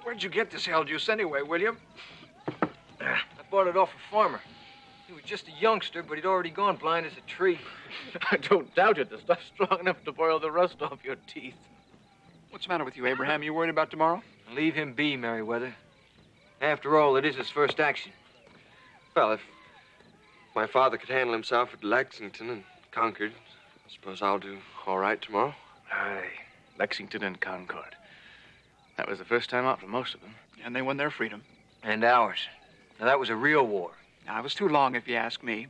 Where'd you get this hell juice anyway, William? I bought it off a farmer. He was just a youngster, but he'd already gone blind as a tree. I don't doubt it. The stuff's strong enough to boil the rust off your teeth. What's the matter with you, Abraham? You worried about tomorrow? Leave him be, Merriweather. After all, it is his first action. Well, if my father could handle himself at Lexington and Concord, I suppose I'll do all right tomorrow. Aye, Lexington and Concord. That was the first time out for most of them. And they won their freedom. And ours. Now, that was a real war. Now, it was too long, if you ask me.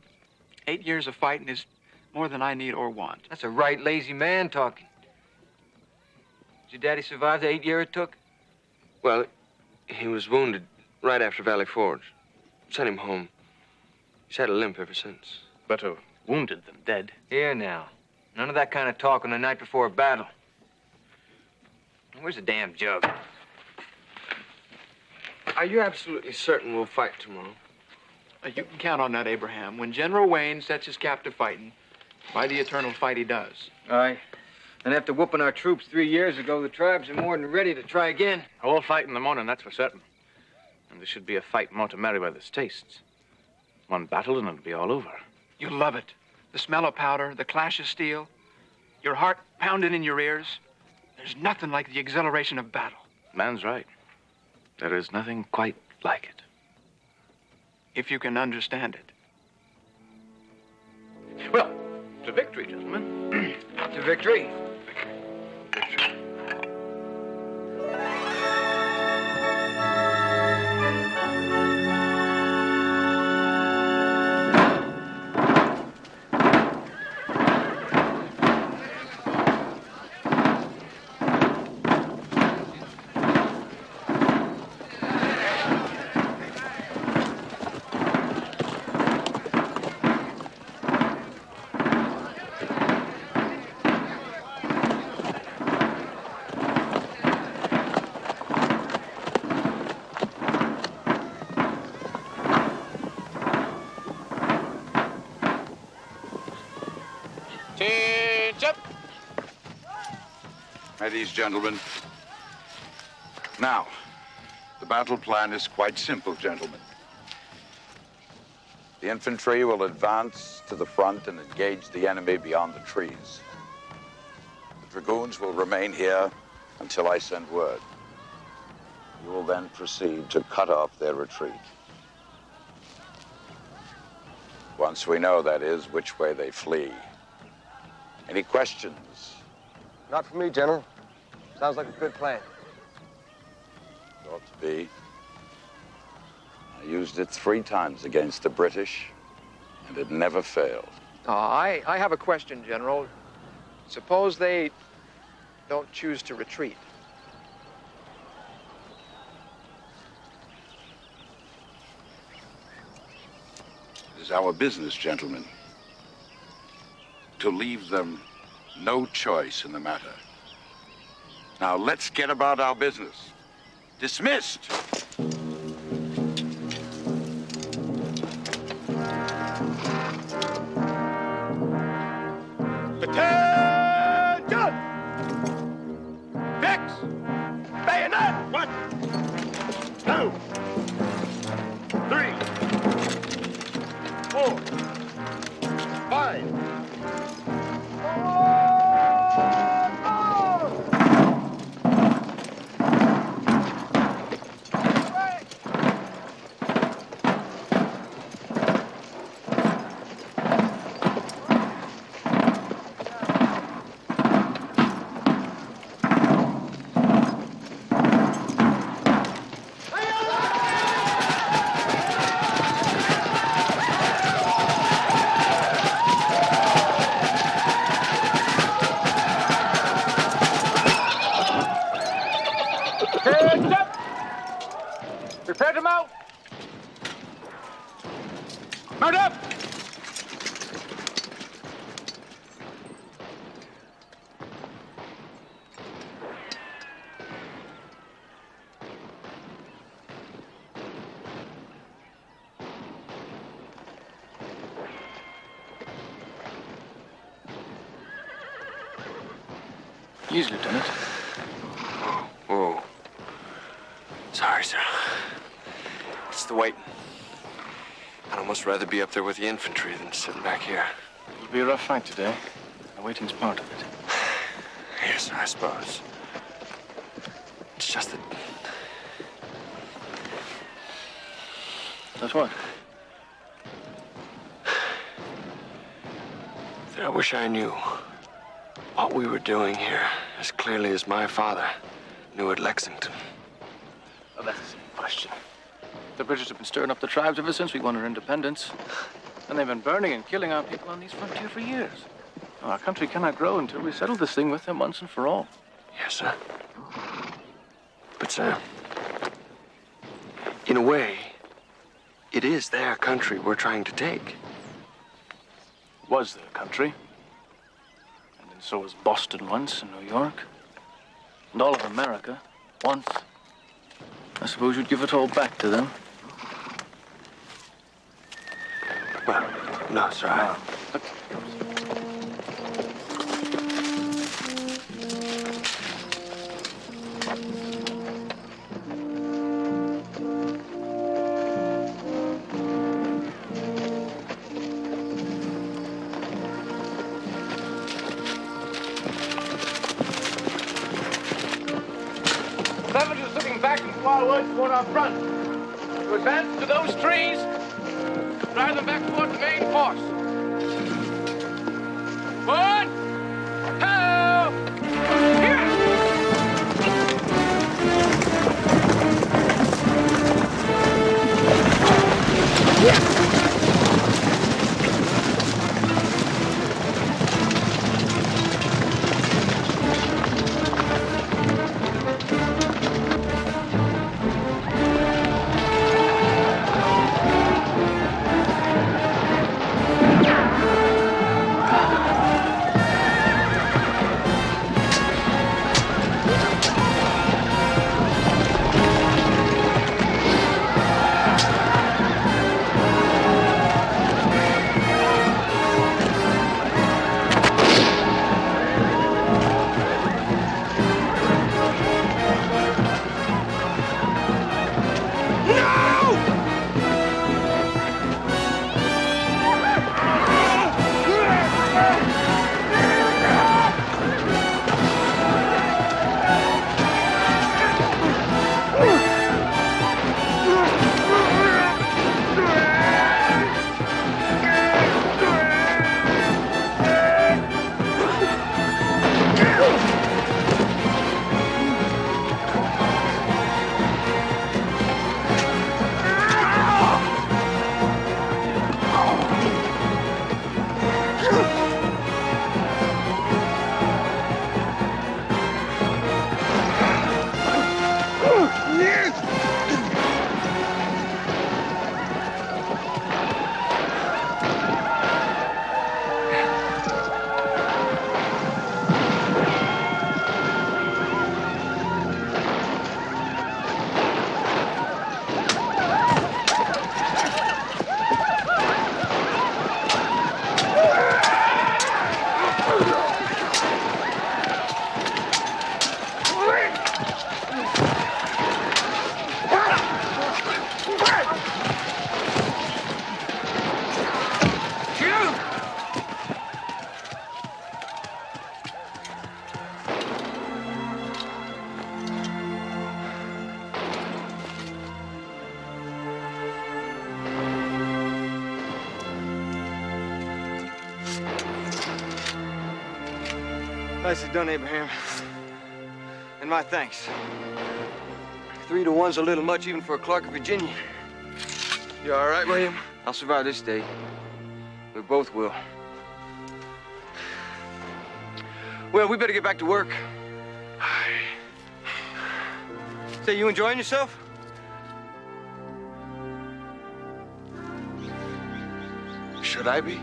8 years of fighting is more than I need or want. That's a right lazy man talking. Did your daddy survive the 8 year it took? Well, he was wounded right after Valley Forge. Sent him home. He's had a limp ever since. Better wounded than dead. Here now. None of that kind of talk on the night before a battle. Where's the damn jug? Are you absolutely certain we'll fight tomorrow? You can count on that, Abraham. When General Wayne sets his cap to fighting, by the eternal fight he does. Aye. And after whooping our troops 3 years ago, the tribes are more than ready to try again. We'll fight in the morning, that's for certain. And there should be a fight more to Merriweather's tastes. One battle and it'll be all over. You'll love it. The smell of powder, the clash of steel, your heart pounding in your ears. There's nothing like the exhilaration of battle. Man's right. There is nothing quite like it. If you can understand it. Well, to victory, gentlemen. To victory. At ease, gentlemen. Now, the battle plan is quite simple, gentlemen. The infantry will advance to the front and engage the enemy beyond the trees. The dragoons will remain here until I send word. You will then proceed to cut off their retreat. Once we know, that is, which way they flee. Any questions? Not for me, General. Sounds like a good plan. It ought to be. I used it 3 times against the British, and it never failed. I have a question, General. Suppose they don't choose to retreat. It is our business, gentlemen, to leave them no choice in the matter. Now, let's get about our business. Dismissed! Attention! Fix! Bayonet! 1, 2, 3, 4, 5. Prepare to mount! Mount up! Ease, Lieutenant. Whoa. Sorry, sir. It's the waiting. I'd almost rather be up there with the infantry than sitting back here. It'll be a rough fight today. The waiting's part of it. Yes, I suppose. It's just that... That's what? that I wish I knew what we were doing here as clearly as my father knew at Lexington. Well, that's the same question. The British have been stirring up the tribes ever since we won our independence. And they've been burning and killing our people on these frontiers for years. Now, our country cannot grow until we settle this thing with them once and for all. Yes, sir. But, sir, in a way, it is their country we're trying to take. Was their country. And then so was Boston once, and New York. And all of America, once. I suppose you'd give it all back to them. Well, no, sir. I... Savages looking back and forward toward our front. To advance to those trees, drive them back toward the main force. 1, 2, here! Nicely done, Abraham. And my thanks. 3 to 1's a little much even for a Clark of Virginia. You all right, William? I'll survive this day. We both will. Well, we better get back to work. Say, you enjoying yourself? Should I be?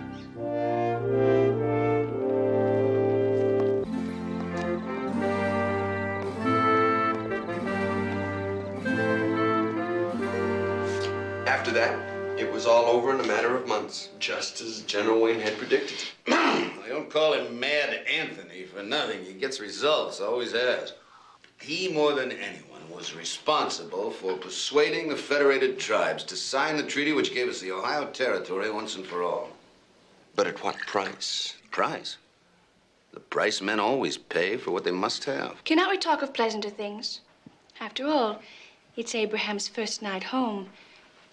After that, it was all over in a matter of months, just as General Wayne had predicted. They don't call him Mad Anthony for nothing. He gets results, always has. He, more than anyone, was responsible for persuading the federated tribes to sign the treaty which gave us the Ohio Territory once and for all. But at what price? Price? The price men always pay for what they must have. Cannot we talk of pleasanter things? After all, it's Abraham's first night home,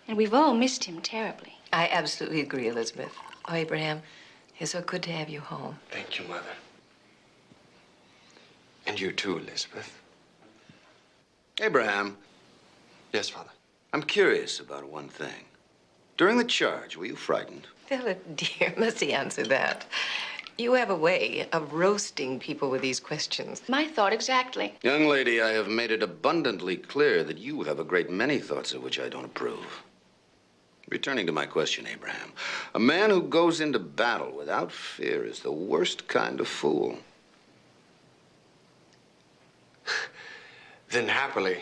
and we've all missed him terribly. I absolutely agree, Elizabeth. Oh, Abraham, it's so good to have you home. Thank you, Mother. And you too, Elizabeth. Abraham. Yes, Father. I'm curious about one thing. During the charge, were you frightened? Philip, dear, must he answer that? You have a way of roasting people with these questions. My thought exactly. Young lady, I have made it abundantly clear that you have a great many thoughts of which I don't approve. Returning to my question, Abraham, a man who goes into battle without fear is the worst kind of fool. Then happily,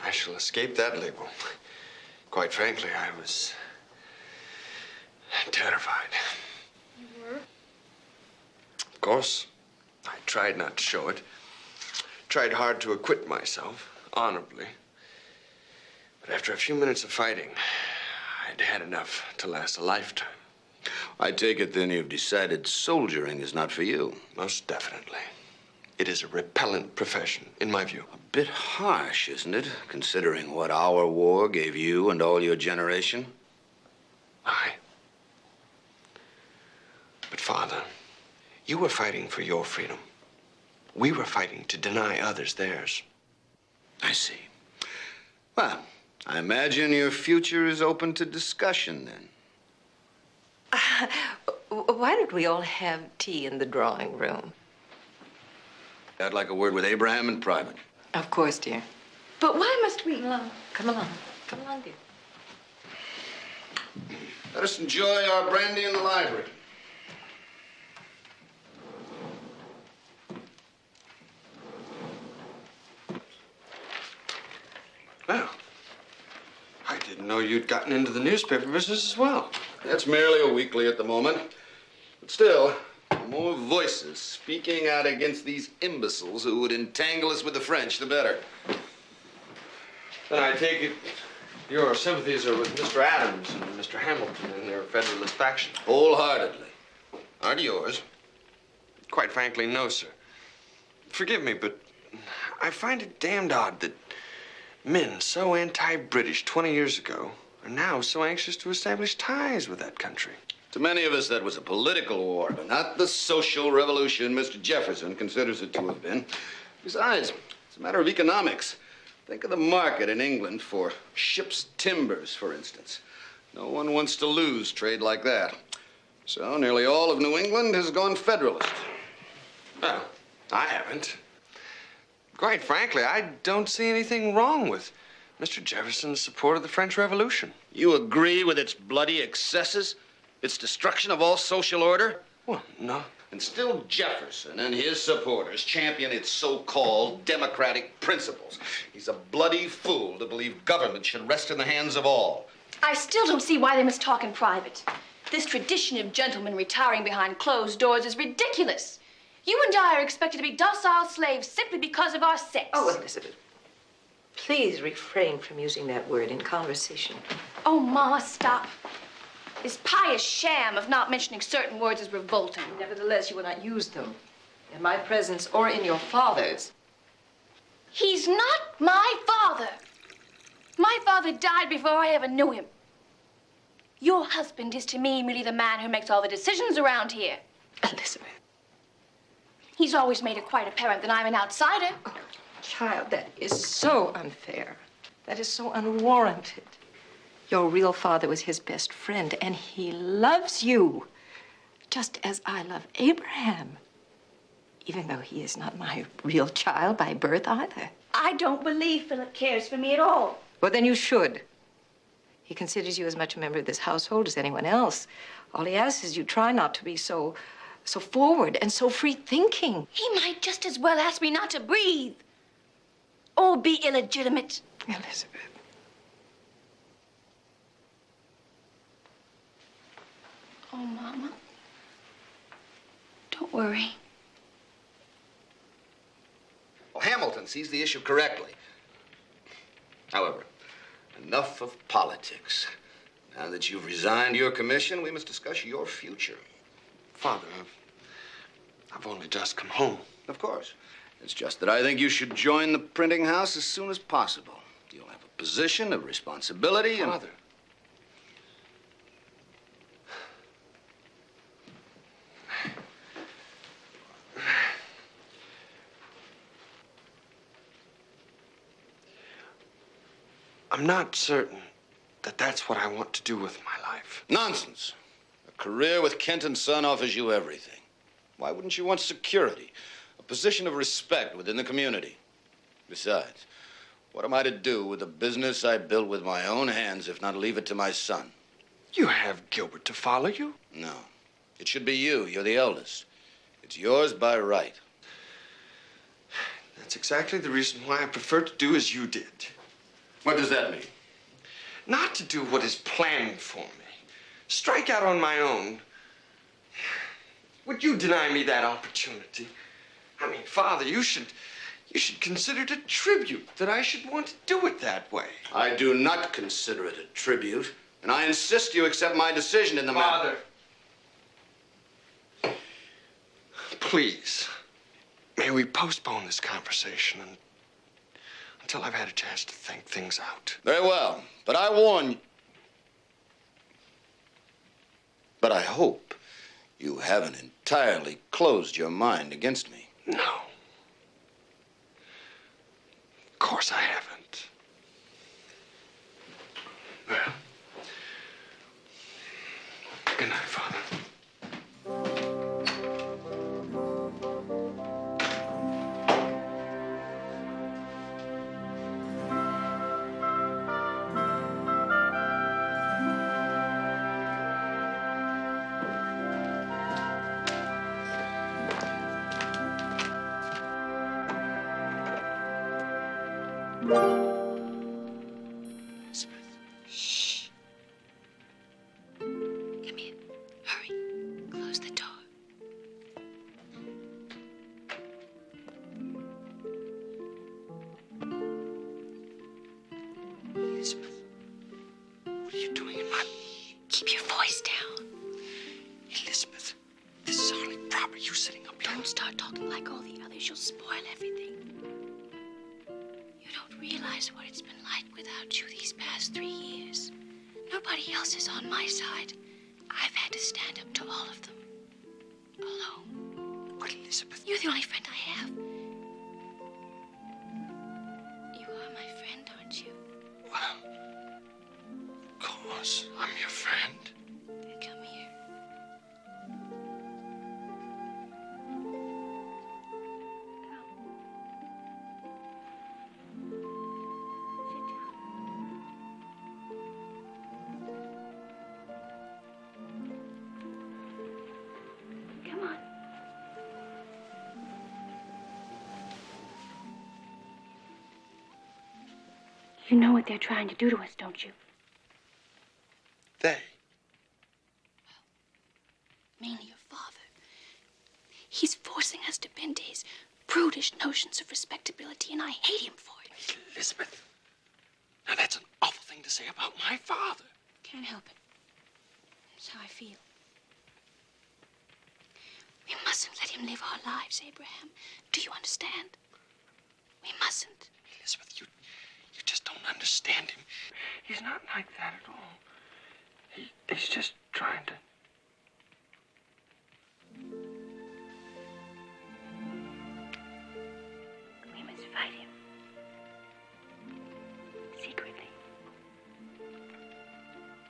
I shall escape that label. Quite frankly, I was terrified. You were? Of course, I tried not to show it. Tried hard to acquit myself, honorably. But after a few minutes of fighting, I'd had enough to last a lifetime. I take it then you've decided soldiering is not for you. Most definitely. It is a repellent profession, in my view. A bit harsh, isn't it, considering what our war gave you and all your generation? Aye. But, Father, you were fighting for your freedom. We were fighting to deny others theirs. I see. Well, I imagine your future is open to discussion, then. Why don't we all have tea in the drawing room? I'd like a word with Abraham in private. Of course, dear. But why must we? Come along. Come along. Come along, dear. Let us enjoy our brandy in the library. Well, I didn't know you'd gotten into the newspaper business as well. That's merely a weekly at the moment. But still, more voices speaking out against these imbeciles who would entangle us with the French, the better. Then I take it your sympathies are with Mr. Adams and Mr. Hamilton and their Federalist faction. Wholeheartedly. Aren't yours? Quite frankly, no, sir. Forgive me, but I find it damned odd that men so anti-British 20 years ago are now so anxious to establish ties with that country. To many of us, that was a political war, but not the social revolution Mr. Jefferson considers it to have been. Besides, it's a matter of economics. Think of the market in England for ship's timbers, for instance. No one wants to lose trade like that. So nearly all of New England has gone Federalist. Well, I haven't. Quite frankly, I don't see anything wrong with Mr. Jefferson's support of the French Revolution. You agree with its bloody excesses? Its destruction of all social order? Well, no. And still Jefferson and his supporters champion its so-called democratic principles. He's a bloody fool to believe government should rest in the hands of all. I still don't see why they must talk in private. This tradition of gentlemen retiring behind closed doors is ridiculous. You and I are expected to be docile slaves simply because of our sex. Oh, Elizabeth, please refrain from using that word in conversation. Oh, Mama, stop. This pious sham of not mentioning certain words is revolting. Nevertheless, you will not use them in my presence or in your father's. He's not my father. My father died before I ever knew him. Your husband is to me merely the man who makes all the decisions around here. Elizabeth. He's always made it quite apparent that I'm an outsider. Oh, child, that is so unfair. That is so unwarranted. Your real father was his best friend, and he loves you, just as I love Abraham, even though he is not my real child by birth either. I don't believe Philip cares for me at all. Well, then you should. He considers you as much a member of this household as anyone else. All he asks is you try not to be so forward and so free-thinking. He might just as well ask me not to breathe or be illegitimate. Elizabeth. Oh, Mama. Don't worry. Well, Hamilton sees the issue correctly. However, enough of politics. Now that you've resigned your commission, we must discuss your future. Father, I've only just come home. Of course. It's just that I think you should join the printing house as soon as possible. You'll have a position of responsibility and... Father. I'm not certain that that's what I want to do with my life. Nonsense. A career with Kent and Son offers you everything. Why wouldn't you want security? A position of respect within the community. Besides, what am I to do with a business I built with my own hands, if not leave it to my son? You have Gilbert to follow you? No. It should be you. You're the eldest. It's yours by right. That's exactly the reason why I prefer to do as you did. What does that mean? Not to do what is planned for me. Strike out on my own. Would you deny me that opportunity? I mean, Father, you should consider it a tribute that I should want to do it that way. I do not consider it a tribute, and I insist you accept my decision in the matter. Father, please, may we postpone this conversation until I've had a chance to think things out. Very well, but I warn you. But I hope you haven't entirely closed your mind against me. No. Of course I haven't. Well, good night, Father. Shh. Come here. Hurry. Close the door. Elizabeth, what are you doing in my... Keep your voice down. Elizabeth, this is hardly proper. You sitting up here. Don't start talking like all the others. You'll spoil everything. You don't realize what it's been like without you these past 3 years. Nobody else is on my side. I've had to stand up to all of them. Alone. But Elizabeth... You're the only friend I have. You are my friend, aren't you? Well, of course, I'm your friend. Come here. Come on. You know what they're trying to do to us, don't you? They? Mainly your father. He's forcing us to bend to his prudish notions of respectability, and I hate him for it. Elizabeth, now that's an awful thing to say about my father. Can't help it. That's how I feel. We mustn't let him live our lives, Abraham. Do you understand? We mustn't. Elizabeth, you just don't understand him. He's not like that at all. He's just trying to... We must fight him. Secretly.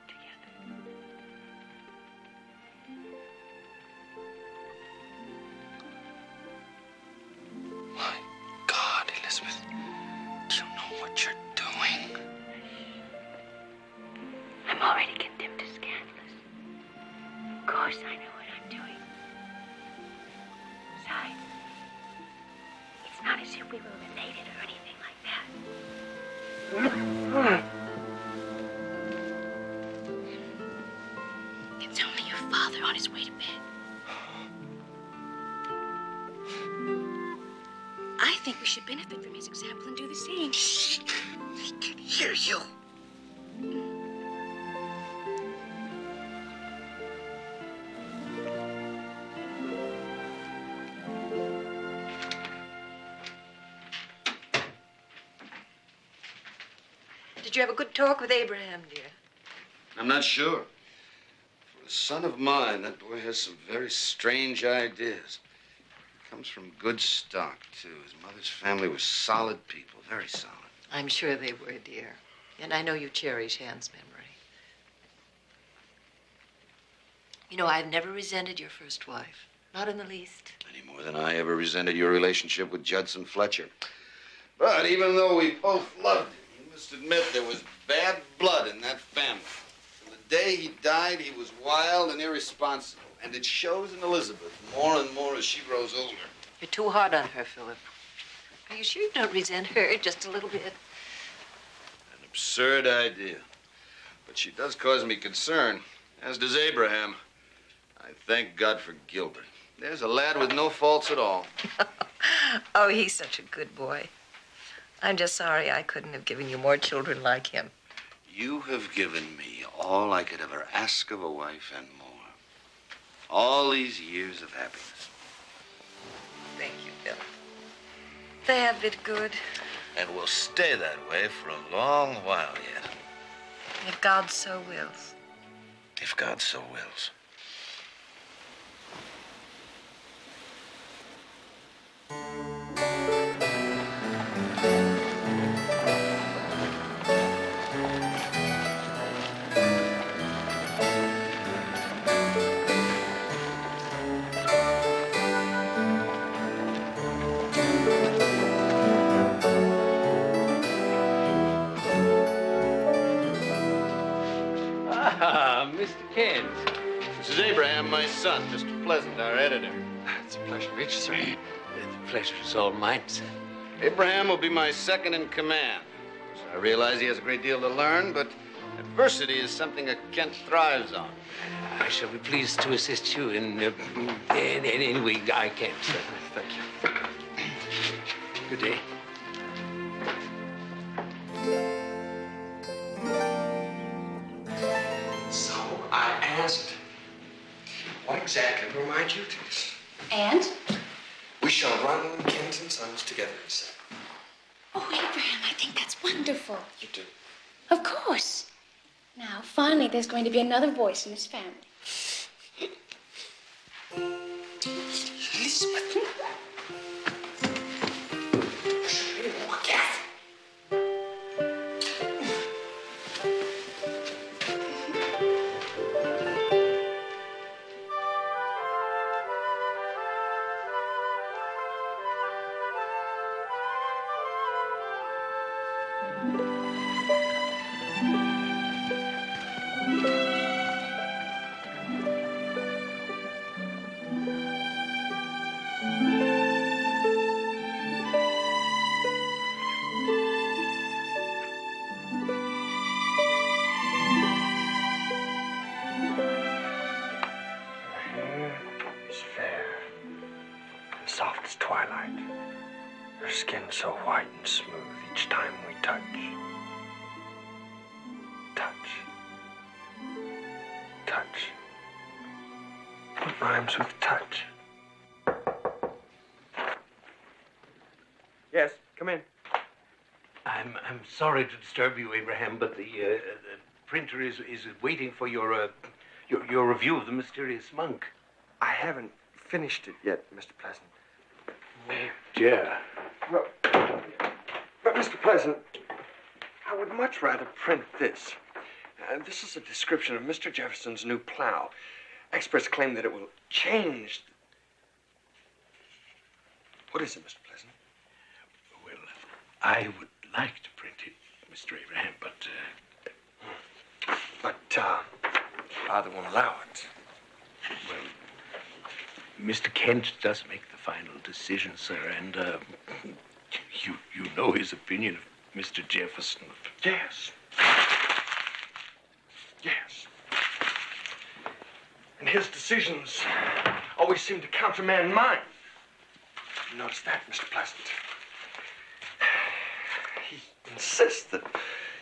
Together. My God, Elizabeth, do you know what you're doing? I'm already condemned as scandalous. Of course I know what I'm doing. Besides, it's not as if we were related or anything like that. It's only your father on his way to bed. I think we should benefit from his example and do the same. Shh! He can hear you. Did you have a good talk with Abraham, dear? I'm not sure. For a son of mine, that boy has some very strange ideas. He comes from good stock, too. His mother's family was solid people, very solid. I'm sure they were, dear. And I know you cherish Anne's memory. You know, I've never resented your first wife. Not in the least. Any more than I ever resented your relationship with Judson Fletcher. But even though we both loved him, you must admit there was bad blood in that family. From the day he died, he was wild and irresponsible. And it shows in Elizabeth more and more as she grows older. You're too hard on her, Philip. Are you sure you don't resent her just a little bit? An absurd idea. But she does cause me concern, as does Abraham. I thank God for Gilbert. There's a lad with no faults at all. Oh, he's such a good boy. I'm just sorry I couldn't have given you more children like him. You have given me all I could ever ask of a wife and more. All these years of happiness. Thank you, Philip. They have been good. And will stay that way for a long while yet. If God so wills. If God so wills. Mr. Kent. This is Abraham, my son, Mr. Pleasant, our editor. It's a pleasure to meet you, sir. The pleasure is all mine, sir. Abraham will be my second in command. So I realize he has a great deal to learn, but adversity is something a Kent thrives on. I shall be pleased to assist you in any way I can, sir. Thank you. Good day. So I asked, what exactly will my duties? And? We shall run Kent and Sons together, he said. Oh, Abraham, I think that's wonderful. You do? Of course. Now, finally, there's going to be another voice in this family. Elizabeth. Look at soft as twilight. Her skin so white and smooth each time we touch. Touch. Touch. What rhymes with touch? Yes, come in. I'm sorry to disturb you, Abraham, but the printer is waiting for your review of The Mysterious Monk. I haven't finished it yet, Mr. Pleasant. Oh, dear. Well, but Mr. Pleasant, I would much rather print this. This is a description of Mr. Jefferson's new plow. Experts claim that it will change. What is it, Mr. Pleasant? Well, I would like to print it, Mr. Abraham, but father won't allow it. Well, Mr. Kent does make the final decision, sir, and you know his opinion of Mr. Jefferson. Yes. Yes. And his decisions always seem to countermand mine. You notice that, Mr. Pleasant? he insists that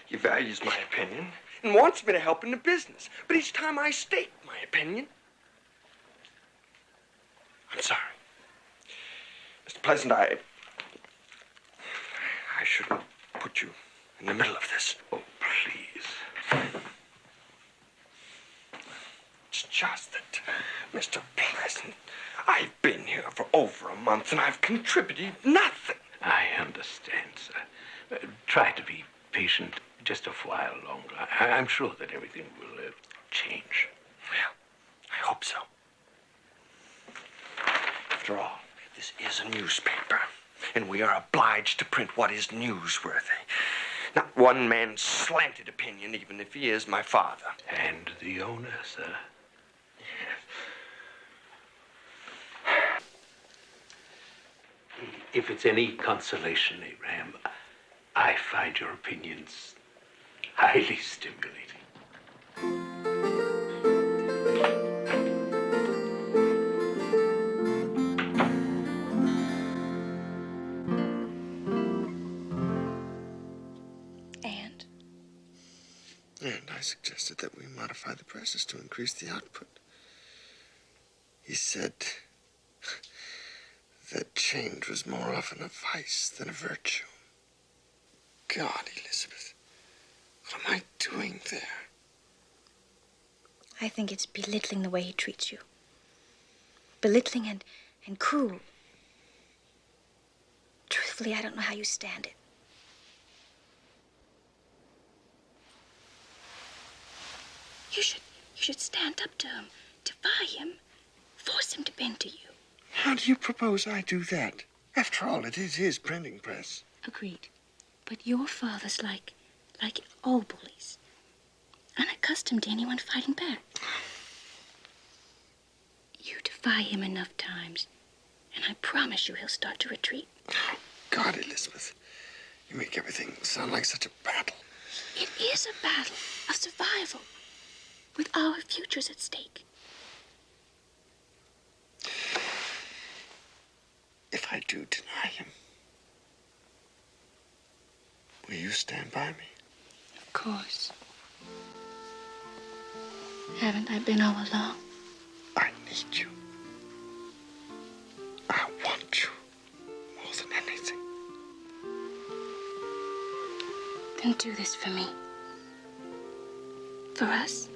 he values my opinion and wants me to help in the business. But each time I state my opinion, I'm sorry. Mr. Pleasant, I shouldn't put you in the middle of this. Oh, please. It's just that, Mr. Pleasant, I've been here for over a month and I've contributed nothing. I understand, sir. Try to be patient just a while longer. I'm sure that everything will change. Well, I hope so. After all, this is a newspaper, and we are obliged to print what is newsworthy. Not one man's slanted opinion, even if he is my father. And the owner, sir? If it's any consolation, Abraham, I find your opinions highly stimulating. And I suggested that we modify the presses to increase the output. He said that change was more often a vice than a virtue. God, Elizabeth, what am I doing there? I think it's belittling the way he treats you. Belittling and cruel. Truthfully, I don't know how you stand it. You should stand up to him, defy him, force him to bend to you. How do you propose I do that? After all, it is his printing press. Agreed. But your father's like all bullies. Unaccustomed to anyone fighting back. You defy him enough times, and I promise you he'll start to retreat. Oh, God, Elizabeth. You make everything sound like such a battle. It is a battle of survival, with our futures at stake. If I do deny him, will you stand by me? Of course. Haven't I been all along? I need you. I want you more than anything. Then do this for me. For us.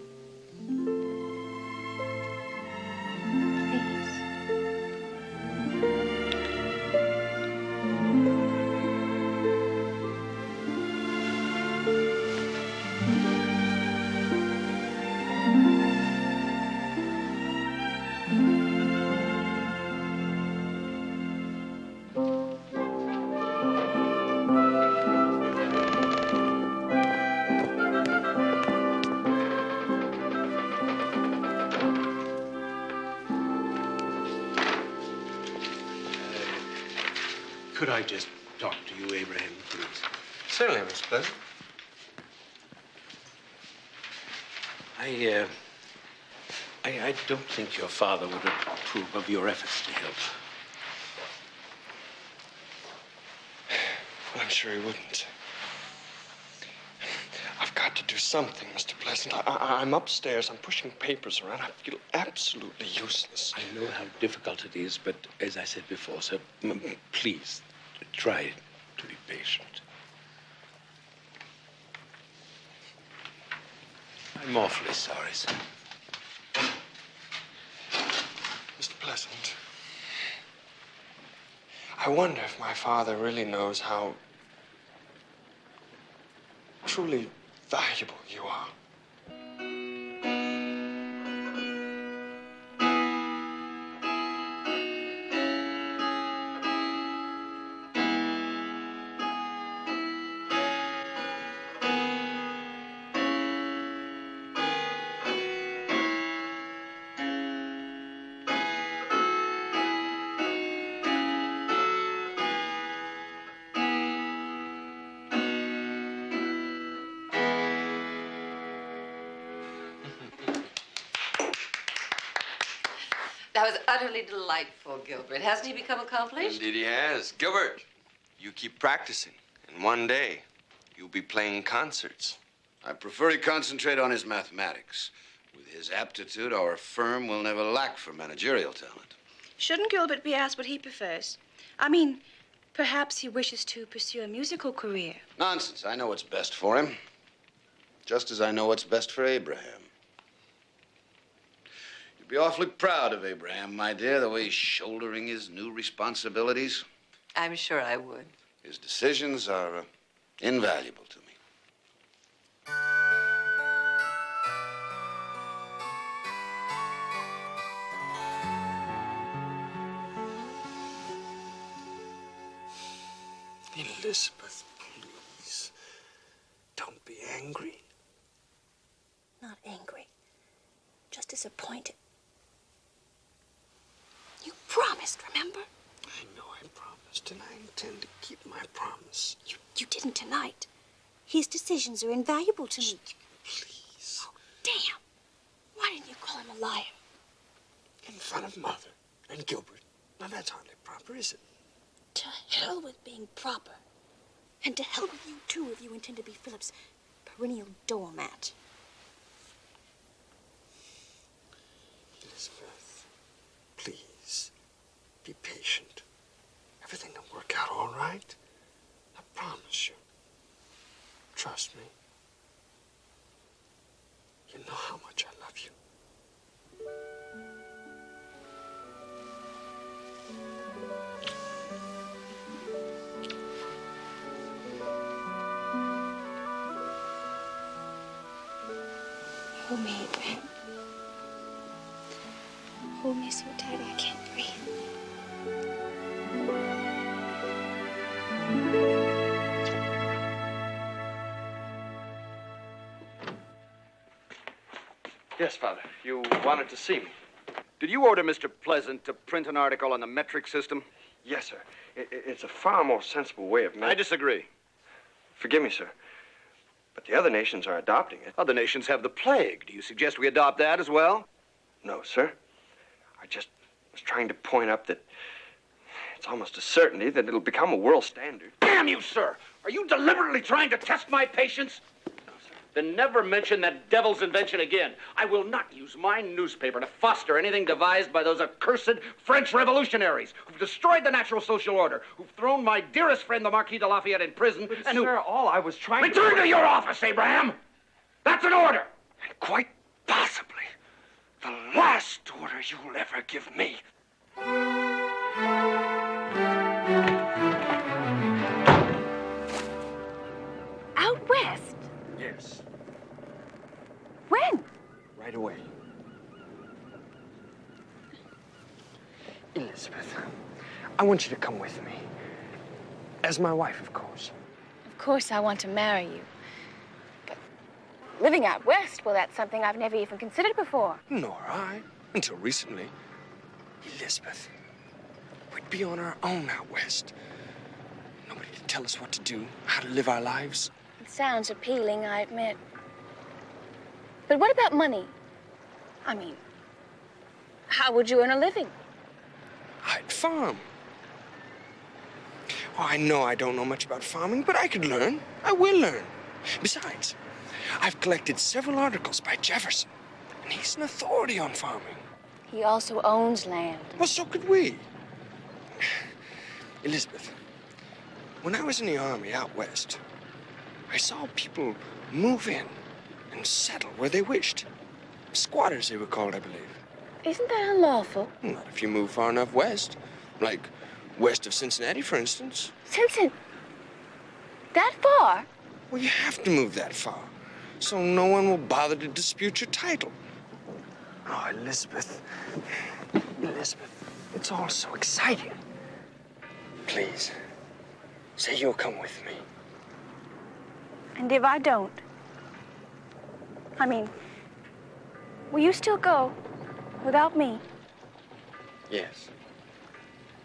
Could I just talk to you, Abraham, please? Certainly, Miss Pleasant. I don't think your father would approve of your efforts to help. Well, I'm sure he wouldn't. I've got to do something, Mr. Pleasant. I'm upstairs. I'm pushing papers around. I feel absolutely useless. I know how difficult it is, but as I said before, sir, please try to be patient. I'm awfully sorry, sir. Mr. Pleasant, I wonder if my father really knows how truly valuable you are. That was utterly delightful, Gilbert. Hasn't he become accomplished? Indeed he has. Gilbert, you keep practicing, And one day, you'll be playing concerts. I prefer he concentrate on his mathematics. With his aptitude, our firm will never lack for managerial talent. Shouldn't Gilbert be asked what he prefers? I mean, perhaps he wishes to pursue a musical career. Nonsense. I know what's best for him. Just as I know what's best for Abraham. You'd be awfully proud of Abraham, my dear, the way he's shouldering his new responsibilities. I'm sure I would. His decisions are invaluable to me. Elizabeth, please. Don't be angry. Not angry. Just disappointed. You promised, remember? I know I promised, and I intend to keep my promise. You didn't tonight. His decisions are invaluable to me. Please. Oh, damn. Why didn't you call him a liar? In front of Mother and Gilbert. Now, that's hardly proper, is it? To hell with being proper. And to hell with you, too, if you intend to be Philip's perennial doormat. Elizabeth, please, be patient. Everything will work out all right. I promise you. Trust me. You know how much I love you. Hold me, Abraham. Hold me so tight I can't breathe. Yes, Father. You wanted to see me. Did you order Mr. Pleasant to print an article on the metric system? Yes, sir. It's a far more sensible way of... I disagree. Forgive me, sir. But the other nations are adopting it. Other nations have the plague. Do you suggest we adopt that as well? No, sir. I just was trying to point up that it's almost a certainty that it'll become a world standard. Damn you, sir! Are you deliberately trying to test my patience? No, sir. Then never mention that devil's invention again. I will not use my newspaper to foster anything devised by those accursed French revolutionaries who've destroyed the natural social order, who've thrown my dearest friend, the Marquis de Lafayette, in prison, But, and sir, all I was trying to... Return to your office, Abraham! That's an order! And quite possibly the last order you'll ever give me. Out west? Yes. When? Right away. Elizabeth, I want you to come with me. As my wife, of course. Of course I want to marry you. But living out west, well, that's something I've never even considered before. Nor I, until recently. Elizabeth, we'd be on our own out west. Nobody to tell us what to do, how to live our lives. It sounds appealing, I admit. But what about money? I mean, how would you earn a living? I'd farm. Oh, I know I don't know much about farming, but I could learn. I will learn. Besides, I've collected several articles by Jefferson, and he's an authority on farming. He also owns land. Well, so could we. Elizabeth, when I was in the army out west, I saw people move in and settle where they wished. Squatters, they were called, I believe. Isn't that unlawful? Not if you move far enough west. Like west of Cincinnati, for instance. That far? Well, you have to move that far, so no one will bother to dispute your title. Oh, Elizabeth. Elizabeth, it's all so exciting. Please, say you'll come with me. And if I don't? I mean, will you still go without me? Yes.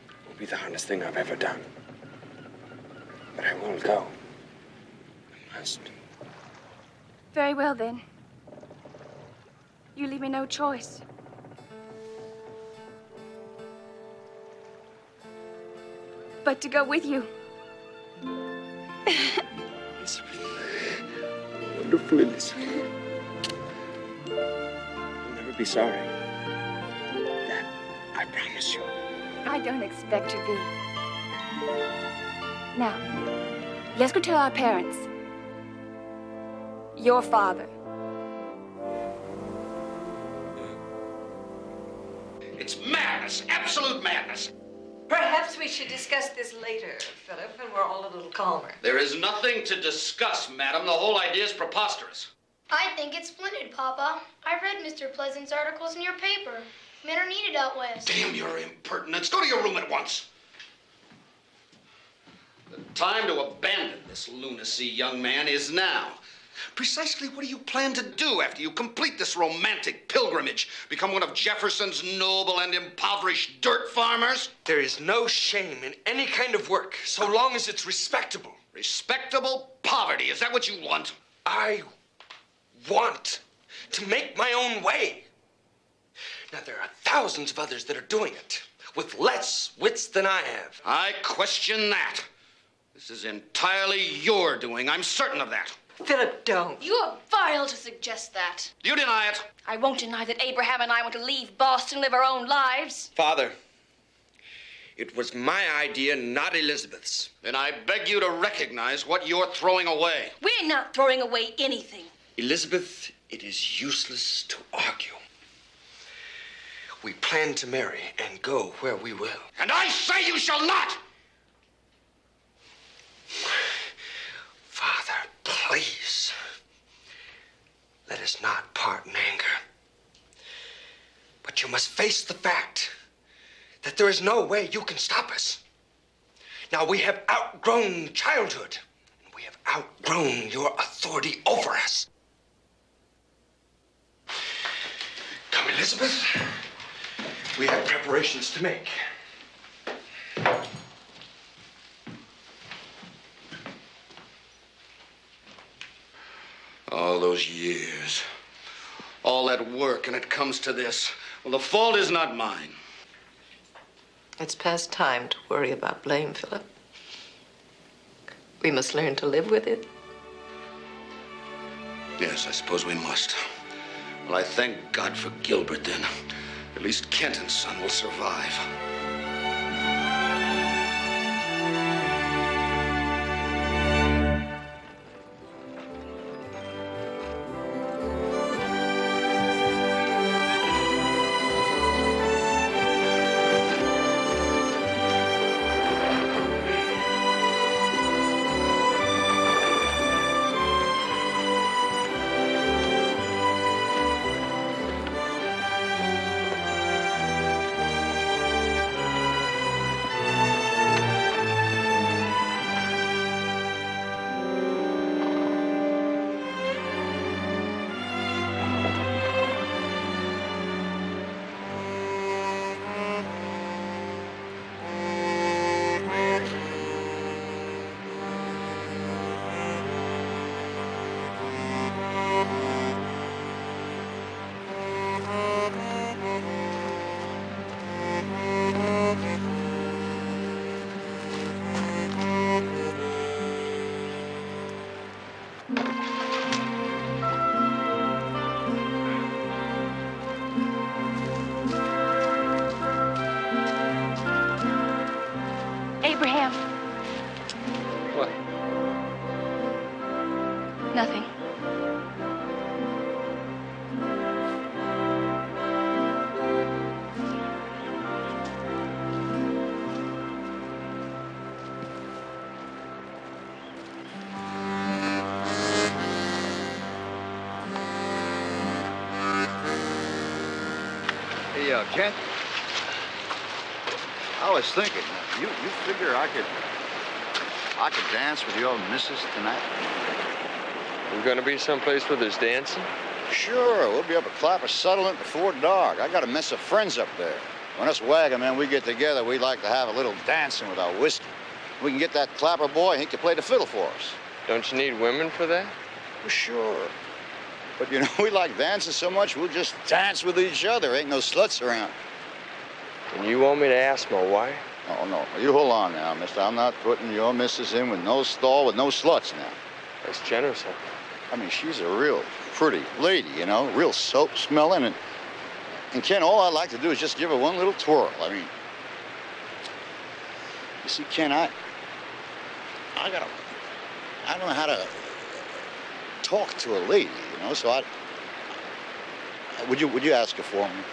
It will be the hardest thing I've ever done. But I will go. I must. Very well, then. You leave me no choice. But to go with you. Elizabeth. Wonderful Elizabeth. You'll never be sorry. That I promise you. I don't expect to be. Now, let's go tell our parents. Your father. It's madness, absolute madness. Perhaps we should discuss this later, Philip, when we're all a little calmer. There is nothing to discuss, madam. The whole idea is preposterous. I think it's splendid, Papa. I read Mr. Pleasant's articles in your paper. Men are needed out west. Damn your impertinence. Go to your room at once. The time to abandon this lunacy, young man, is now. Precisely what do you plan to do after you complete this romantic pilgrimage? Become one of Jefferson's noble and impoverished dirt farmers? There is no shame in any kind of work, so long as it's respectable. Respectable poverty, is that what you want? I want to make my own way. Now, there are thousands of others that are doing it, with less wits than I have. I question that. This is entirely your doing, I'm certain of that. Philip, don't. You are vile to suggest that. You deny it. I won't deny that Abraham and I want to leave Boston and live our own lives. Father, it was my idea, not Elizabeth's. Then I beg you to recognize what you're throwing away. We're not throwing away anything. Elizabeth, it is useless to argue. We plan to marry and go where we will. And I say you shall not! Father, please, let us not part in anger. But you must face the fact that there is no way you can stop us. Now, we have outgrown childhood, and we have outgrown your authority over us. Come, Elizabeth. We have preparations to make. All those years, all that work, and it comes to this. Well, the fault is not mine. It's past time to worry about blame, Philip. We must learn to live with it. Yes, I suppose we must. Well, I thank God for Gilbert, then. At least Kent and Son will survive. Abraham. What? Nothing. Hey, Kent, I was thinking, you figure I could dance with your missus tonight? We're gonna be someplace where there's dancing? Sure, we'll be up at Clapper Settlement before dark. I got a mess of friends up there. When us wagon men, we get together, we like to have a little dancing with our whiskey. We can get that Clapper boy, he can play the fiddle for us. Don't you need women for that? Well, sure. But, you know, we like dancing so much, we'll just dance with each other. Ain't no sluts around. And you want me to ask my wife? Oh, no. You hold on now, mister. I'm not putting your missus in with no stall with no sluts now. That's generous, huh? I mean, she's a real pretty lady, you know, real soap smelling. And Ken, all I'd like to do is just give her one little twirl. I mean, you see, Ken, I don't know how to talk to a lady, you know, so would you ask her for me?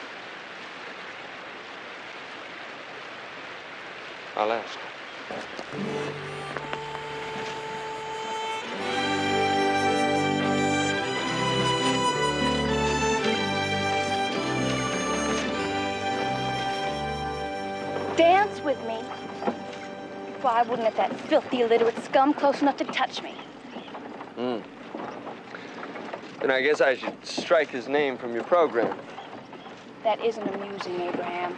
I'll ask. Dance with me? Why wouldn't let that filthy, illiterate scum close enough to touch me? Then I guess I should strike his name from your program. That isn't amusing, Abraham.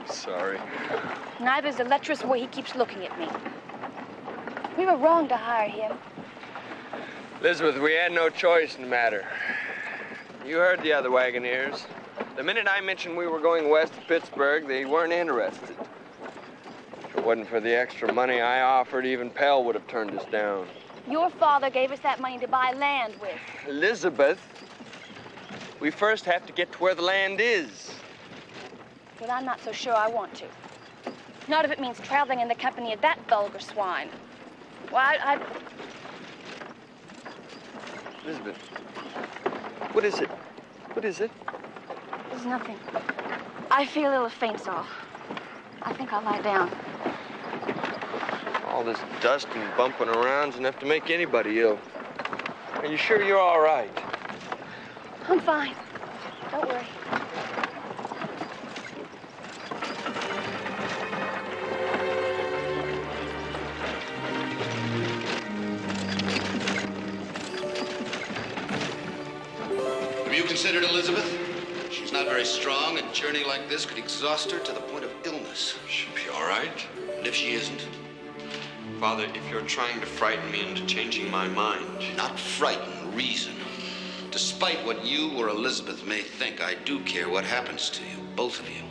Sorry. Neither's the lecherous way he keeps looking at me. We were wrong to hire him. Elizabeth, we had no choice in the matter. You heard the other wagoneers. The minute I mentioned we were going west to Pittsburgh, they weren't interested. If it wasn't for the extra money I offered, even Pell would have turned us down. Your father gave us that money to buy land with. Elizabeth, we first have to get to where the land is. Well, I'm not so sure I want to. Not if it means traveling in the company of that vulgar swine. Well, I... Elizabeth, what is it? What is it? There's nothing. I feel a little faint, so I think I'll lie down. All this dust and bumping around's enough to make anybody ill. Are you sure you're all right? I'm fine. Don't worry. Have you considered Elizabeth? She's not very strong, and a journey like this could exhaust her to the point of illness. She'll be all right. And if she isn't? Father, if you're trying to frighten me into changing my mind... Not frighten, reason. Despite what you or Elizabeth may think, I do care what happens to you, both of you.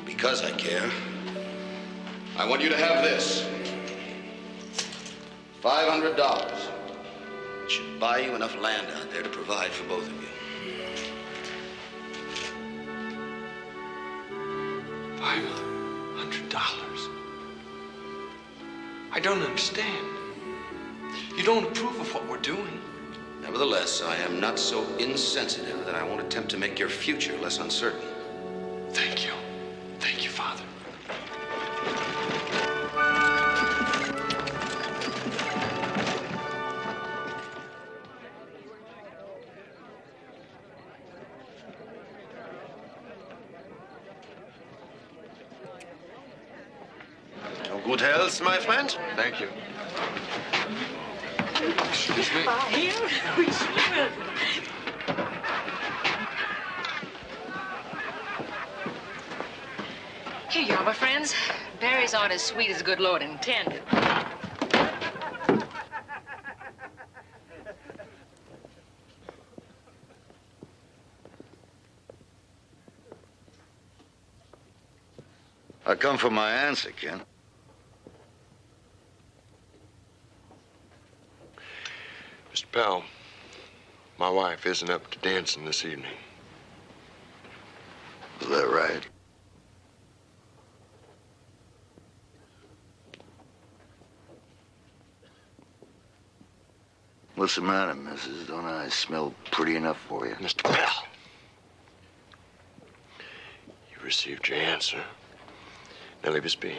Because I care, I want you to have this. $500. It should buy you enough land out there to provide for both of you. $500? I don't understand. You don't approve of what we're doing. Nevertheless, I am not so insensitive that I won't attempt to make your future less uncertain. Thank you. Thank you, Father. Good health, my friend. Thank you. Excuse me. Here you are, my friends. Berries aren't as sweet as the good Lord intended. I come for my answer, Ken. Mr. Pell, my wife isn't up to dancing this evening. Is that right? What's the matter, Mrs.? Don't I smell pretty enough for you? Mr. Pell, you received your answer. Now leave us be.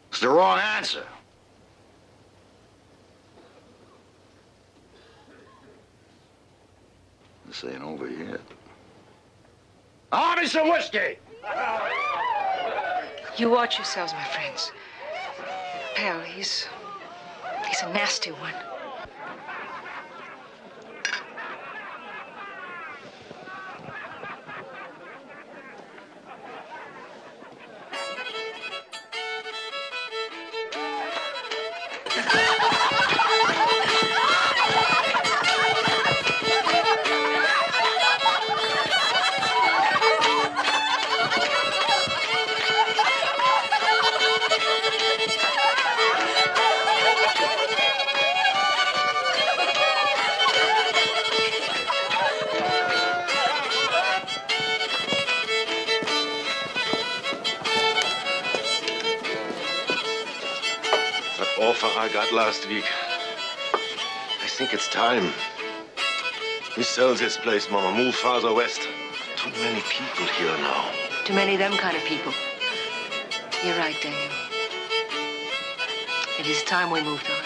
It's the wrong answer. This ain't over yet. I'll have me some whiskey! You watch yourselves, my friends. Pal, he's a nasty one. offer I got last week. I think it's time. We sell this place, Mama. Move farther west. Too many people here now. Too many of them kind of people. You're right, Daniel. It is time we moved on.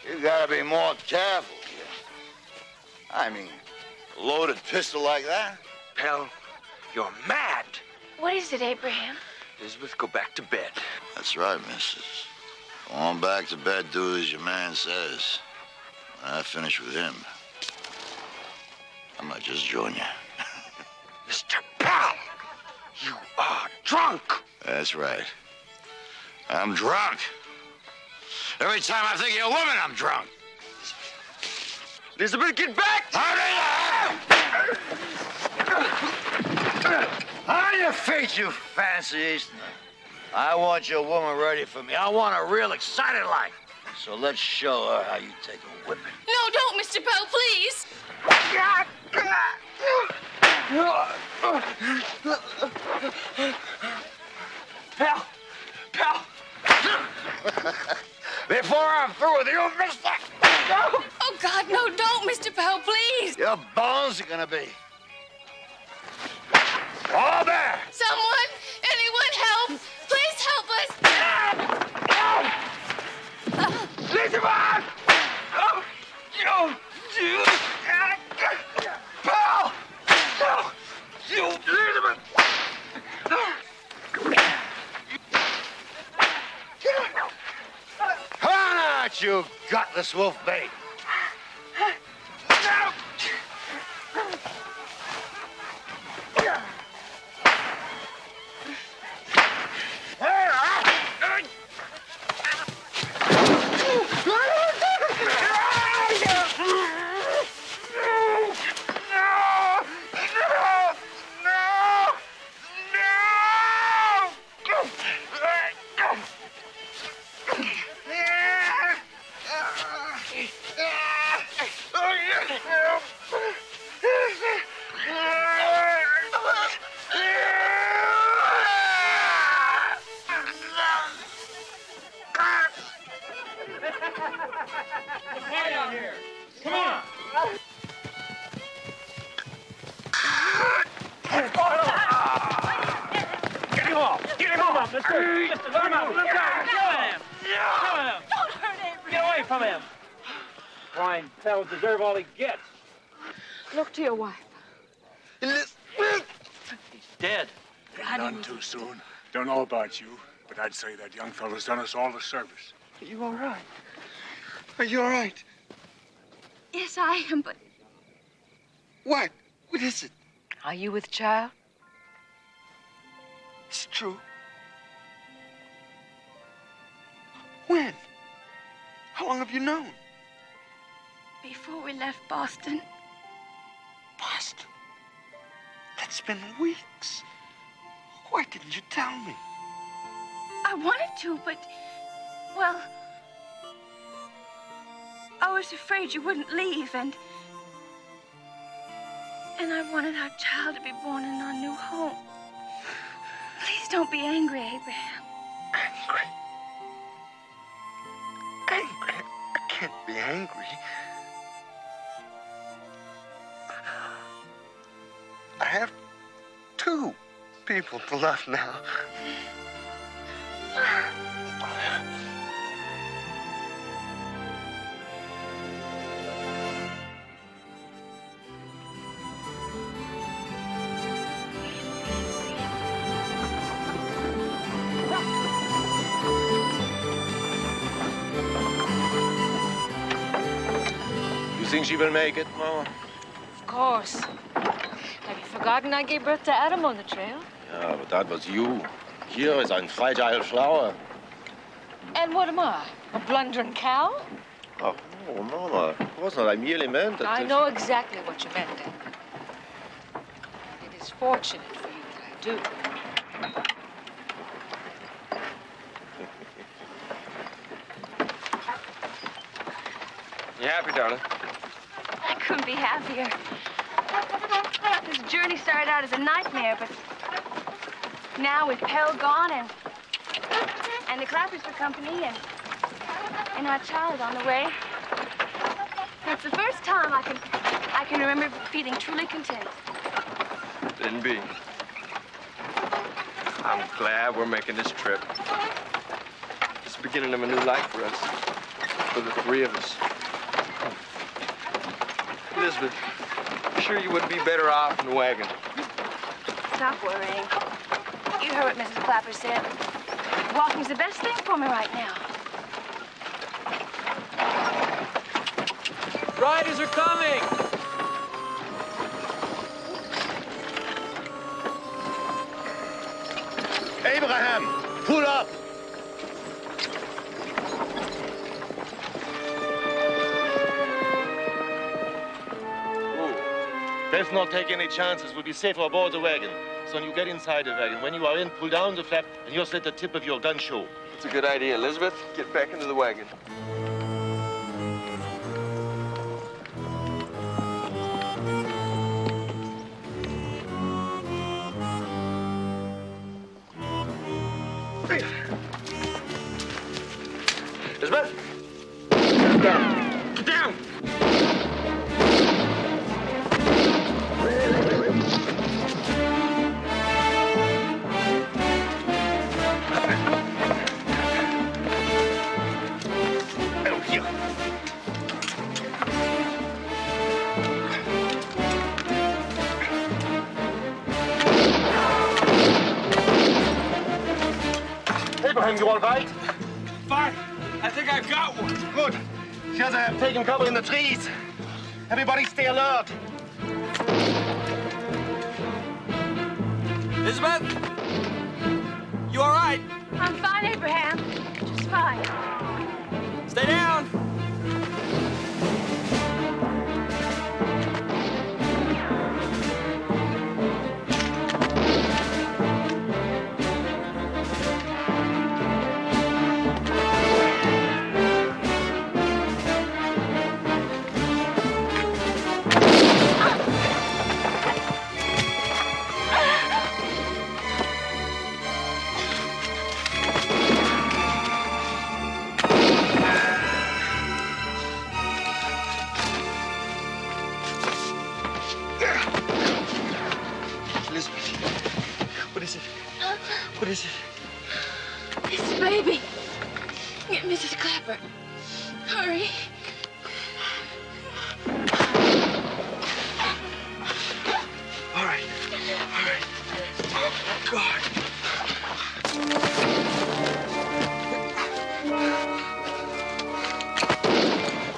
You gotta be more careful here. I mean, a loaded pistol like that? Pal, you're mad. What is it, Abraham? Elizabeth, go back to bed. That's right, missus. Go on back to bed, do as your man says. When I finish with him, I might just join you. Mr. Pal, you are drunk. That's right. I'm drunk. Every time I think of a woman, I'm drunk. Elizabeth, get back! On your feet, you fancy Easterner. I want your woman ready for me. I want her real excited like. So let's show her how you take a whipping. No, don't, Mr. Pell, please. Pal! Pal! Before I'm through with you, mister! Oh, God, no, don't, Mr. Pell, please. Your bones are gonna be all there. Someone, anyone help. Please help us. Elizabeth! Pal! You, Elizabeth! Come on out, you gutless wolf bait! Deserve all he gets. Look to your wife. He's dead. None too soon. Don't know about you, but I'd say that young fellow's done us all the service. Are you all right? Are you all right? Yes, I am, but... What? What is it? Are you with child? It's true. When? How long have you known? Before we left Boston. Boston? That's been weeks. Why didn't you tell me? I wanted to, but... Well... I was afraid you wouldn't leave, and I wanted our child to be born in our new home. Please don't be angry, Abraham. Angry? Angry? I can't be angry. I have 2 people to love now. think she will make it, Mama? Of course. Have you forgotten I gave birth to Adam on the trail? Yeah, but that was you. Here is a fragile flower. And what am I? A blundering cow? Oh, no, Mama. Of course not. I merely meant that... I know exactly what you meant, Edie. It is fortunate for you that I do. You happy, darling? I couldn't be happier. This journey started out as a nightmare, but now with Pell gone and the Clappers for company and our child on the way, that's the first time I can remember feeling truly content. Didn't be. I'm glad we're making this trip. It's the beginning of a new life for us, for the three of us. Elizabeth, you sure you wouldn't be better off in the wagon? Stop worrying. You heard what Mrs. Clapper said. Walking's the best thing for me right now. Riders are coming! Abraham, pull up! Let's not take any chances. We'll be safer aboard the wagon. Son, you get inside the wagon. When you are in, pull down the flap and just let the tip of your gun show. It's a good idea, Elizabeth. Get back into the wagon. Elizabeth! Get down! Get down! Abraham, you all right? Fine. I think I've got one. Good. The others have taken cover in the trees. Everybody stay alert. Elizabeth? You all right? I'm fine, Abraham. Just fine. Stay down. What is it? It's the baby. Get Mrs. Clapper. Hurry. All right. All right. Oh, God.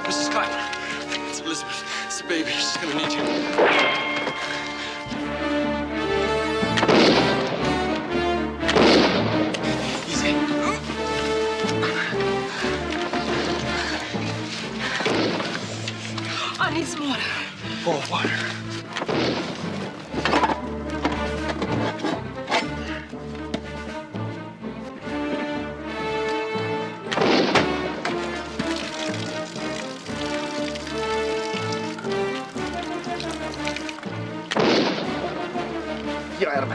Mrs. Clapper. It's Elizabeth. It's the baby. She's gonna need you. I need some water. Pour water. Hier, Adam.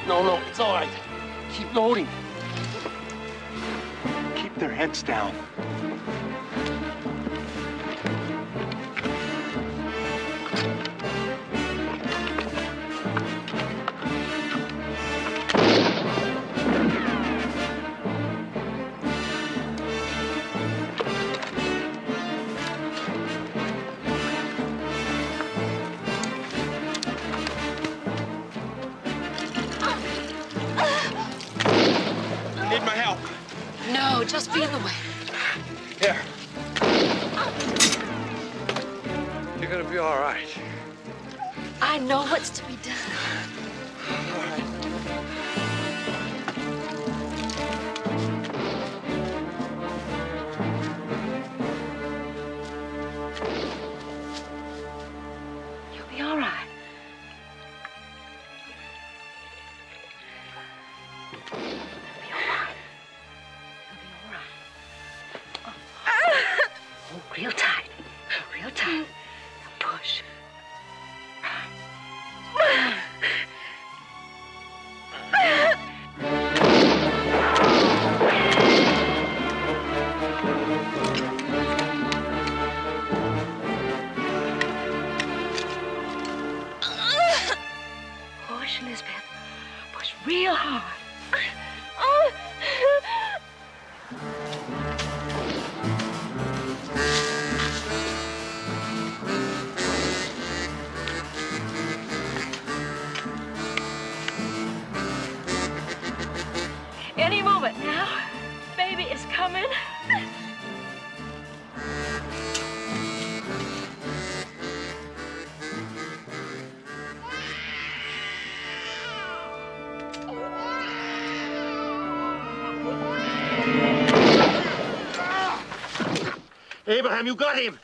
No, it's all right. Keep loading. Keep their heads down. Need my help. us be in the way. Here. You're gonna be all right. I know what's to be done. You'll be all right. Real tight. Real tight. Now push. Push, Elizabeth. Push real hard. Any moment now. Baby is coming. Abraham, you got him!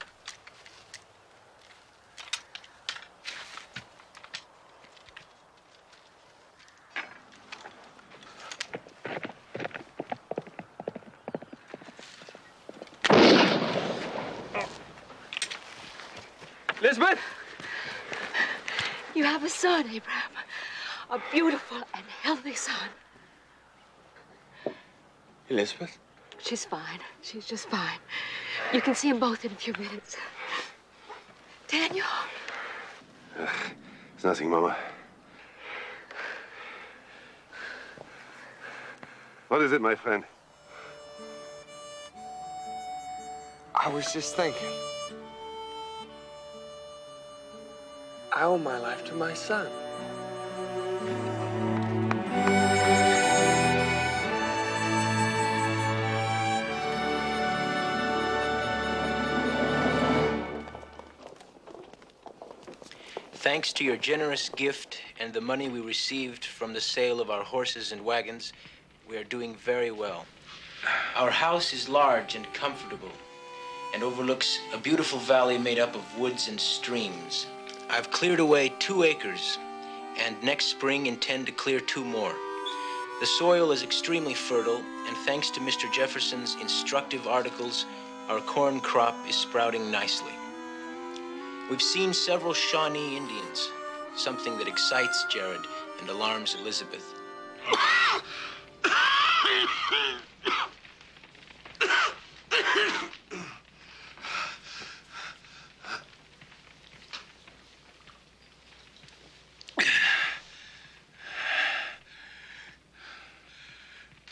Elizabeth! You have a son, Abraham. A beautiful and healthy son. Elizabeth? She's fine. She's just fine. You can see them both in a few minutes. Daniel? It's nothing, Mama. What is it, my friend? I was just thinking. I owe my life to my son. Thanks to your generous gift and the money we received from the sale of our horses and wagons, we are doing very well. Our house is large and comfortable and overlooks a beautiful valley made up of woods and streams. I've cleared away 2 acres and next spring intend to clear 2 more. The soil is extremely fertile, and thanks to Mr. Jefferson's instructive articles, our corn crop is sprouting nicely. We've seen several Shawnee Indians, something that excites Jared and alarms Elizabeth.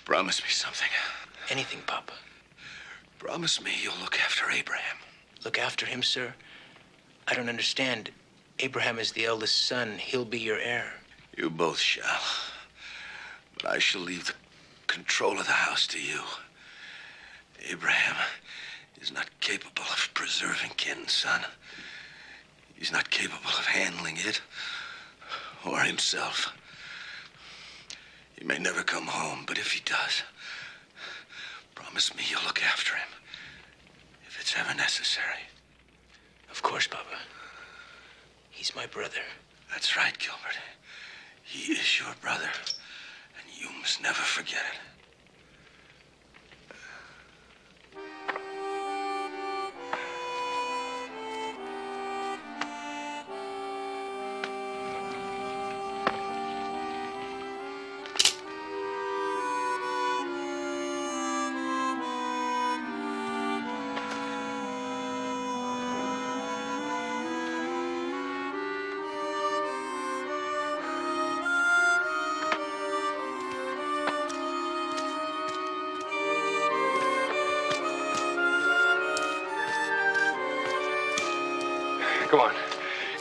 Promise me something. Anything, Papa. Promise me you'll look after Abraham. Look after him, sir? I don't understand. Abraham is the eldest son. He'll be your heir. You both shall. But I shall leave the control of the house to you. Abraham is not capable of preserving Kent's son. He's not capable of handling it or himself. He may never come home, but if he does, promise me you'll look after him if it's ever necessary. Of course, Papa. He's my brother. That's right, Gilbert. He is your brother, and you must never forget it. Come on,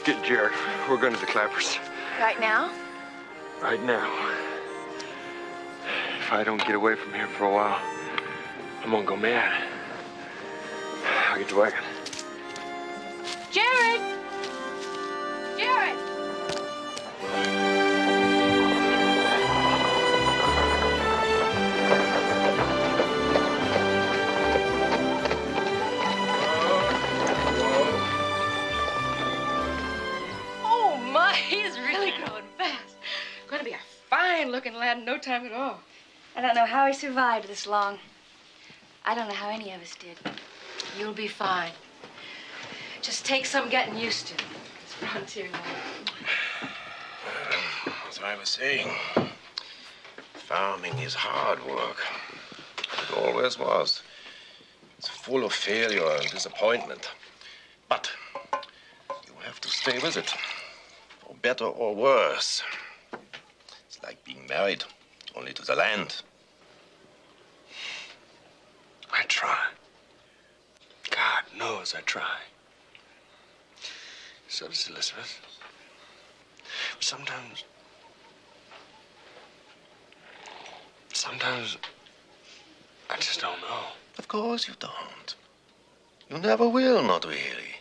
get Jared. We're going to the Clappers. Right now? Right now. If I don't get away from here for a while, I'm gonna go mad. I'll get the wagon. Jared! Jared! Oh, my, he's really growing fast. Going to be a fine-looking lad in no time at all. I don't know how he survived this long. I don't know how any of us did. You'll be fine. Just take some getting used to. It's frontier life. As I was saying, farming is hard work. It always was. It's full of failure and disappointment. But you have to stay with it, for better or worse. It's like being married, only to the land. I try. God knows I try. So does Elizabeth. But sometimes I just don't know. Of course you don't. You never will, not really.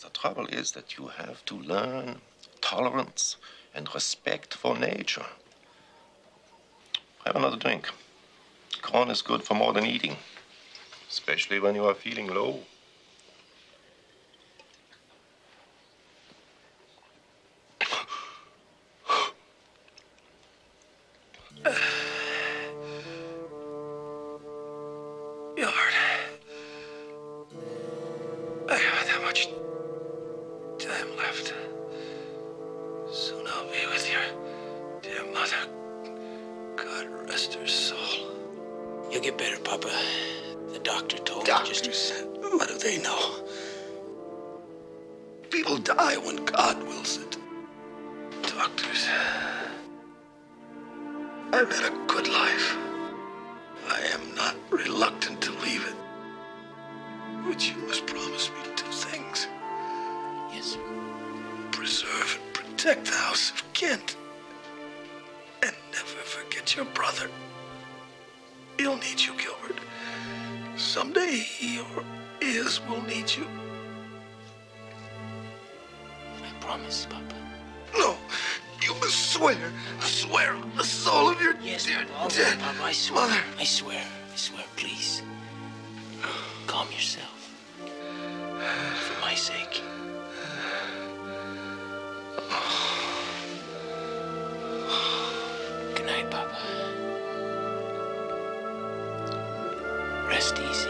The trouble is that you have to learn tolerance and respect for nature. Have another drink. Corn is good for more than eating, especially when you are feeling low. Yard. I haven't that much time left. Soon I'll be with your dear mother. God rest her soul. You'll get better, Papa. The doctor told me just to... What do they know? People die when God wills it. Doctors. I've had a good life. I am not reluctant to leave it. But you must promise me two things. Yes, sir. Preserve and protect the house of Kent. And never forget your brother. He'll need you, Gilbert. Someday he or his will need you. I promise, Papa. No, you must swear. Swear on the soul of your Yes, dear, Papa, dear Papa, I swear. mother. I swear, please. Calm yourself. For my sake. Good night, Papa. Rest easy.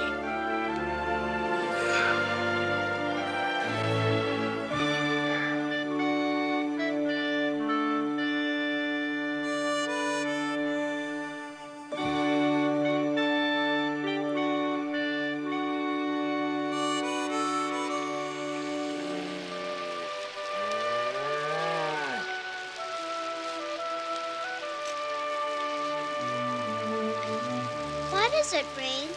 What does it bring?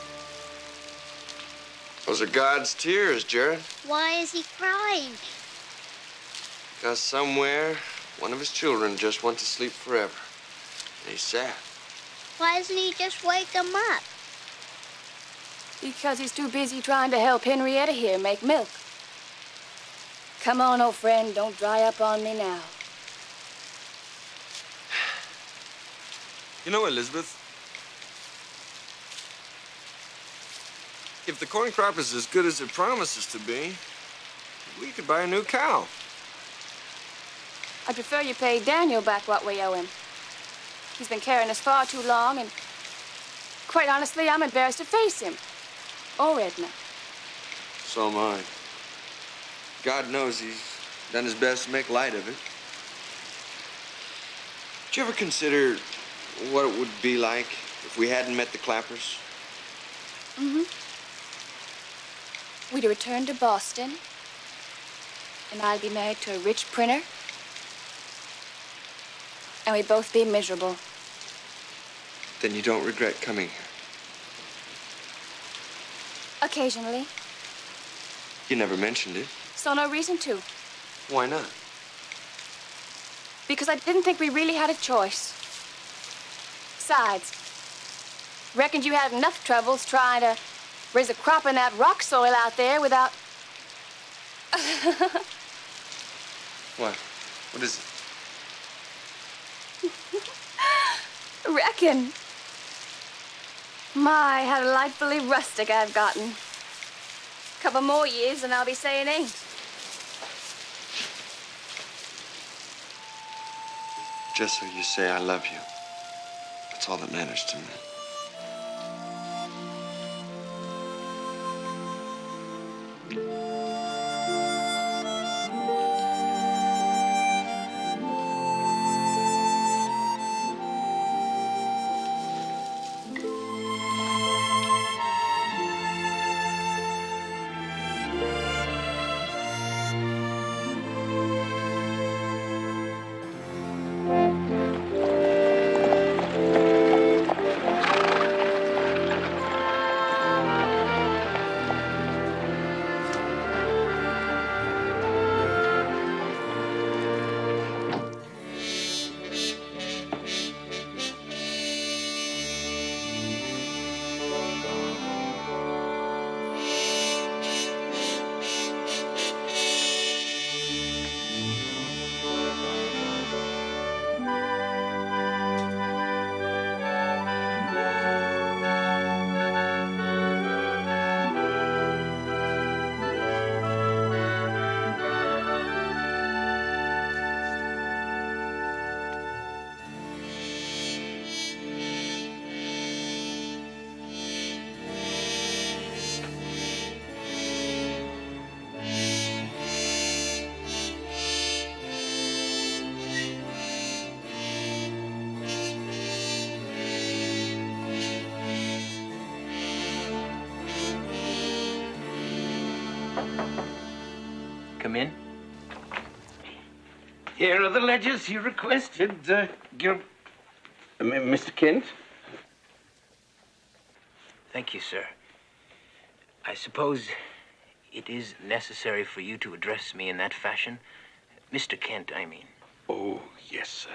Those are God's tears, Jared. Why is he crying? Because somewhere, one of his children just went to sleep forever. And he's sad. Why doesn't he just wake him up? Because he's too busy trying to help Henrietta here make milk. Come on, old friend, don't dry up on me now. You know, Elizabeth, if the corn crop is as good as it promises to be, we could buy a new cow. I prefer you pay Daniel back what we owe him. He's been carrying us far too long, and quite honestly, I'm embarrassed to face him. Or Edna. So am I. God knows he's done his best to make light of it. Did you ever consider what it would be like if we hadn't met the Clappers? Mm-hmm. We'd return to Boston, and I'd be married to a rich printer, and we'd both be miserable. Then you don't regret coming here? Occasionally. You never mentioned it. Saw no reason to. Why not? Because I didn't think we really had a choice. Besides, Reckoned you had enough troubles trying to raise a crop in that rock soil out there without... What? What is it? Reckon. My, how delightfully rustic I've gotten. Couple more years and I'll be saying ain't. Just so you say I love you. That's all that matters to me. Come in. Here are the ledgers you requested, Mr. Kent. Thank you, sir. I suppose it is necessary for you to address me in that fashion. Mr. Kent, I mean. Oh, yes, sir.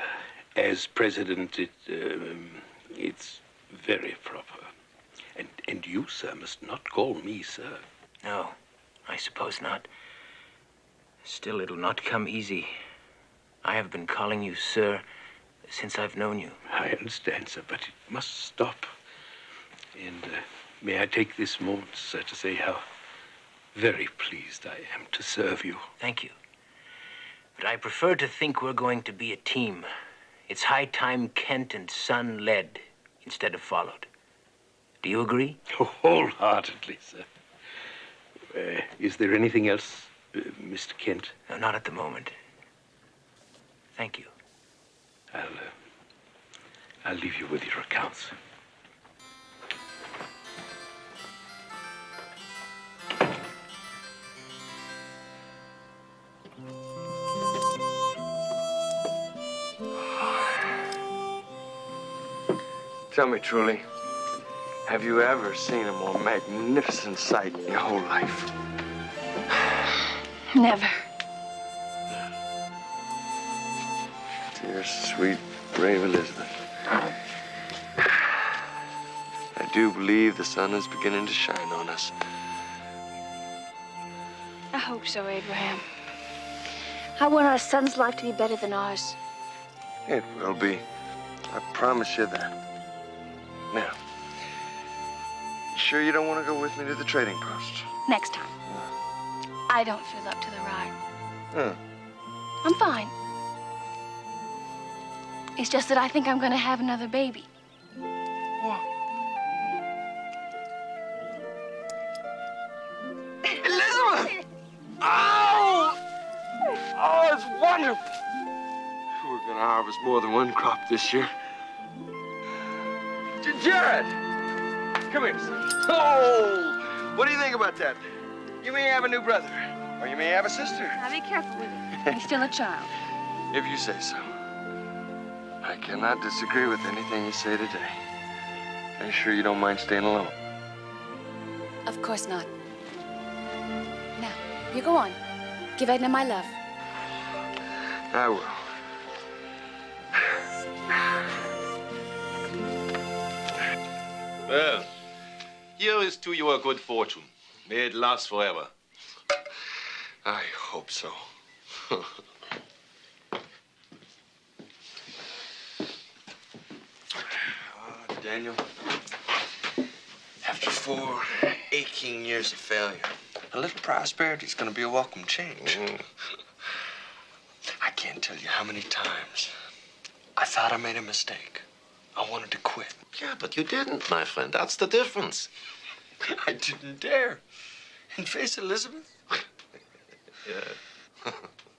As president, it's very proper. And you, sir, must not call me sir. No, I suppose not. Still, it'll not come easy. I have been calling you sir since I've known you. I understand, sir, but it must stop. And may I take this moment, sir, to say how very pleased I am to serve you. Thank you. But I prefer to think we're going to be a team. It's high time Kent and Son led instead of followed. Do you agree? Oh, wholeheartedly, sir. Is there anything else, Mr. Kent? No, not at the moment. Thank you. I'll leave you with your accounts. Tell me truly, have you ever seen a more magnificent sight in your whole life? Never. Dear, sweet, brave Elizabeth. I do believe the sun is beginning to shine on us. I hope so, Abraham. I want our son's life to be better than ours. It will be. I promise you that. Now, you sure you don't want to go with me to the trading post? Next time. I don't feel up to the ride. Huh. I'm fine. It's just that I think I'm going to have another baby. What? Elizabeth! Oh! Oh, it's wonderful. We're going to harvest more than one crop this year. Jared! Come here, son. Oh! What do you think about that? You may have a new brother, or you may have a sister. Now be careful with him. He's still a child. If you say so. I cannot disagree with anything you say today. Are you sure you don't mind staying alone? Of course not. Now, you go on. Give Edna my love. I will. Well, here is to your good fortune. May it last forever. I hope so. Daniel, after 4 aching years of failure, a little prosperity is going to be a welcome change. I can't tell you how many times I thought I made a mistake. I wanted to quit. Yeah, but you didn't, my friend. That's the difference. I didn't dare. And face Elizabeth? Yeah.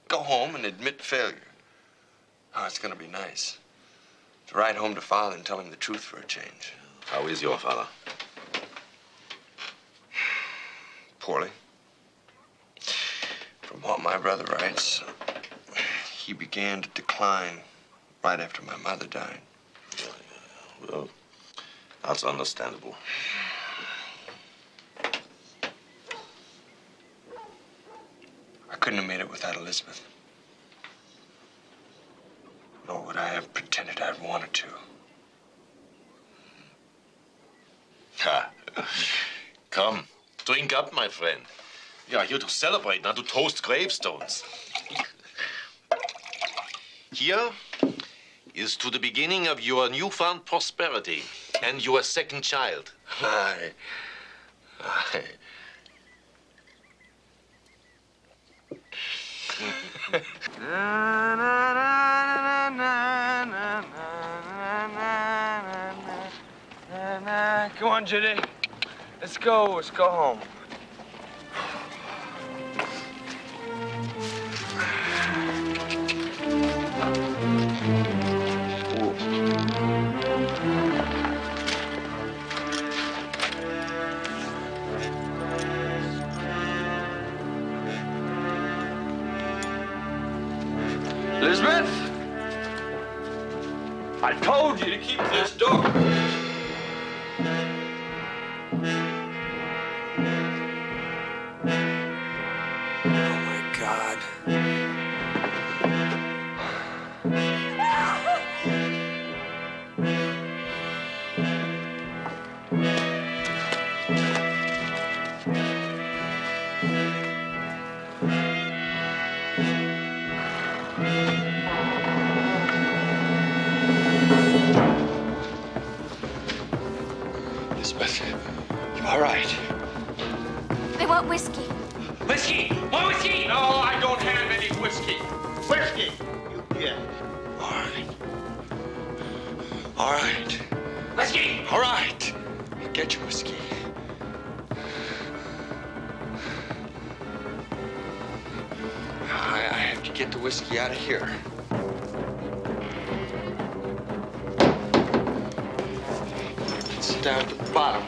Go home and admit failure. Oh, it's going to be nice. To ride home to Father and tell him the truth for a change. How is your father? Poorly. From what my brother writes, he began to decline right after my mother died. Well, that's understandable. I couldn't have made it without Elizabeth. Nor would I have pretended I'd wanted to. Ha. Come, drink up, my friend. We are here to celebrate, not to toast gravestones. Here is to the beginning of your newfound prosperity and your second child. Aye. Come on, Judy. Let's go. Let's go home. Elizabeth? I told you to keep this door. Oh, my God. Elizabeth, you all right? They want whiskey. Whiskey! More whiskey! No, I don't have any whiskey. Whiskey! You get it. All right. All right. Whiskey! All right. Get your whiskey. I have to get the whiskey out of here. It's down at the bottom.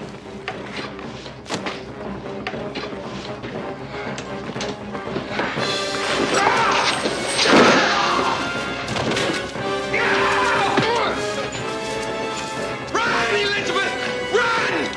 Run, Elizabeth! Run!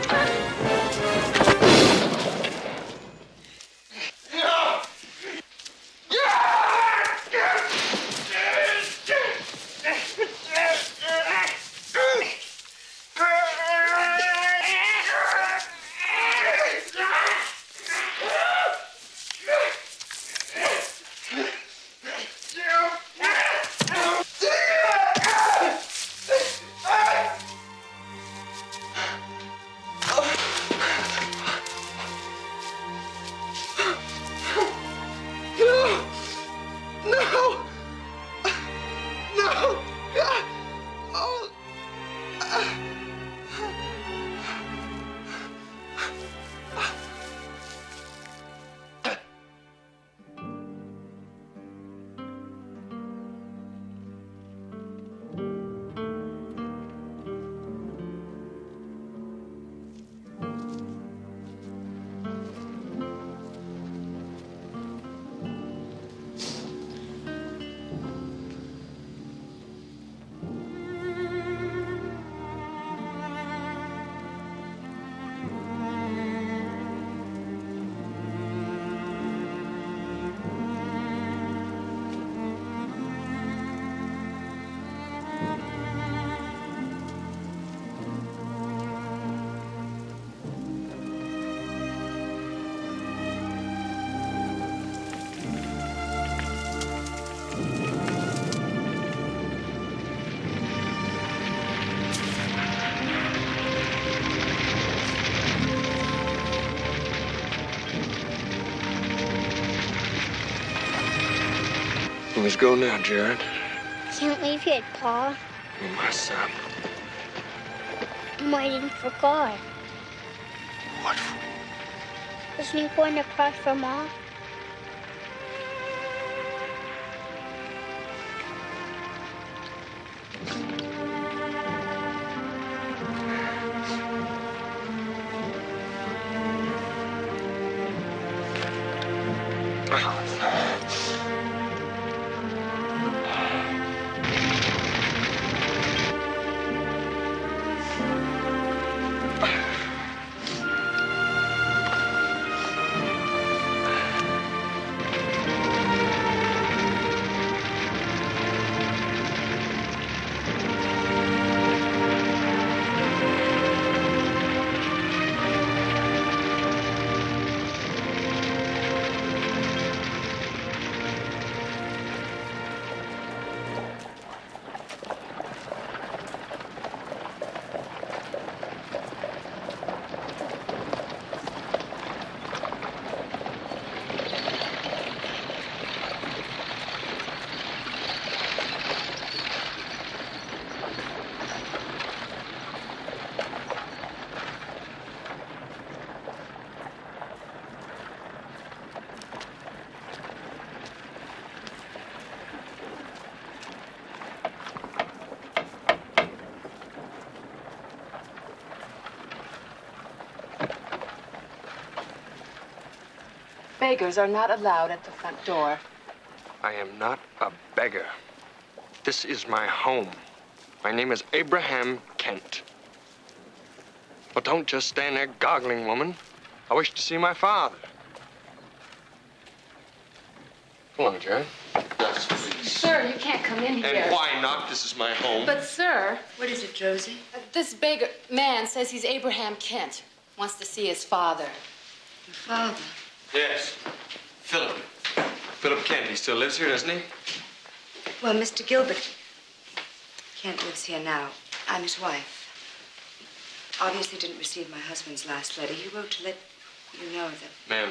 always go now, Jared. Can't leave yet, Pa. You're my son. I'm waiting for God. What for? Isn't he going to cry for Mom? Beggars are not allowed at the front door. I am not a beggar. This is my home. My name is Abraham Kent. Well, don't just stand there goggling, woman. I wish to see my father. Come on, Jared. Yes, please. Sir, you can't come in here. And why not? This is my home. But, sir... What is it, Josie? This beggar man says he's Abraham Kent. Wants to see his father. Your father? Yes. Philip. Philip Kent. He still lives here, doesn't he? Well, Mr. Gilbert Kent lives here now. I'm his wife. Obviously didn't receive my husband's last letter. He wrote to let you know that... Ma'am,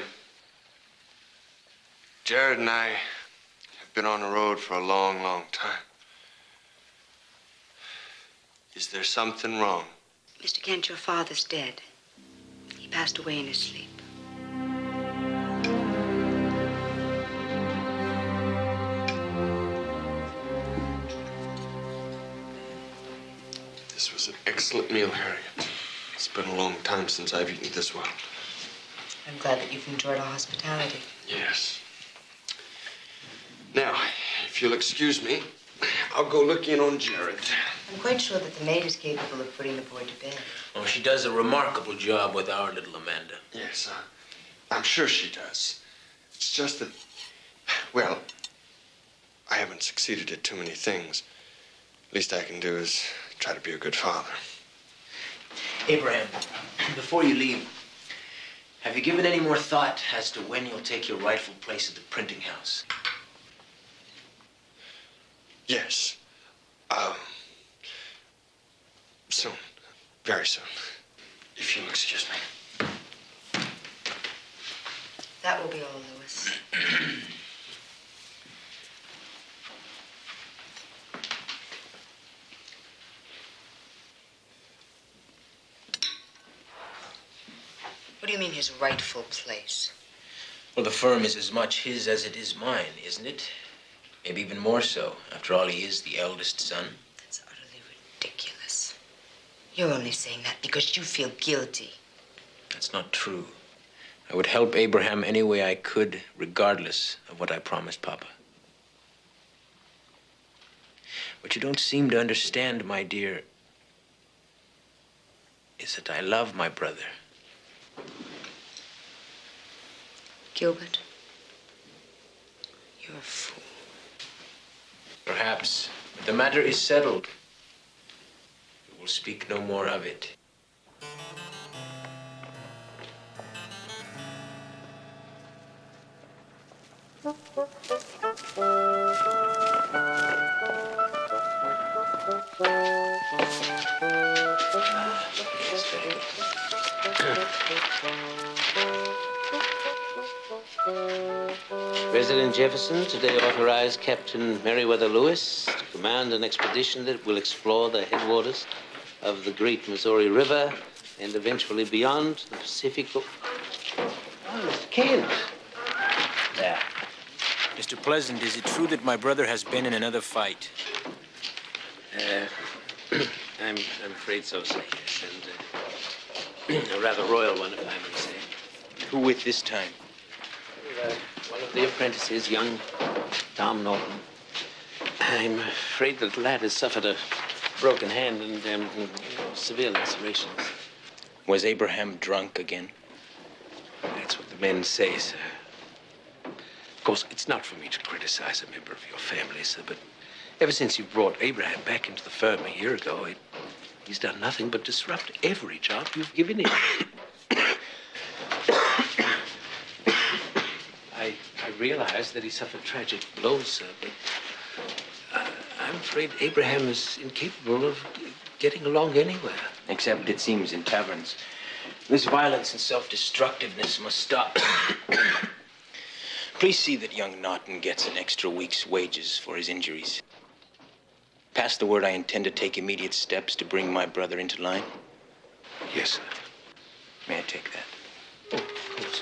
Jared and I have been on the road for a long, long time. Is there something wrong? Mr. Kent, your father's dead. He passed away in his sleep. This was an excellent meal, Harriet. It's been a long time since I've eaten this well. I'm glad that you've enjoyed our hospitality. Yes. Now, if you'll excuse me, I'll go look in on Jared. I'm quite sure that the maid is capable of putting the boy to bed. Oh, she does a remarkable job with our little Amanda. Yes, I'm sure she does. It's just that, well, I haven't succeeded at too many things. Least I can do is try to be a good father. Abraham, before you leave, have you given any more thought as to when you'll take your rightful place at the printing house? Yes. Soon. Very soon. If you'll excuse me. That will be all, Louis. What do you mean, his rightful place? Well, the firm is as much his as it is mine, isn't it? Maybe even more so. After all, he is the eldest son. That's utterly ridiculous. You're only saying that because you feel guilty. That's not true. I would help Abraham any way I could, regardless of what I promised Papa. What you don't seem to understand, my dear, is that I love my brother. Gilbert, you're a fool. Perhaps, but the matter is settled. We will speak no more of it. President Jefferson today authorized Captain Meriwether Lewis to command an expedition that will explore the headwaters of the great Missouri River and eventually beyond the Pacific. Oh, Mr. Kent. There. Mr. Pleasant, is it true that my brother has been in another fight? I'm afraid so, sir, yes, and a rather royal one, if I may say. Who with this time? One of the apprentices, young Tom Norton. I'm afraid that the lad has suffered a broken hand and severe lacerations. Was Abraham drunk again? That's what the men say, sir. Of course, it's not for me to criticize a member of your family, sir, but ever since you brought Abraham back into the firm a year ago, he's done nothing but disrupt every job you've given him. I realize that he suffered tragic blows, sir, but I'm afraid Abraham is incapable of getting along anywhere. Except, it seems, in taverns. This violence and self-destructiveness must stop. Please see that young Norton gets an extra week's wages for his injuries. Pass the word I intend to take immediate steps to bring my brother into line. Yes, sir. May I take that? Oh, of course.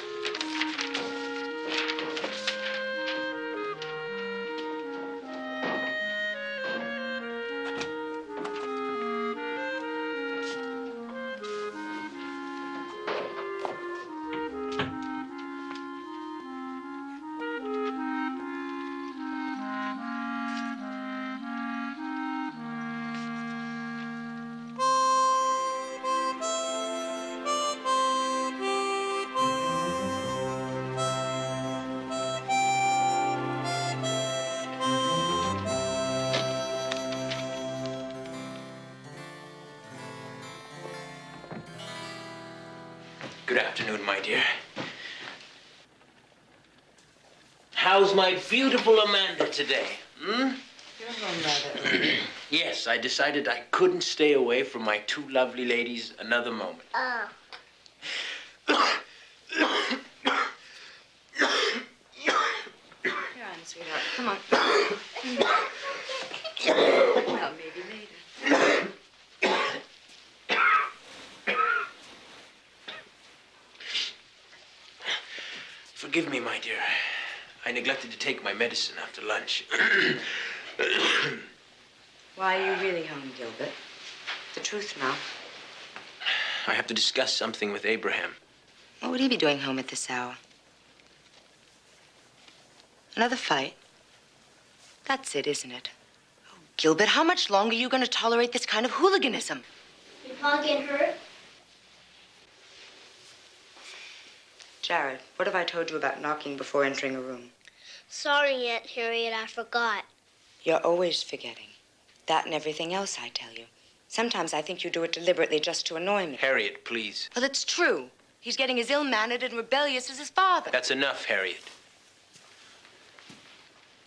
Good afternoon, my dear. How's my beautiful Amanda today? Hmm? You're home rather early. Yes, I decided I couldn't stay away from my two lovely ladies another moment. Oh. Here I am, sweetheart. Come on. Well, maybe later. Forgive me, my dear. I neglected to take my medicine after lunch. Why are you really home, Gilbert? The truth now. I have to discuss something with Abraham. What would he be doing home at this hour? Another fight? That's it, isn't it? Oh, Gilbert, how much longer are you going to tolerate this kind of hooliganism? Did Pa get hurt? Jared, what have I told you about knocking before entering a room? Sorry, Aunt Harriet, I forgot. You're always forgetting. That and everything else I tell you. Sometimes I think you do it deliberately just to annoy me. Harriet, please. Well, it's true. He's getting as ill-mannered and rebellious as his father. That's enough, Harriet.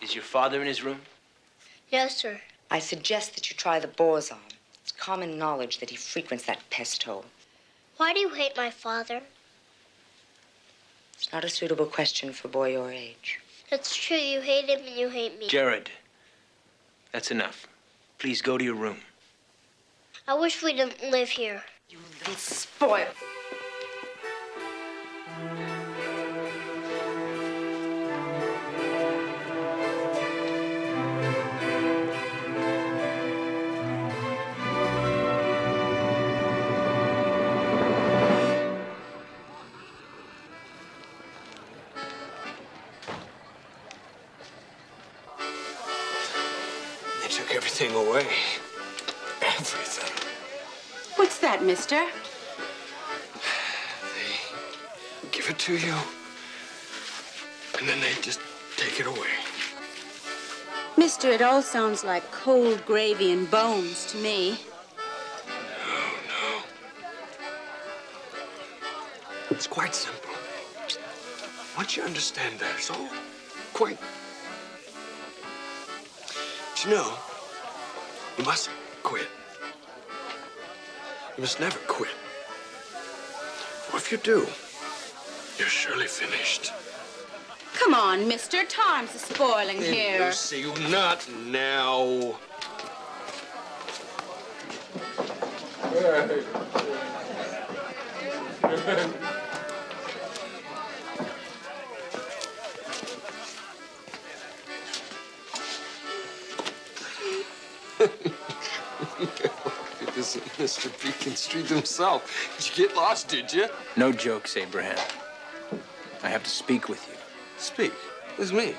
Is your father in his room? Yes, sir. I suggest that you try the Borzon. It's common knowledge that he frequents that pest hole. Why do you hate my father? It's not a suitable question for a boy your age. That's true. You hate him and you hate me. Jared, that's enough. Please go to your room. I wish we didn't live here. You little spoil. They took everything away. Everything. What's that, mister? They give it to you, and then they just take it away. Mister, it all sounds like cold gravy and bones to me. No. It's quite simple. Once you understand that, it's all quite... But you know, you mustn't quit. You must never quit. For if you do, you're surely finished. Come on, mister. Time's spoiling here. Lucy, not now. This is Mr. Beacon Street himself. Did you get lost, did you? No jokes, Abraham. I have to speak with you. Speak? With me?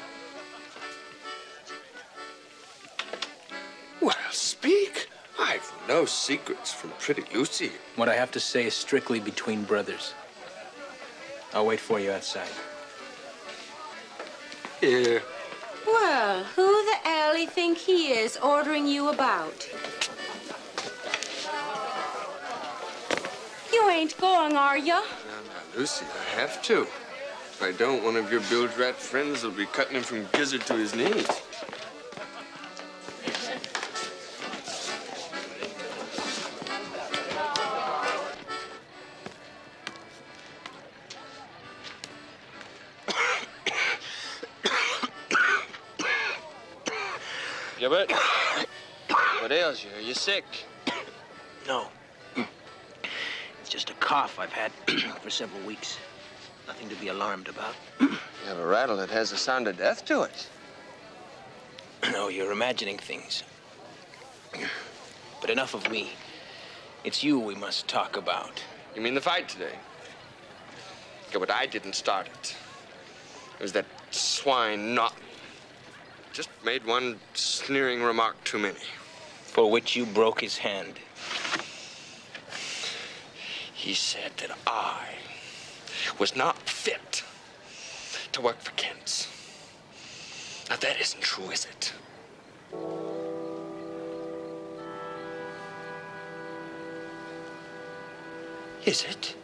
Well, speak. I've no secrets from pretty Lucy. What I have to say is strictly between brothers. I'll wait for you outside. Here. Well, who the hell you think he is ordering you about? You ain't going, are you? Now, Lucy, I have to. If I don't, one of your bilge rat friends will be cutting him from gizzard to his knees. Gilbert, what ails you? Are you sick? No. It's just a cough I've had for several weeks. Nothing to be alarmed about. You have a rattle that has the sound of death to it. No, you're imagining things. But enough of me. It's you we must talk about. You mean the fight today? Gilbert, I didn't start it. It was that swine Naughton. Just made one sneering remark too many. For which you broke his hand. He said that I was not fit to work for Kent's. Now, that isn't true, is it? Is it?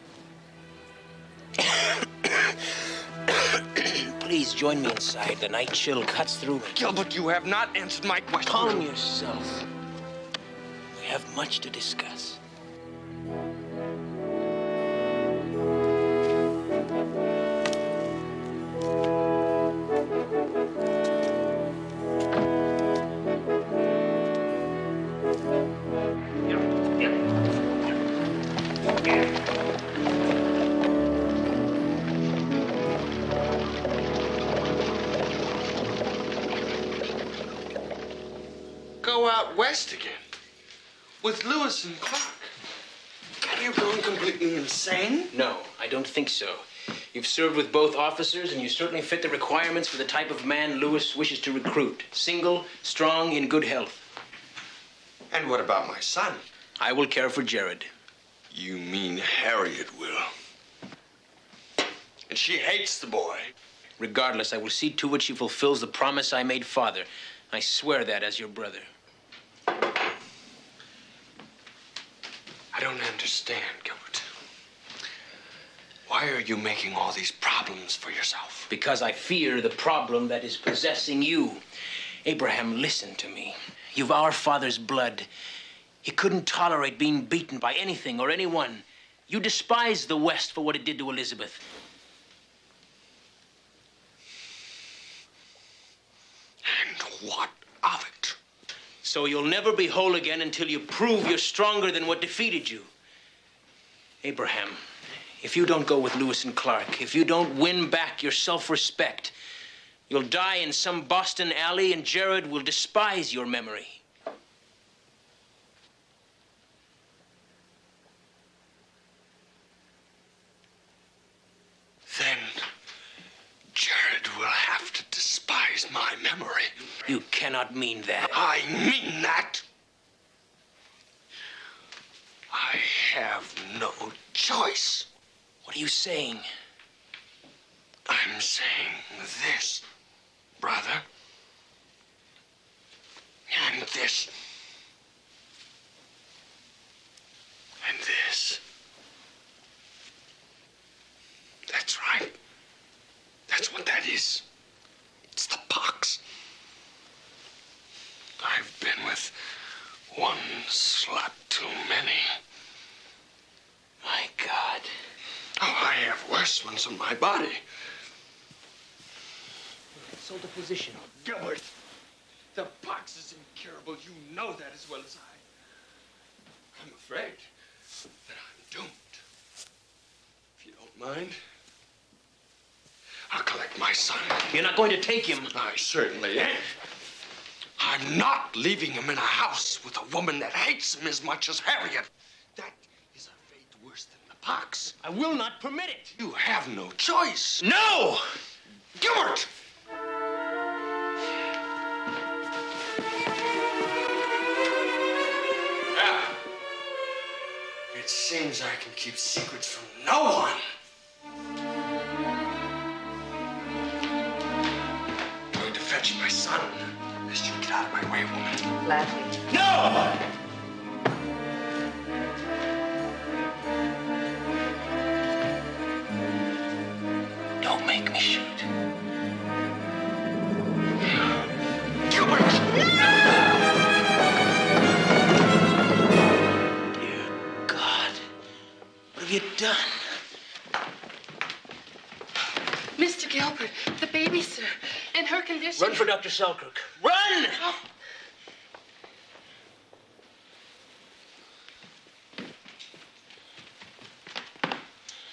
Please join me inside. The night chill cuts through me. Gilbert, you have not answered my question. Calm yourself. We have much to discuss. Go out west again with Lewis and Clark. Have you gone completely insane? No, I don't think so. You've served with both officers, and you certainly fit the requirements for the type of man Lewis wishes to recruit. Single, strong, in good health. And what about my son? I will care for Jared. You mean Harriet will? And she hates the boy. Regardless, I will see to it she fulfills the promise I made father. I swear that as your brother. I don't understand, Gilbert. Why are you making all these problems for yourself? Because I fear the problem that is possessing you. Abraham, listen to me. You've our father's blood. He couldn't tolerate being beaten by anything or anyone. You despise the West for what it did to Elizabeth. And what of it? So you'll never be whole again until you prove you're stronger than what defeated you. Abraham, if you don't go with Lewis and Clark, if you don't win back your self-respect, you'll die in some Boston alley and Jared will despise your memory. Then Jared will have to despise my memory. You cannot mean that. I mean that. I have no choice. What are you saying? I'm saying this, brother. And this. And this. That's right. That's what that is. It's the pox. I've been with one slut too many. My God. Oh, I have worse ones on my body. insult a physician. Gilbert, the pox is incurable. You know that as well as I. I'm afraid that I'm doomed. If you don't mind, I'll collect my son. You're not going to take him. I certainly am. I'm not leaving him in a house with a woman that hates him as much as Harriet. That is a fate worse than the pox. I will not permit it. You have no choice. No! Gilbert! It seems I can keep secrets from no one. I'm going to fetch my son. Lest you get out of my way, woman. Gladly. No! Don't make me shoot. Gilbert! Dear God, what have you done? Mr. Gilbert, the baby, sir. In her condition. Run for Dr. Selkirk. Run! Oh.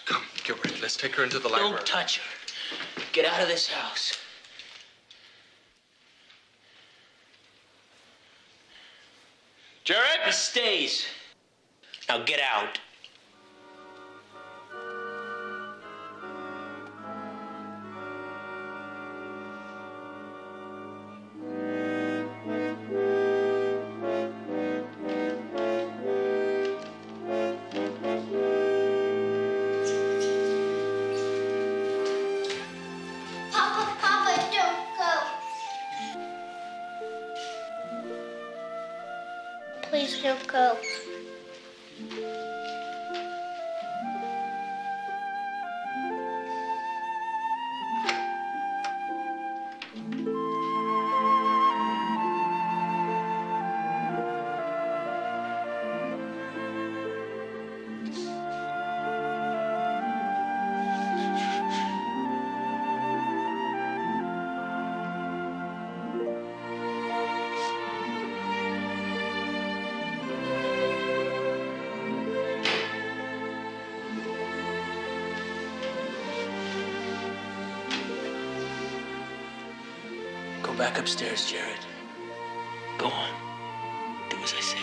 Come, Gilbert, let's take her into the library. Don't touch her. Get out of this house. Jared? He stays. Now get out. Papa, don't go. Please don't go. Go back upstairs, Jared. Go on. Do as I say.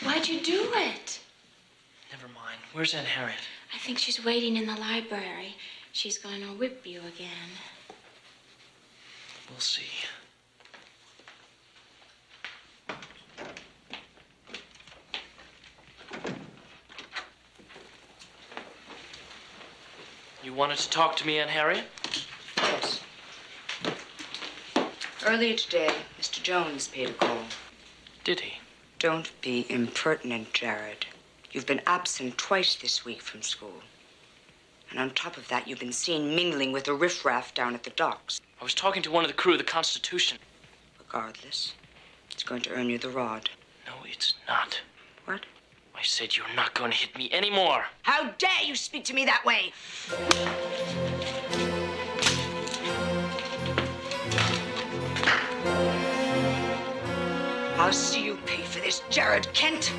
Why'd you do it? Never mind. Where's Aunt Harriet? I think she's waiting in the library. She's going to whip you again. We'll see. You wanted to talk to me, Aunt Harriet? Yes. Earlier today, Mr. Jones paid a call. Did he? Don't be impertinent, Jared. You've been absent twice this week from school. And on top of that, you've been seen mingling with a riffraff down at the docks. I was talking to one of the crew of the Constitution. Regardless, it's going to earn you the rod. No, it's not. What? I said you're not going to hit me anymore. How dare you speak to me that way? I'll see you pay for this, Jared Kent.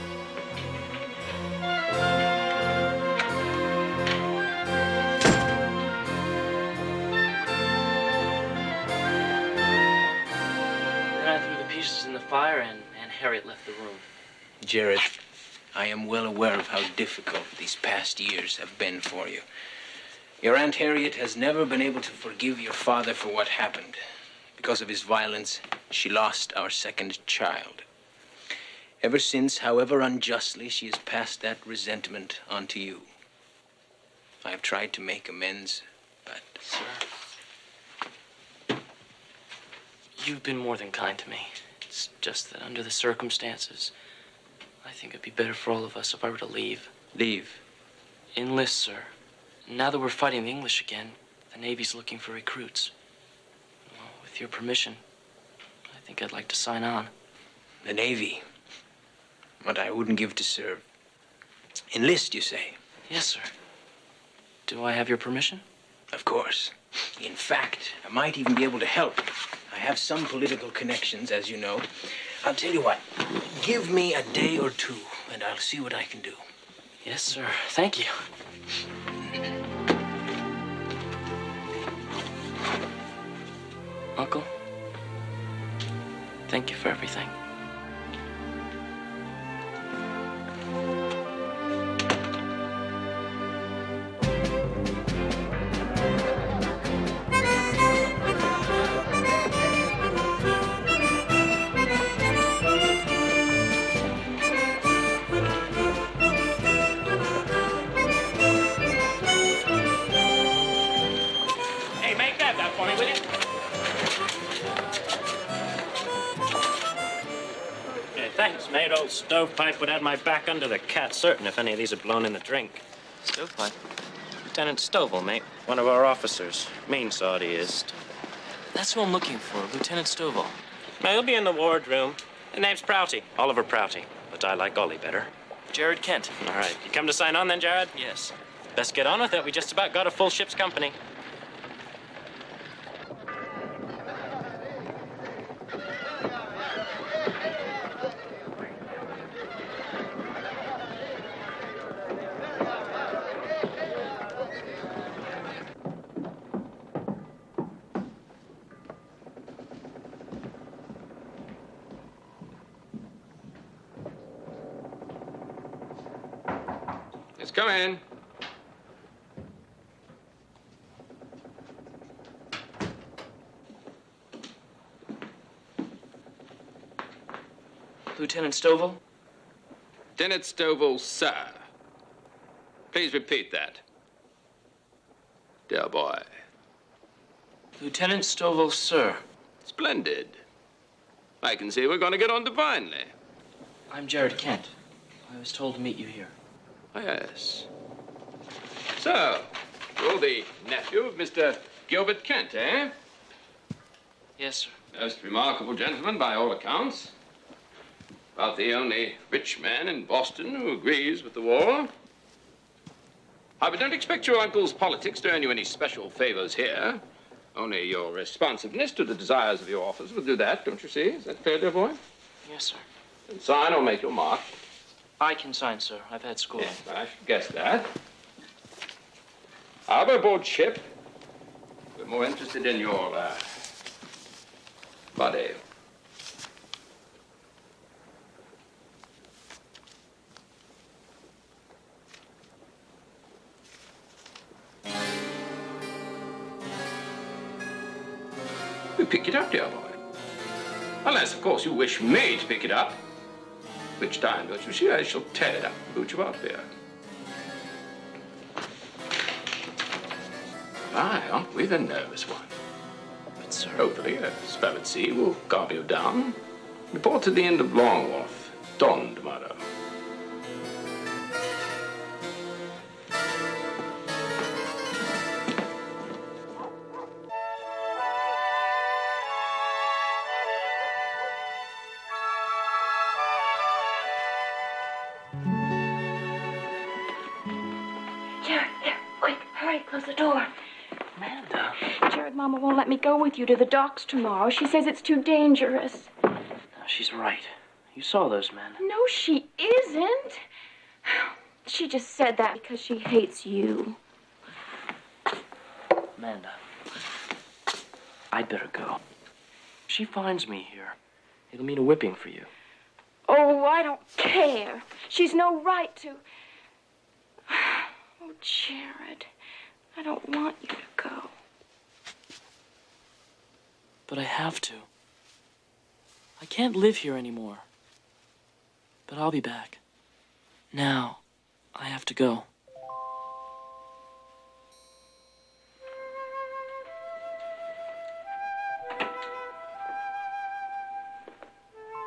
Louise is in the fire, and Aunt Harriet left the room. Jared, I am well aware of how difficult these past years have been for you. Your Aunt Harriet has never been able to forgive your father for what happened. Because of his violence, she lost our second child. Ever since, however unjustly, she has passed that resentment onto you. I have tried to make amends, but... Sir, you've been more than kind to me. It's just that under the circumstances, I think it'd be better for all of us if I were to leave. Leave? Enlist, sir. Now that we're fighting the English again, the Navy's looking for recruits. Well, with your permission, I think I'd like to sign on. The Navy? What I wouldn't give to serve. Enlist, you say? Yes, sir. Do I have your permission? Of course. In fact, I might even be able to help. I have some political connections, as you know. I'll tell you what. Give me a day or two, and I'll see what I can do. Yes, sir. Thank you. Uncle, thank you for everything. Hey, make that for me, will you? Thanks, mate. Old stovepipe would have my back under the cat, certain if any of these had blown in the drink. Stovepipe? Lieutenant Stovall, mate. One of our officers. Mean sod he is. That's who I'm looking for, Lieutenant Stovall. Now, he'll be in the wardroom. The name's Prouty. Oliver Prouty. But I like Ollie better. Jared Kent. All right. You come to sign on then, Jared? Yes. Best get on with it. We just about got a full ship's company. Let's come in. Lieutenant Stovall? Lieutenant Stovall, sir. Please repeat that. Dear boy. Lieutenant Stovall, sir. Splendid. I can see we're going to get on divinely. I'm Jared Kent. I was told to meet you here. Oh, yes. So, you're the nephew of Mr. Gilbert Kent, eh? Yes, sir. Most remarkable gentleman by all accounts. About the only rich man in Boston who agrees with the war. But don't expect your uncle's politics to earn you any special favors here. Only your responsiveness to the desires of your office will do that, don't you see? Is that fair, dear boy? Yes, sir. Then sign or make your mark. I can sign, sir. I've had schooling. Yes, I should guess that. However, aboard ship, we're more interested in your, body. We pick it up, dear boy. Unless, of course, you wish me to pick it up. Which time, don't you see, I shall tear it up and boot you out here. My, aren't we the nervous one? But, sir... Hopefully, a spell at sea will calm you down. Report to the end of Long Wharf. Dawn tomorrow. Close the door. Amanda. Jared, Mama won't let me go with you to the docks tomorrow. She says it's too dangerous. No, she's right. You saw those men. No, she isn't. She just said that because she hates you. Amanda, I'd better go. If she finds me here, It'll mean a whipping for you. Oh, I don't care. She's no right to. Oh, Jared, I don't want you to go. But I have to. I can't live here anymore. But I'll be back. Now, I have to go.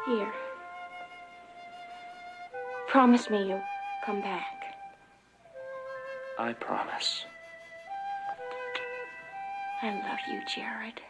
Here. Promise me you'll come back. I promise. I love you, Jared.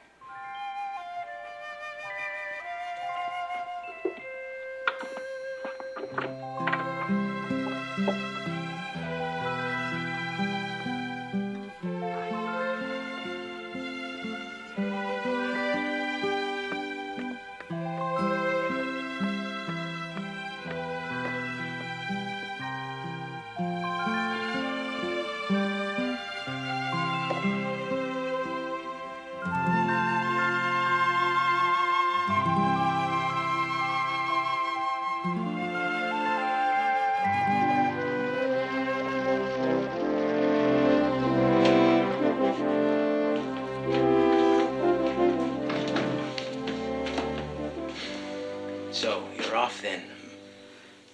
So, you're off then?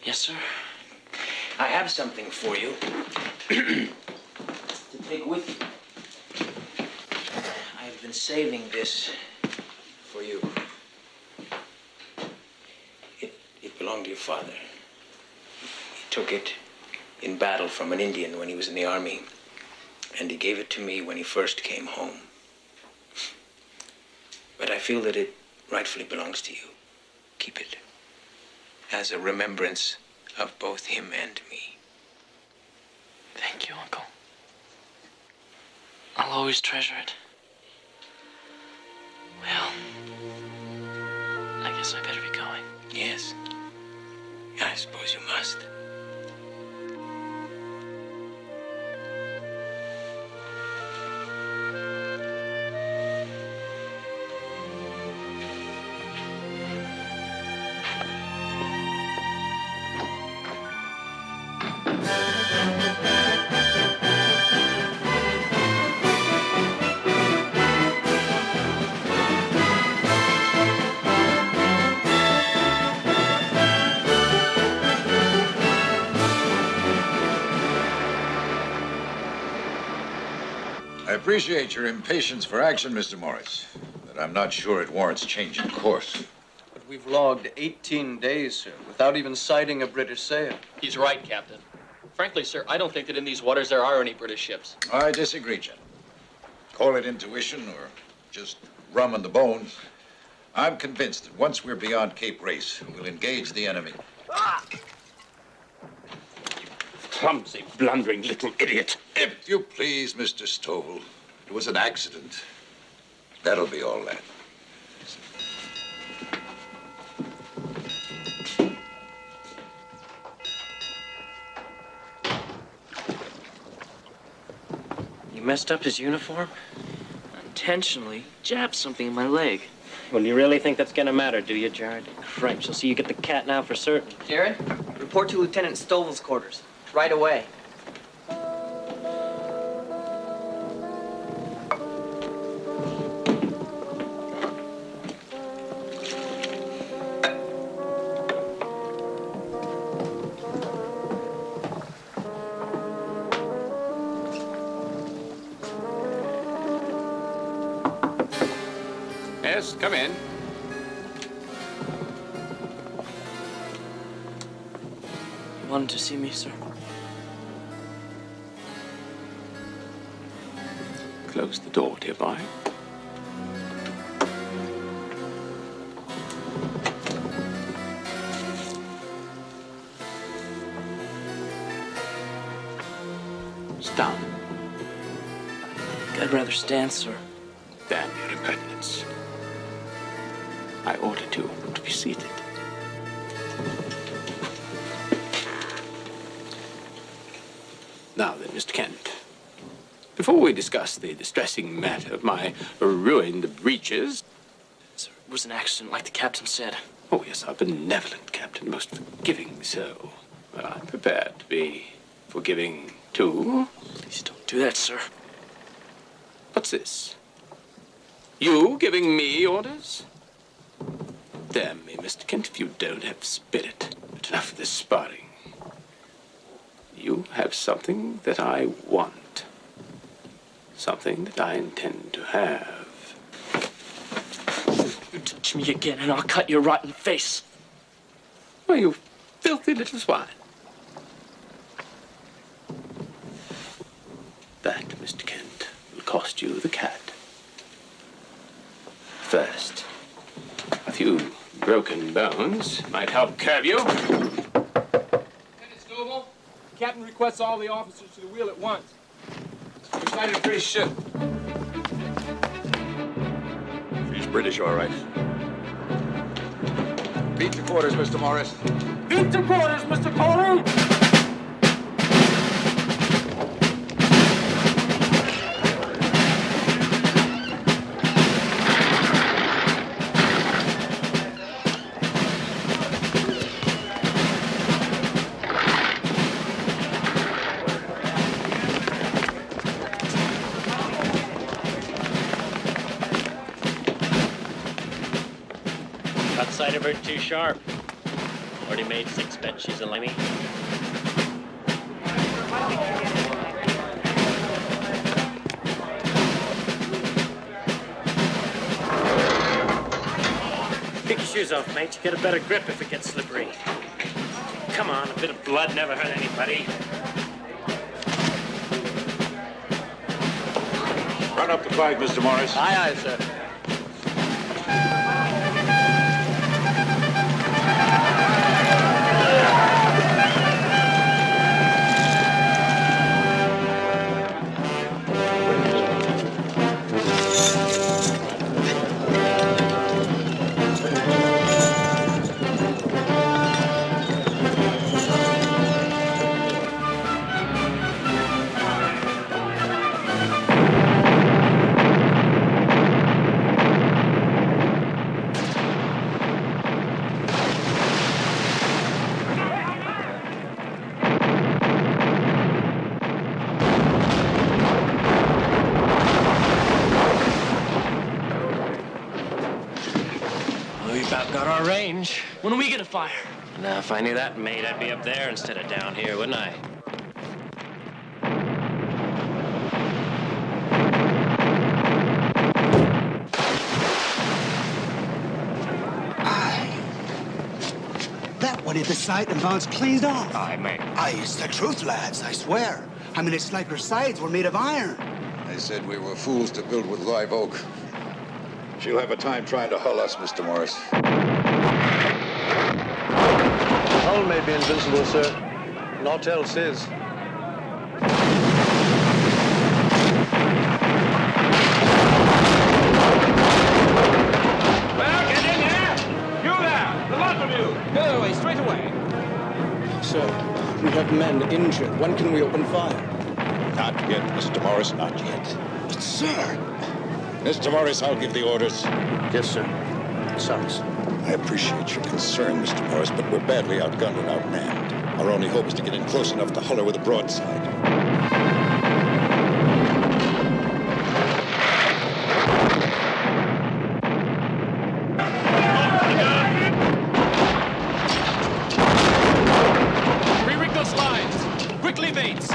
Yes, sir. I have something for you to take with you. I've been saving this for you. It belonged to your father. He took it in battle from an Indian when he was in the army, and he gave it to me when he first came home. But I feel that it rightfully belongs to you. Keep it as a remembrance of both him and me. Thank you, Uncle. I'll always treasure it. Well, I guess I better be going. Yes. I suppose you must. I appreciate your impatience for action, Mr. Morris, but I'm not sure it warrants changing course. But we've logged 18 days, sir, without even sighting a British sail. He's right, Captain. Frankly, sir, I don't think that in these waters there are any British ships. I disagree, gentlemen. Call it intuition or just rum in the bones. I'm convinced that once we're beyond Cape Race, we'll engage the enemy. Clumsy, blundering little idiot. If you please, Mr. Stovall, it was an accident. That'll be all that. You messed up his uniform? Intentionally jabbed something in my leg. Well, you really think that's gonna matter, do you, Jared? Cripes, you'll see you get the cat now for certain. Jared, report to Lieutenant Stovall's quarters. Right away. Yes, come in. You wanted to see me, sir? Close the door, dear boy. Stand. I'd rather stand, sir. Damn your impertinence. I ordered you to be seated. Now then, Mr. Kent, before we discuss the distressing matter of my ruined breeches... Sir, it was an accident, like the captain said. Oh, yes, our benevolent captain, most forgiving soul. Well, I'm prepared to be forgiving, too. Please don't do that, sir. What's this? You giving me orders? Damn me, Mr. Kent, if you don't have spirit. But enough of this sparring. You have something that I want. Something that I intend to have. You touch me again and I'll cut your rotten face. Why, you filthy little swine. That, Mr. Kent, will cost you the cat. First, a few broken bones might help curb you. Lieutenant Stovall, the captain requests all the officers to the wheel at once. We sighted a British ship. She's British, all right. Beat to quarters, Mr. Morris. Beat to quarters, Mr. Coley! Sight of her too sharp. Already made 6 bets she's a limey. Take your shoes off, mate. You get a better grip if it gets slippery. Come on, a bit of blood never hurt anybody. Run up the flag, Mr. Morris. Aye, aye, sir. When are we gonna fire? Now, if I knew that, mate, I'd be up there instead of down here, wouldn't I? That one hit the sight and bounced clean off. Aye, mate. Aye, it's the truth, lads, I swear. I mean, it's like her sides were made of iron. They said we were fools to build with live oak. She'll have a time trying to hull us, Mr. Morris. Hull may be invincible, sir. Naught else is. Well, get in here! You there! The lot of you! Get away, straight away. Sir, we have men injured. When can we open fire? Not yet, Mr. Morris, not yet. But, sir... Mr. Morris, I'll give the orders. Yes, sir. Sons. I appreciate your concern, Mr. Morris, but we're badly outgunned and outmanned. Our only hope is to get in close enough to hull her with a broadside. Re-rig those lines! Quickly, Bates!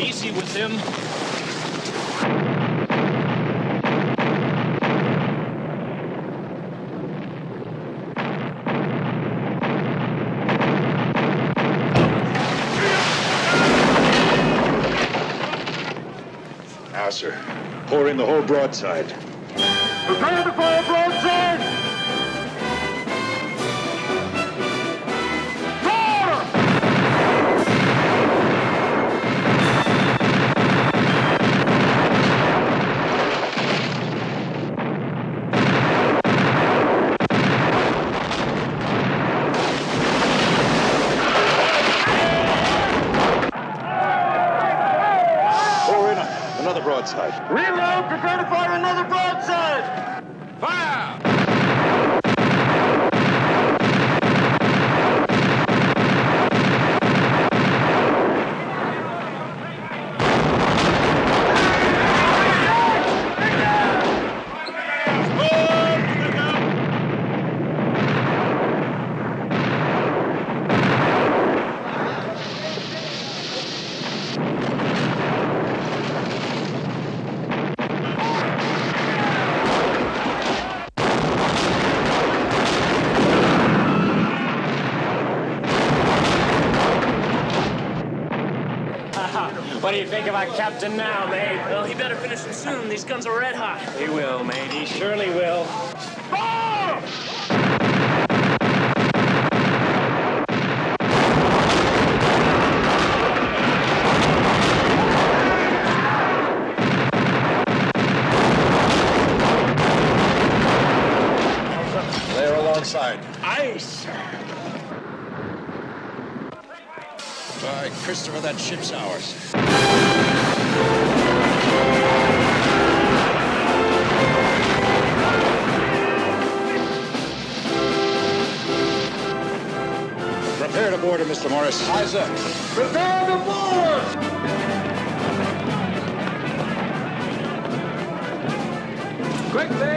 Easy with him. Now, sir, pour in the whole broadside. Prepare to fire broadside! do you think of our captain now, mate? Well, he better finish him soon. These guns are red hot. He will, mate. He surely will. They're alongside. Aye, sir. By Christopher, that ship's ours. Prepare to board her, Mr. Morris. Aye, sir. Prepare to board! Quickly!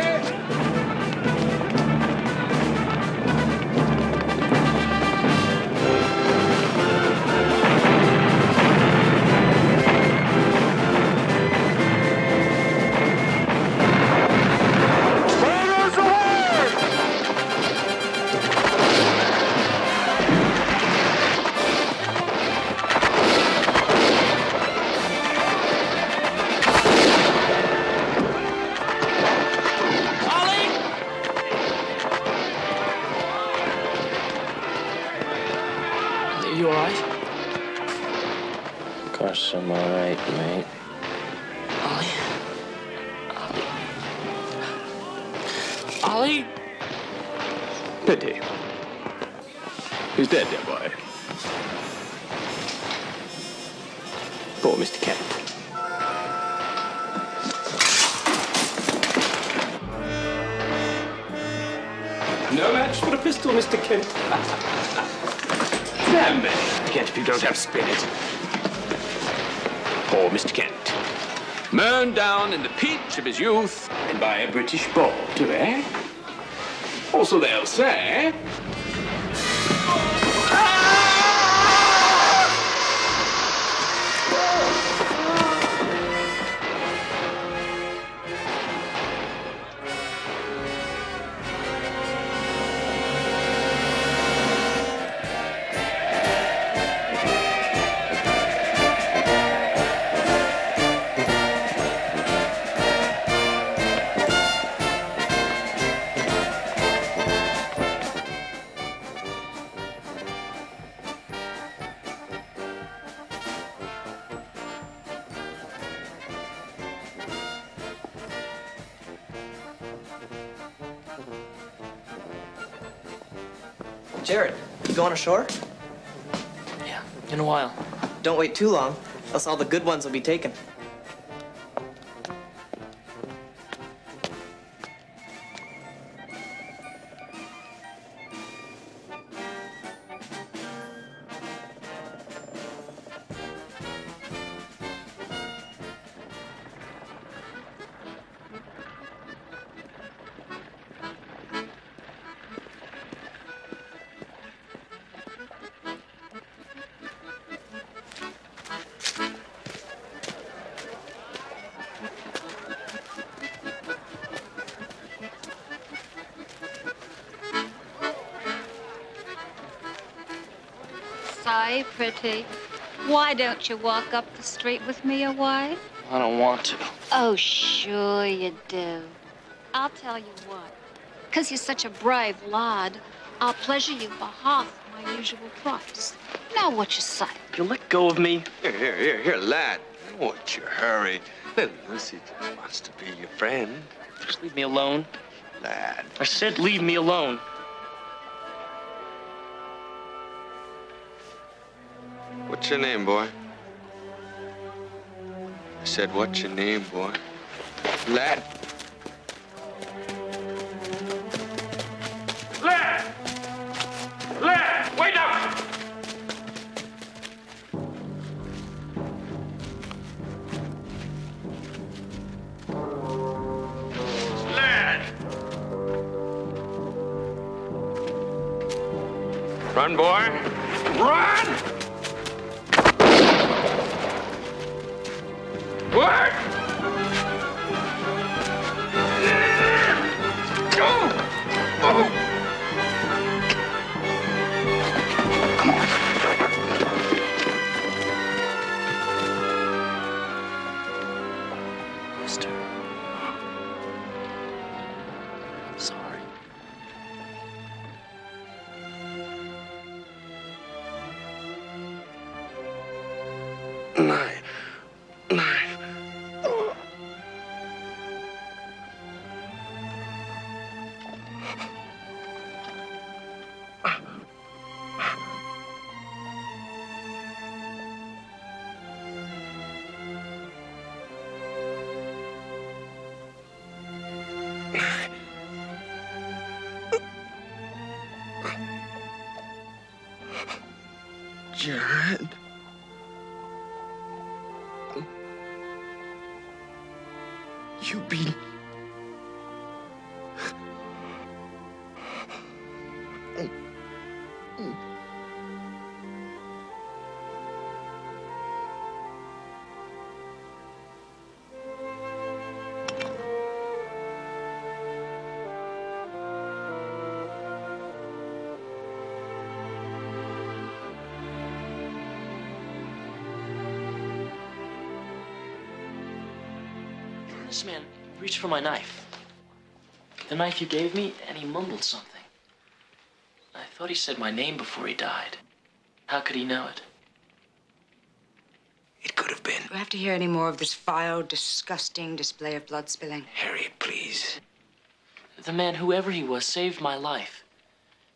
You all right? Of course I'm all right, mate. Ollie? Pity. He's dead, dear boy. Poor Mr. Capt. No match for a pistol, Mr. Kent. Damn me, Kent, if you don't have spirit. Poor Mr. Kent. Mown down in the peach of his youth, and by a British ball, too, eh? Also, they'll say... Jared, you going ashore? Yeah, in a while. Don't wait too long, else all the good ones will be taken. Say, pretty, why don't you walk up the street with me a while? I don't want to. Oh, sure you do. I'll tell you what. 'Cause you're such a brave lad, I'll pleasure you for half my usual price. Now what you say? You let go of me. Here, lad. What's your hurry? Little Lucy just wants to be your friend. Just leave me alone. Lad. I said leave me alone. What's your name, boy? I said, what's your name, boy? Lad. Lad! Lad! Wait up! Lad! Run, boy. Run! What? Go! Oh! Sorry. Knife. Jared. You be... This man reached for my knife. The knife you gave me, and he mumbled something. I thought he said my name before he died. How could he know it? Do I have to hear any more of this vile, disgusting display of blood spilling? Harriet, please. The man, whoever he was, saved my life.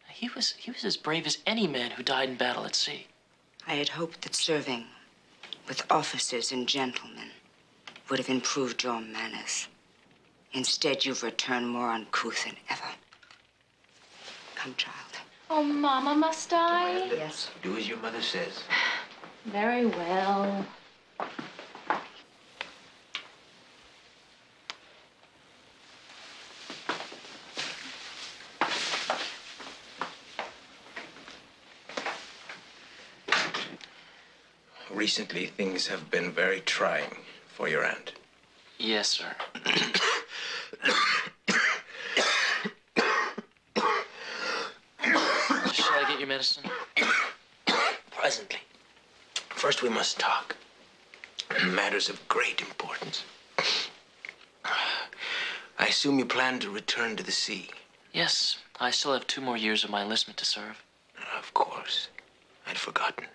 He was as brave as any man who died in battle at sea. I had hoped that serving with officers and gentlemen would have improved your manners. Instead, you've returned more uncouth than ever. Come, child. Oh, Mama, must I? Yes. Do as your mother says. Very well. Recently, things have been very trying for your aunt. Yes, sir. Shall I get your medicine? Presently. First, we must talk. Matters of great importance. I assume you plan to return to the sea. Yes, I still have 2 more years of my enlistment to serve. Of course. I'd forgotten.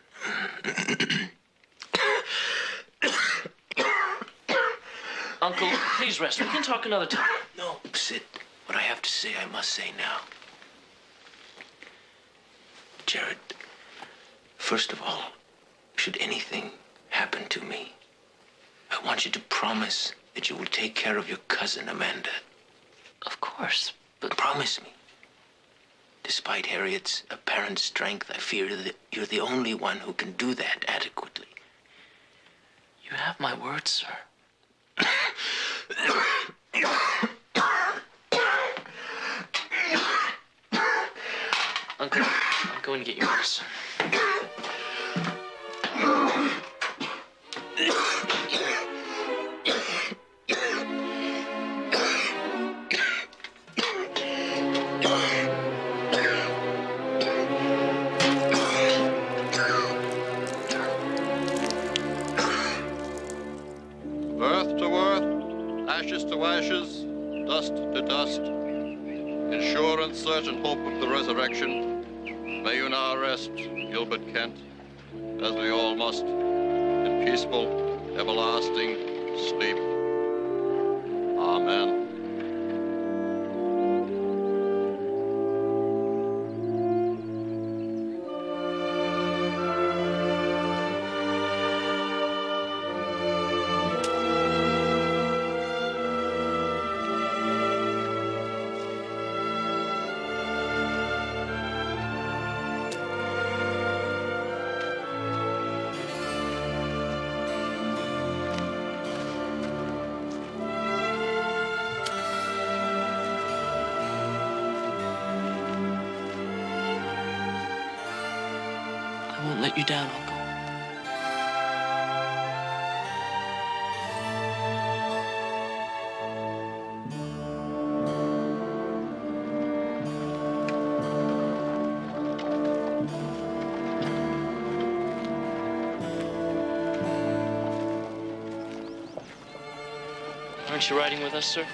Uncle, please rest. We can talk another time. No, sit. What I have to say, I must say now. Jared, first of all, should anything happen to me, I want you to promise that you will take care of your cousin, Amanda. Of course, but... Promise me. Despite Harriet's apparent strength, I fear that you're the only one who can do that adequately. You have my word, sir. Uncle, I'm going to get your medicine. Earth to earth, ashes to ashes, dust to dust, in sure and certain hope of the resurrection, may you now rest, Gilbert Kent, as we all must, in peaceful, everlasting sleep. Amen. I won't let you down, Uncle. Aren't you riding with us, sir?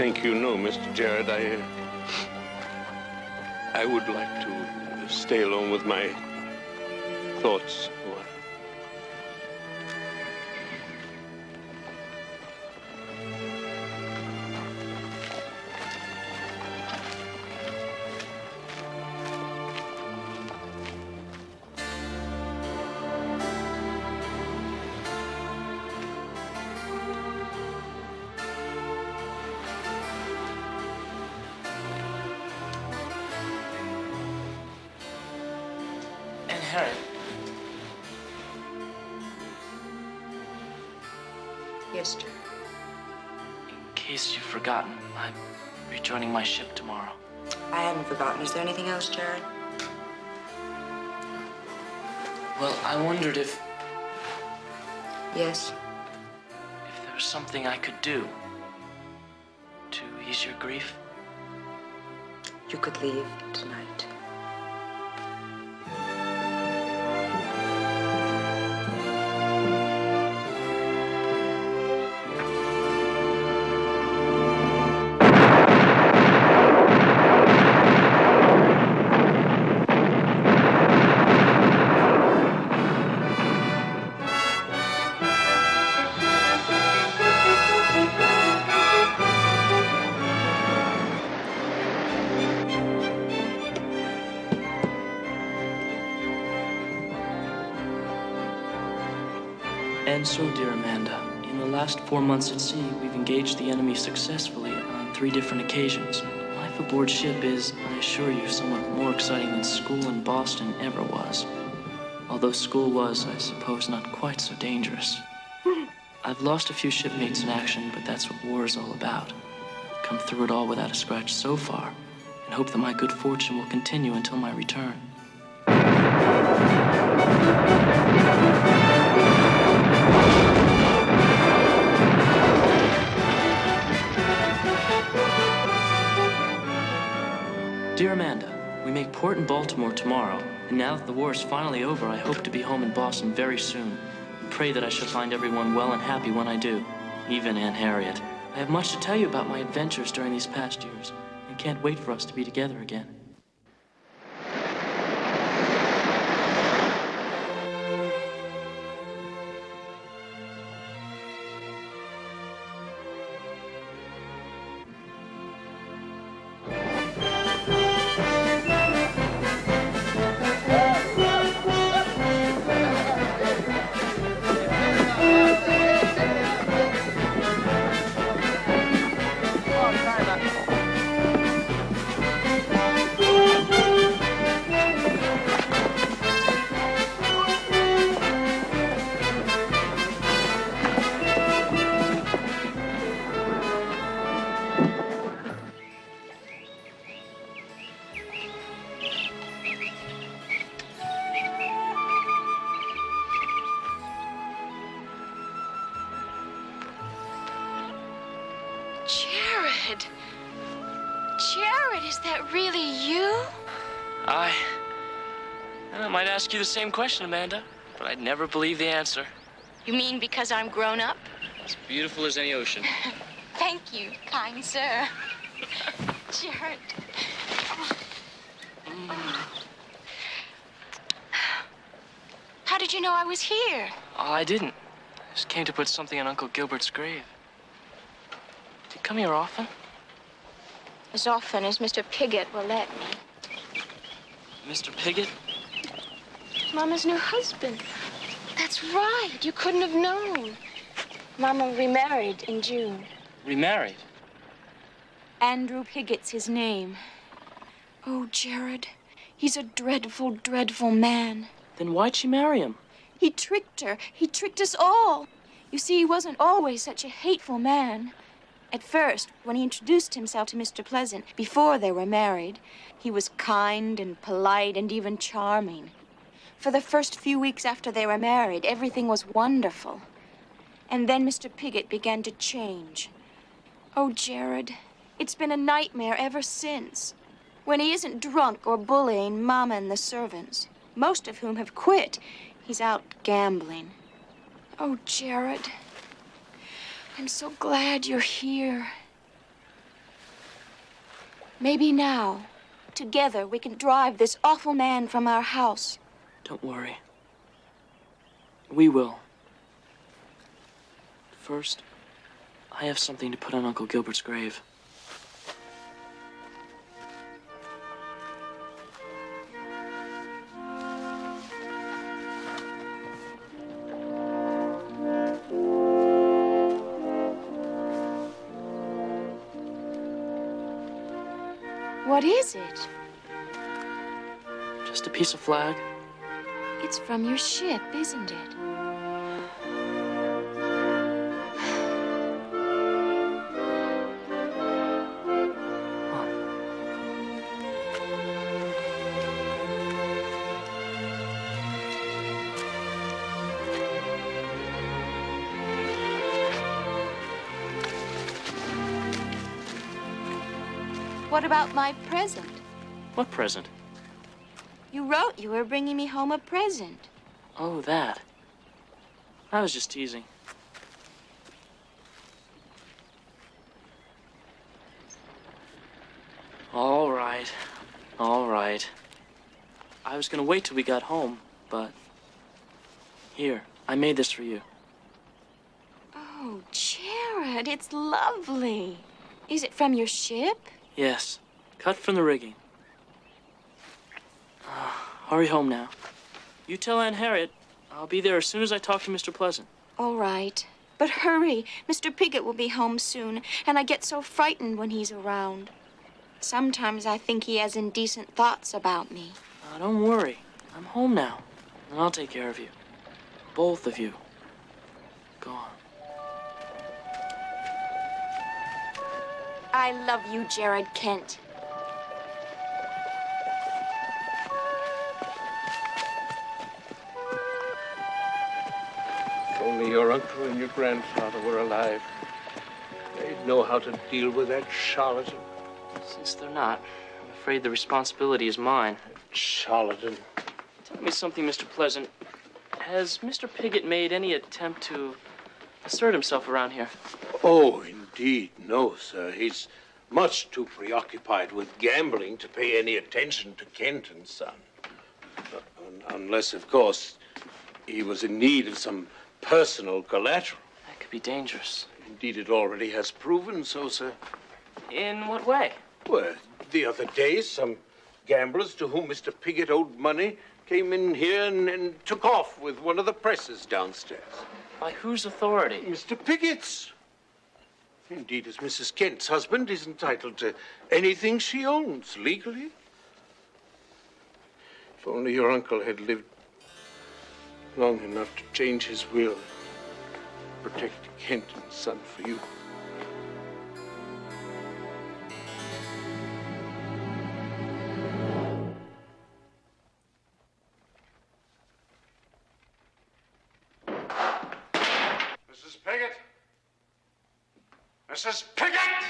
think you know, Mr. Jared, I would like to stay alone with my thoughts a while. Yes, Jared. In case you've forgotten, I'm rejoining my ship tomorrow. I haven't forgotten. Is there anything else, Jared? Well, I wondered if Yes. there was something I could do to ease your grief. You could leave tonight. And so, dear Amanda, in the last 4 months at sea, we've engaged the enemy successfully on 3 different occasions. Life aboard ship is, I assure you, somewhat more exciting than school in Boston ever was. Although school was, I suppose, not quite so dangerous. I've lost a few shipmates in action, but that's what war is all about. Come through it all without a scratch so far, and hope that my good fortune will continue until my return. Dear Amanda, we make port in Baltimore tomorrow, and now that the war is finally over, I hope to be home in Boston very soon. Pray that I shall find everyone well and happy when I do, even Aunt Harriet. I have much to tell you about my adventures during these past years, and can't wait for us to be together again. Jared, is that really you? I might ask you the same question, Amanda, but I'd never believe the answer. You mean because I'm grown up? As beautiful as any ocean. Thank you, kind sir. Jared. How did you know I was here? Oh, I didn't. I just came to put something on Uncle Gilbert's grave. Do you come here often? As often as Mr. Pigott will let me. Mr. Pigott? Mama's new husband. That's right. You couldn't have known. Mama remarried in June. Remarried? Andrew Pigott's his name. Oh, Jared, he's a dreadful, dreadful man. Then why'd she marry him? He tricked her. He tricked us all. You see, he wasn't always such a hateful man. At first, when he introduced himself to Mr. Pleasant, before they were married, he was kind and polite and even charming. For the first few weeks after they were married, everything was wonderful. And then Mr. Pigott began to change. Oh, Jared, it's been a nightmare ever since. When he isn't drunk or bullying Mama and the servants, most of whom have quit, he's out gambling. Oh, Jared, I'm so glad you're here. Maybe now, together, we can drive this awful man from our house. Don't worry. We will. First, I have something to put on Uncle Gilbert's grave. What is it? Just a piece of flag. It's from your ship, isn't it? What about my present? What present? You wrote you were bringing me home a present. Oh, that. I was just teasing. All right. All right. I was gonna wait till we got home, but... Here, I made this for you. Oh, Jared, it's lovely. Is it from your ship? Yes, cut from the rigging. Hurry home now. You tell Aunt Harriet I'll be there as soon as I talk to Mr. Pleasant. All right. But hurry. Mr. Piggott will be home soon, and I get so frightened when he's around. Sometimes I think he has indecent thoughts about me. Don't worry. I'm home now, and I'll take care of you. Both of you. Go on. I love you, Jared Kent. If only your uncle and your grandfather were alive, they'd know how to deal with that charlatan. Since they're not, I'm afraid the responsibility is mine. Charlatan. Tell me something, Mr. Pleasant. Has Mr. Piggott made any attempt to assert himself around here? Oh, indeed, no, sir. He's much too preoccupied with gambling to pay any attention to Kent and Son. Unless, of course, he was in need of some personal collateral. That could be dangerous. Indeed, it already has proven so, sir. In what way? Well, the other day, some gamblers to whom Mr. Piggott owed money came in here and took off with one of the presses downstairs. By whose authority? Mr. Piggott's. Indeed, as Mrs. Kent's husband, is entitled to anything she owns legally. If only your uncle had lived long enough to change his will, protect Kent and Son for you. Mrs. Piggott? Mrs. Piggott!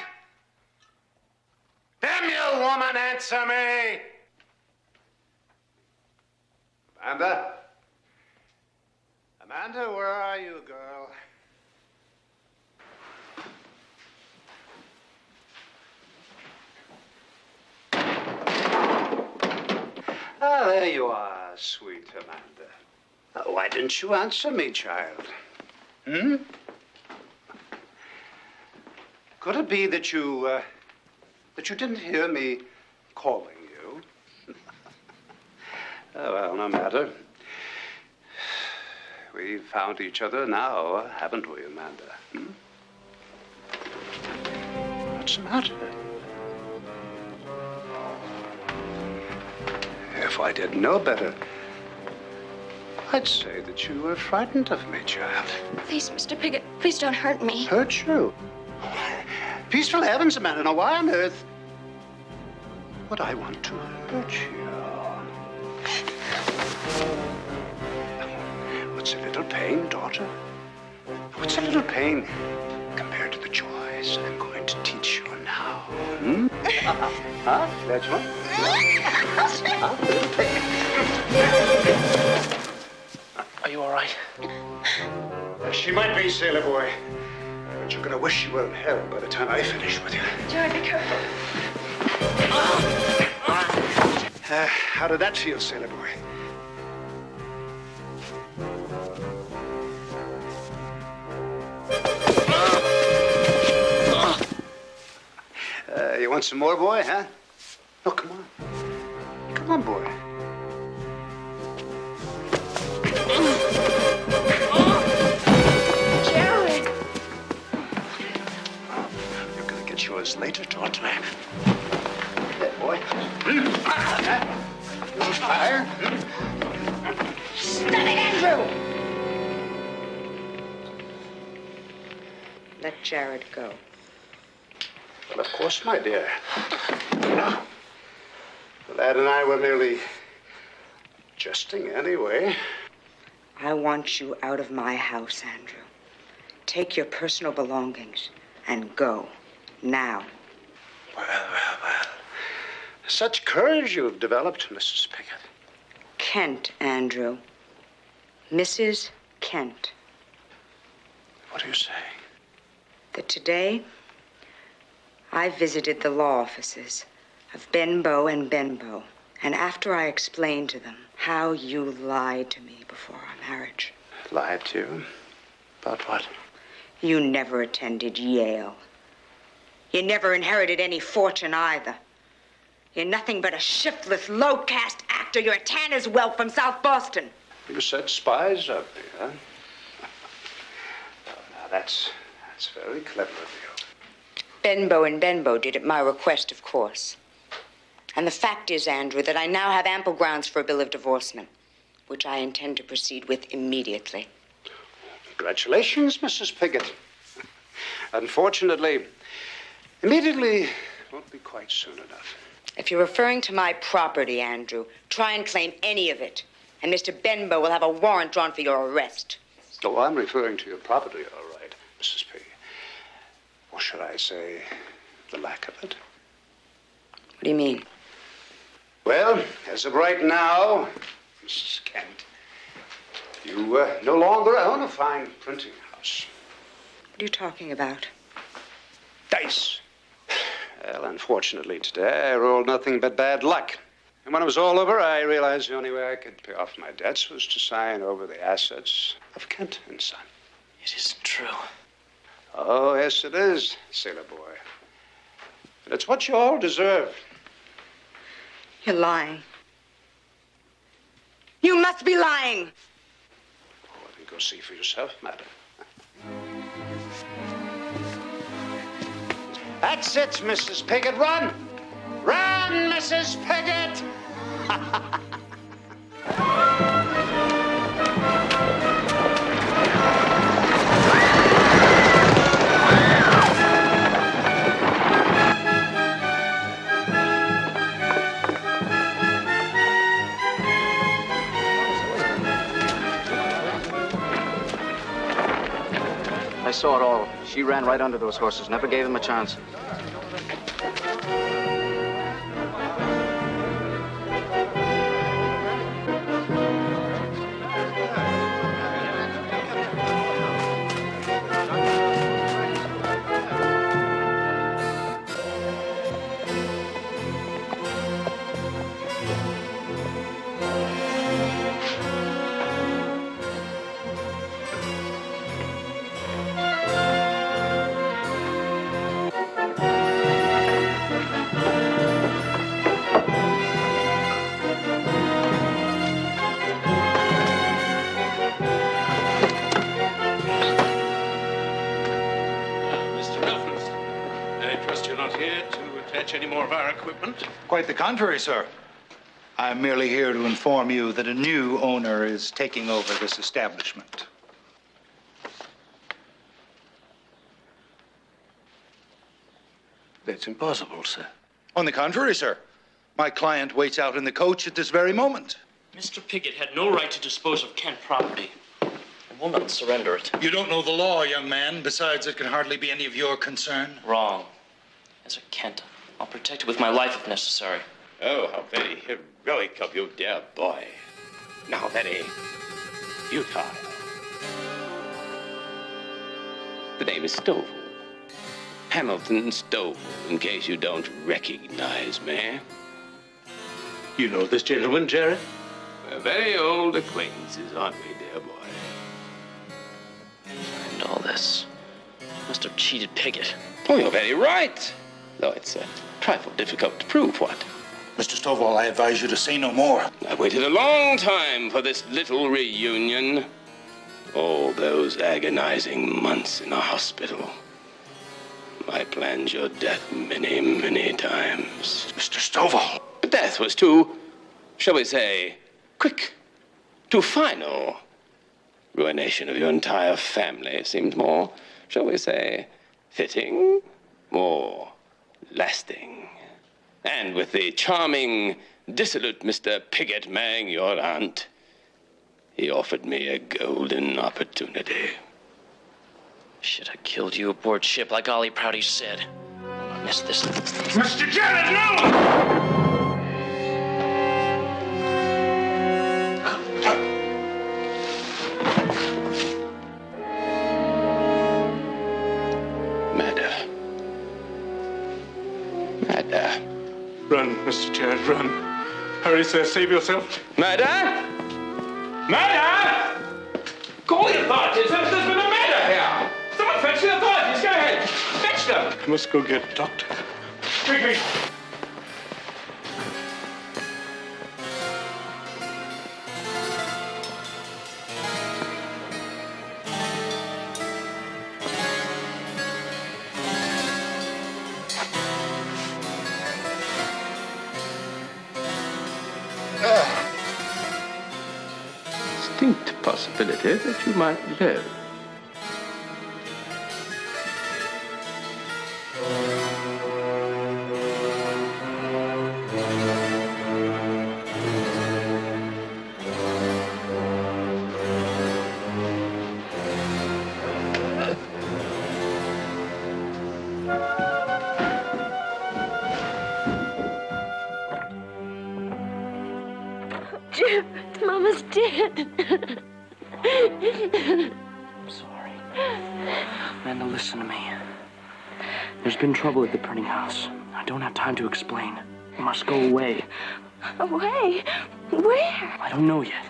Damn you, woman, answer me! Amanda? Amanda, where are you, girl? Ah, there you are, sweet Amanda. Why didn't you answer me, child? Hmm? Could it be that you didn't hear me calling you? Oh, well, no matter. We've found each other now, haven't we, Amanda? Hmm? What's the matter? If I didn't know better, I'd say that you were frightened of me, child. Please, Mr. Piggott, please don't hurt me. Hurt you? Peaceful heavens, Amanda. Now, why on earth would I want to hurt you? What's a little pain, daughter? What's a little pain compared to the joys I'm going to teach you now? Hmm? Huh? That's one? Huh? A little pain. Are you all right? She might be, sailor boy. But you're going to wish you were in hell by the time I finish with you. Jared, be careful. How did that feel, sailor boy? You want some more, boy, huh? Oh, come on. Come on, boy. Jared! You're gonna get yours later, don't you? There, boy. Fire. Stop it, Andrew! Let Jared go. Well, of course, my dear. The lad and I were merely jesting anyway. I want you out of my house, Andrew. Take your personal belongings and go. Now. Well. Such courage you've developed, Mrs. Pickett. Kent, Andrew. Mrs. Kent. What are you saying? That today, I visited the law offices of Benbow and Benbow, and after I explained to them how you lied to me before our marriage. Lied to you? About what? You never attended Yale. You never inherited any fortune either. You're nothing but a shiftless, low-caste actor. You're a tanner's whelp from South Boston. You set spies of me, huh? Now, that's very clever of you. Benbow and Benbow did at my request, of course. And the fact is, Andrew, that I now have ample grounds for a bill of divorcement, which I intend to proceed with immediately. Congratulations, Mrs. Pickett. Unfortunately, immediately won't be quite soon enough. If you're referring to my property, Andrew, try and claim any of it, and Mr. Benbow will have a warrant drawn for your arrest. Oh, I'm referring to your property, all right, Mrs. Pickett. Or should I say, the lack of it? What do you mean? Well, as of right now, Mrs. Kent, you no longer own a fine printing house. What are you talking about? Dice. Well, unfortunately, today I rolled nothing but bad luck. And when it was all over, I realized the only way I could pay off my debts was to sign over the assets of Kent and Son. It isn't true. Oh, yes, it is, sailor boy. And it's what you all deserve. You're lying. You must be lying. Oh, then go see for yourself, madam. That's it, Mrs. Pickett. Run! Run, Mrs. Pickett! I saw it all. She ran right under those horses, never gave him a chance. Any more of our equipment? Quite the contrary, sir. I'm merely here to inform you that a new owner is taking over this establishment. That's impossible, sir. On the contrary, sir. My client waits out in the coach at this very moment. Mr. Pickett had no right to dispose of Kent property. I will not surrender it. You don't know the law, young man. Besides, it can hardly be any of your concern. Wrong. As a Kent, I'll protect it with my life if necessary. Oh, how very heroic of you, dear boy. Now, very futile. The name is Stovall. Hamilton Stovall, in case you don't recognize me. You know this gentleman, Jerry? We're very old acquaintances, aren't we, dear boy? And all this. Must have cheated Piggott. Oh, you're very right. Though it's a trifle difficult to prove what. Mr. Stovall, I advise you to say no more. I waited a long time for this little reunion. All those agonizing months in a hospital. I planned your death many, many times. Mr. Stovall. But death was too, shall we say, quick, too final. Ruination of your entire family seemed more, shall we say, fitting, more lasting. And with the charming, dissolute Mr. Piggott Mang, your aunt, he offered me a golden opportunity. Should have killed you aboard ship like Ollie Prouty said. I missed this. Mr. Janet, no! Run, Mr. Jarrett, run. Hurry, sir, save yourself. Murder? Murder! Call the authorities. There's been a murder here. Someone fetch the authorities. Go ahead. Fetch them. I must go get a doctor. Quickly. Distinct possibility that you might live. Jim, Mama's dead. I'm sorry. Amanda, listen to me. There's been trouble at the printing house. I don't have time to explain. You must go away. Away? Where? I don't know yet.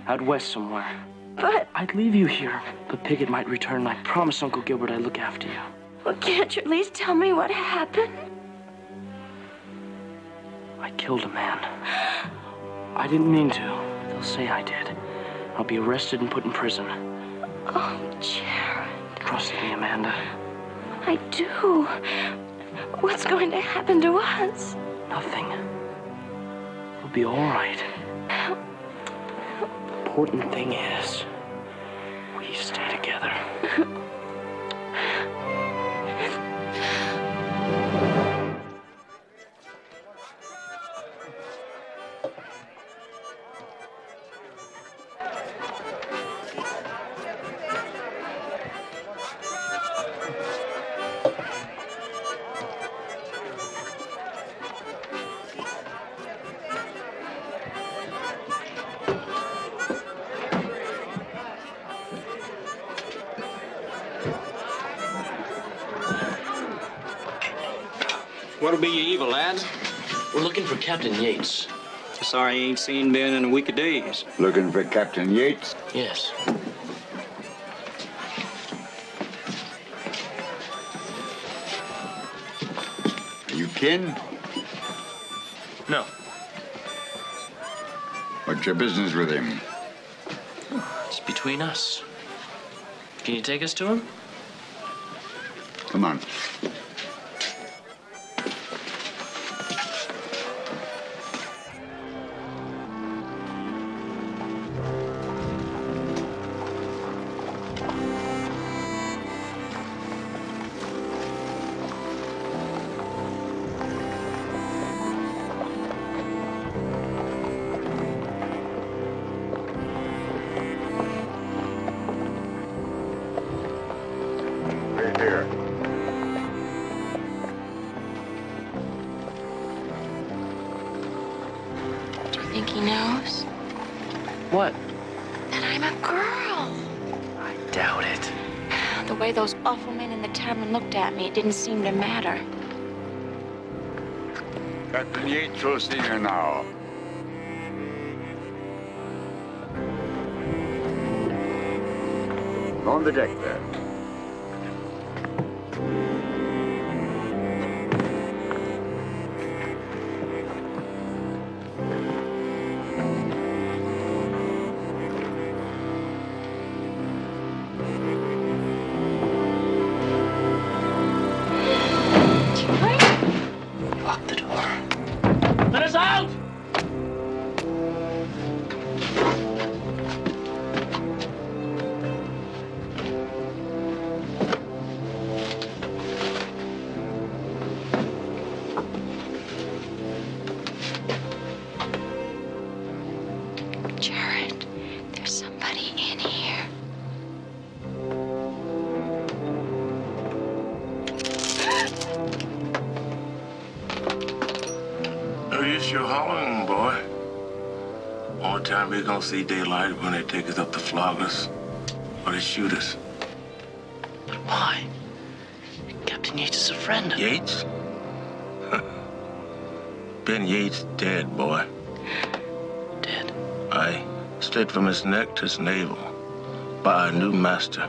Out west somewhere. But... I'd leave you here, but Piggott might return. I promise Uncle Gilbert I'd look after you. Well, can't you at least tell me what happened? I killed a man. I didn't mean to. They'll say I did. I'll be arrested and put in prison. Oh, Jared. Trust me, Amanda. I do. What's going to happen to us? Nothing. We'll be all right. The important thing is, we stay together. What'll be your evil, lads? We're looking for Captain Yates. Sorry you ain't seen Ben in a week of days. Looking for Captain Yates? Yes. Are you kin? No. What's your business with him? It's between us. Can you take us to him? Come on. Think he knows? What? That I'm a girl. I doubt it. The way those awful men in the tavern looked at me, it didn't seem to matter. Captain Yates will see you now. On the deck there. Lock the door. Let us out! Jared, there's somebody in here. No use your hollering, boy. Only time we're gonna see daylight when they take us up to flog us or they shoot us. But why? Captain Yates is a friend of... Yates? Ben Yates dead, boy. Dead? Aye. Straight from his neck to his navel. By our new master,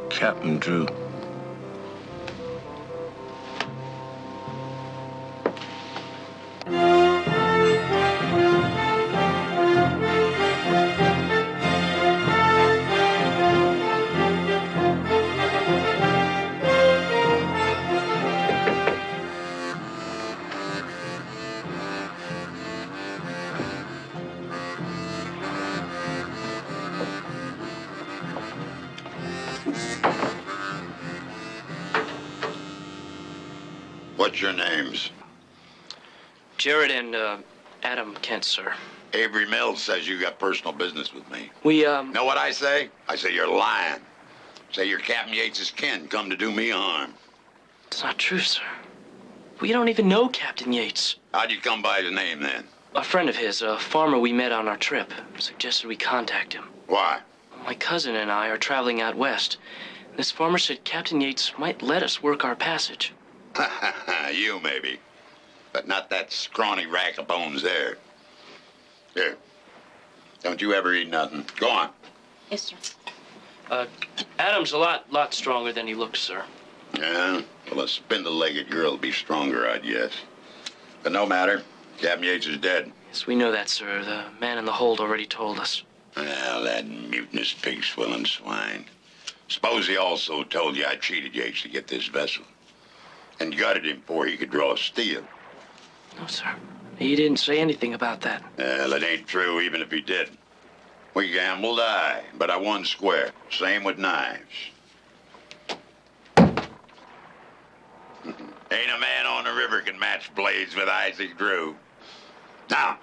Captain Drew. What's your names? Jared and, Adam Kent, sir. Avery Mills says you got personal business with me. We, Know what I say? I say you're lying. Say you're Captain Yates's kin, come to do me harm. It's not true, sir. We don't even know Captain Yates. How'd you come by his name, then? A friend of his, a farmer we met on our trip, suggested we contact him. Why? My cousin and I are traveling out west. This farmer said Captain Yates might let us work our passage. You, maybe. But not that scrawny rack of bones there. Here. Don't you ever eat nothing. Go on. Yes, sir. Adam's a lot stronger than he looks, sir. Yeah? Well, a spindle-legged girl will be stronger, I'd guess. But no matter. Captain Yates is dead. Yes, we know that, sir. The man in the hold already told us. Well, that mutinous pig-swilling swine. Suppose he also told you I cheated Yates to get this vessel. And gutted him before he could draw steel. No, sir. He didn't say anything about that. Well, it ain't true, even if he did. We gambled, aye, but I won square. Same with knives. Ain't a man on the river can match blades with Isaac Drew. Now,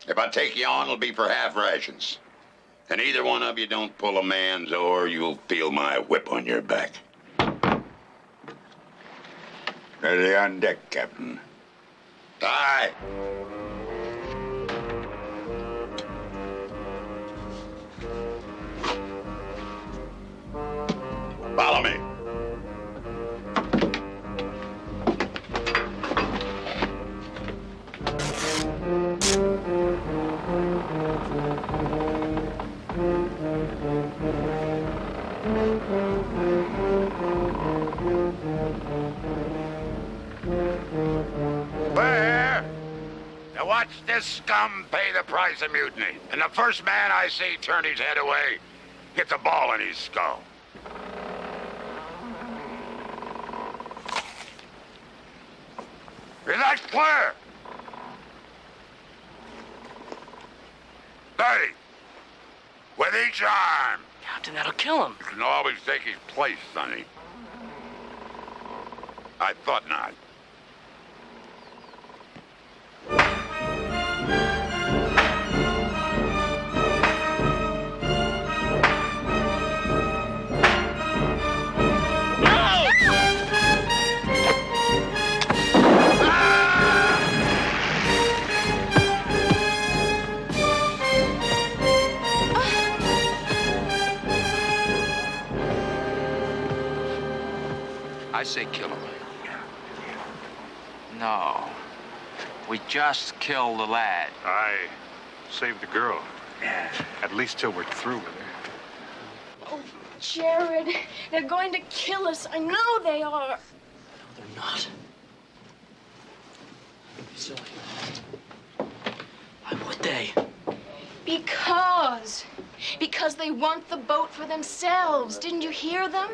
if I take you on, it'll be for half rations. And either one of you don't pull a man's oar, you'll feel my whip on your back. Ready on deck, Captain. Aye. Follow me. Where? Now watch this scum pay the price of mutiny. And the first man I see turn his head away gets a ball in his skull. Is that clear? 30. With each arm. Captain, that'll kill him. You can always take his place, Sonny. I thought not. I say kill him. No. We just kill the lad. I saved the girl. Yeah. At least till we're through with her. Jared, they're going to kill us. I know they are. No, they're not. Silly. Why would they? Because they want the boat for themselves. Didn't you hear them?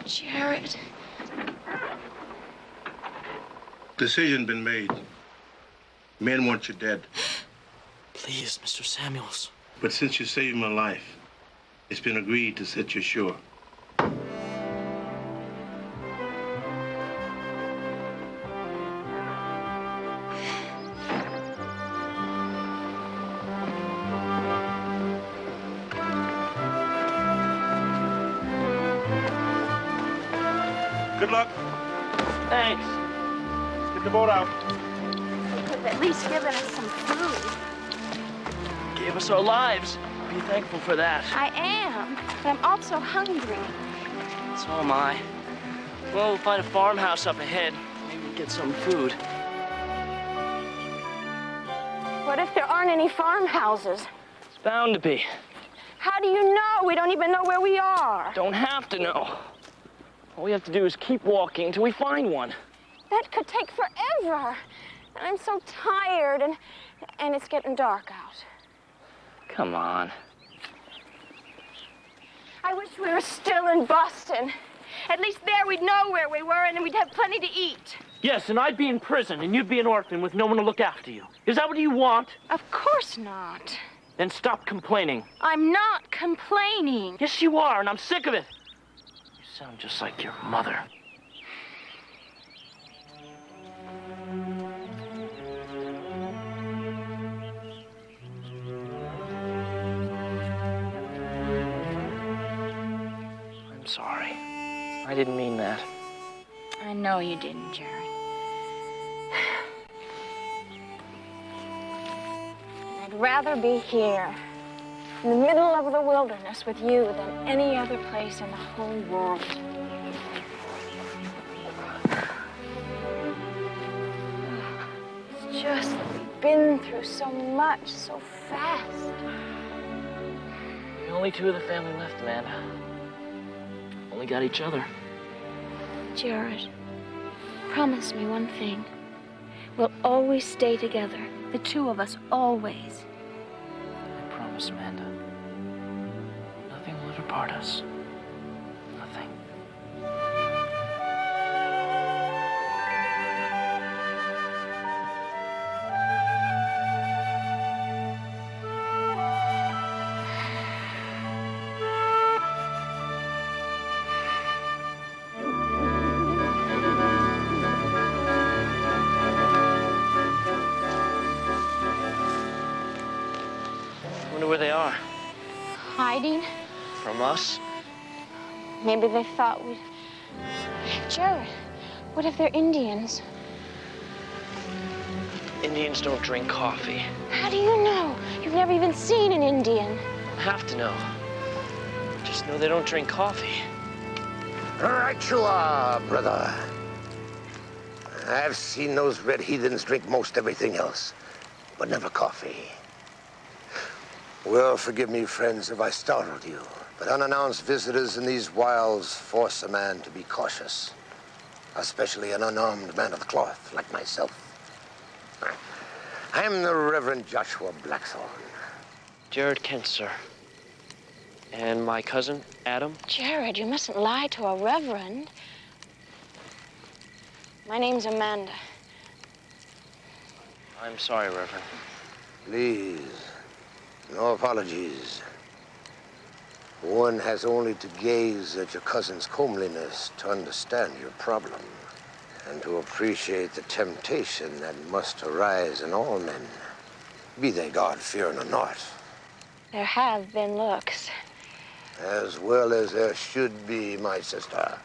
Jared. Decision been made. Men want you dead. Please, Mr. Samuels. But since you saved my life, it's been agreed to set you ashore. Good luck. Thanks. Let's get the boat out. You could have at least given us some food. Gave us our lives. Be thankful for that. I am, but I'm also hungry. So am I. Well, we'll find a farmhouse up ahead. Maybe we'll get some food. What if there aren't any farmhouses? It's bound to be. How do you know? We don't even know where we are. Don't have to know. All we have to do is keep walking until we find one. That could take forever. And I'm so tired, and it's getting dark out. Come on. I wish we were still in Boston. At least there we'd know where we were, and we'd have plenty to eat. Yes, and I'd be in prison, and you'd be an orphan with no one to look after you. Is that what you want? Of course not. Then stop complaining. I'm not complaining. Yes, you are, and I'm sick of it. You sound just like your mother. I'm sorry. I didn't mean that. I know you didn't, Jared. I'd rather be here, in the middle of the wilderness with you, than any other place in the whole world. It's just that we've been through so much so fast. The only two of the family left, Amanda. Only got each other. Jared, promise me one thing. We'll always stay together. The two of us, always. I promise, Amanda. Nothing will ever part us. Nothing. Where they are. Hiding? From us? Maybe they thought we'd... Jared, what if they're Indians? Indians don't drink coffee. How do you know? You've never even seen an Indian. I have to know. Just know they don't drink coffee. Right you are, brother. I've seen those red heathens drink most everything else, but never coffee. Well, forgive me, friends, if I startled you, but unannounced visitors in these wilds force a man to be cautious, especially an unarmed man of the cloth like myself. I'm the Reverend Joshua Blackthorn. Jared Kent, sir. And my cousin, Adam. Jared, you mustn't lie to a reverend. My name's Amanda. I'm sorry, Reverend. Please, no apologies. One has only to gaze at your cousin's comeliness to understand your problem and to appreciate the temptation that must arise in all men, be they God-fearing or not. There have been looks. As well as there should be, my sister.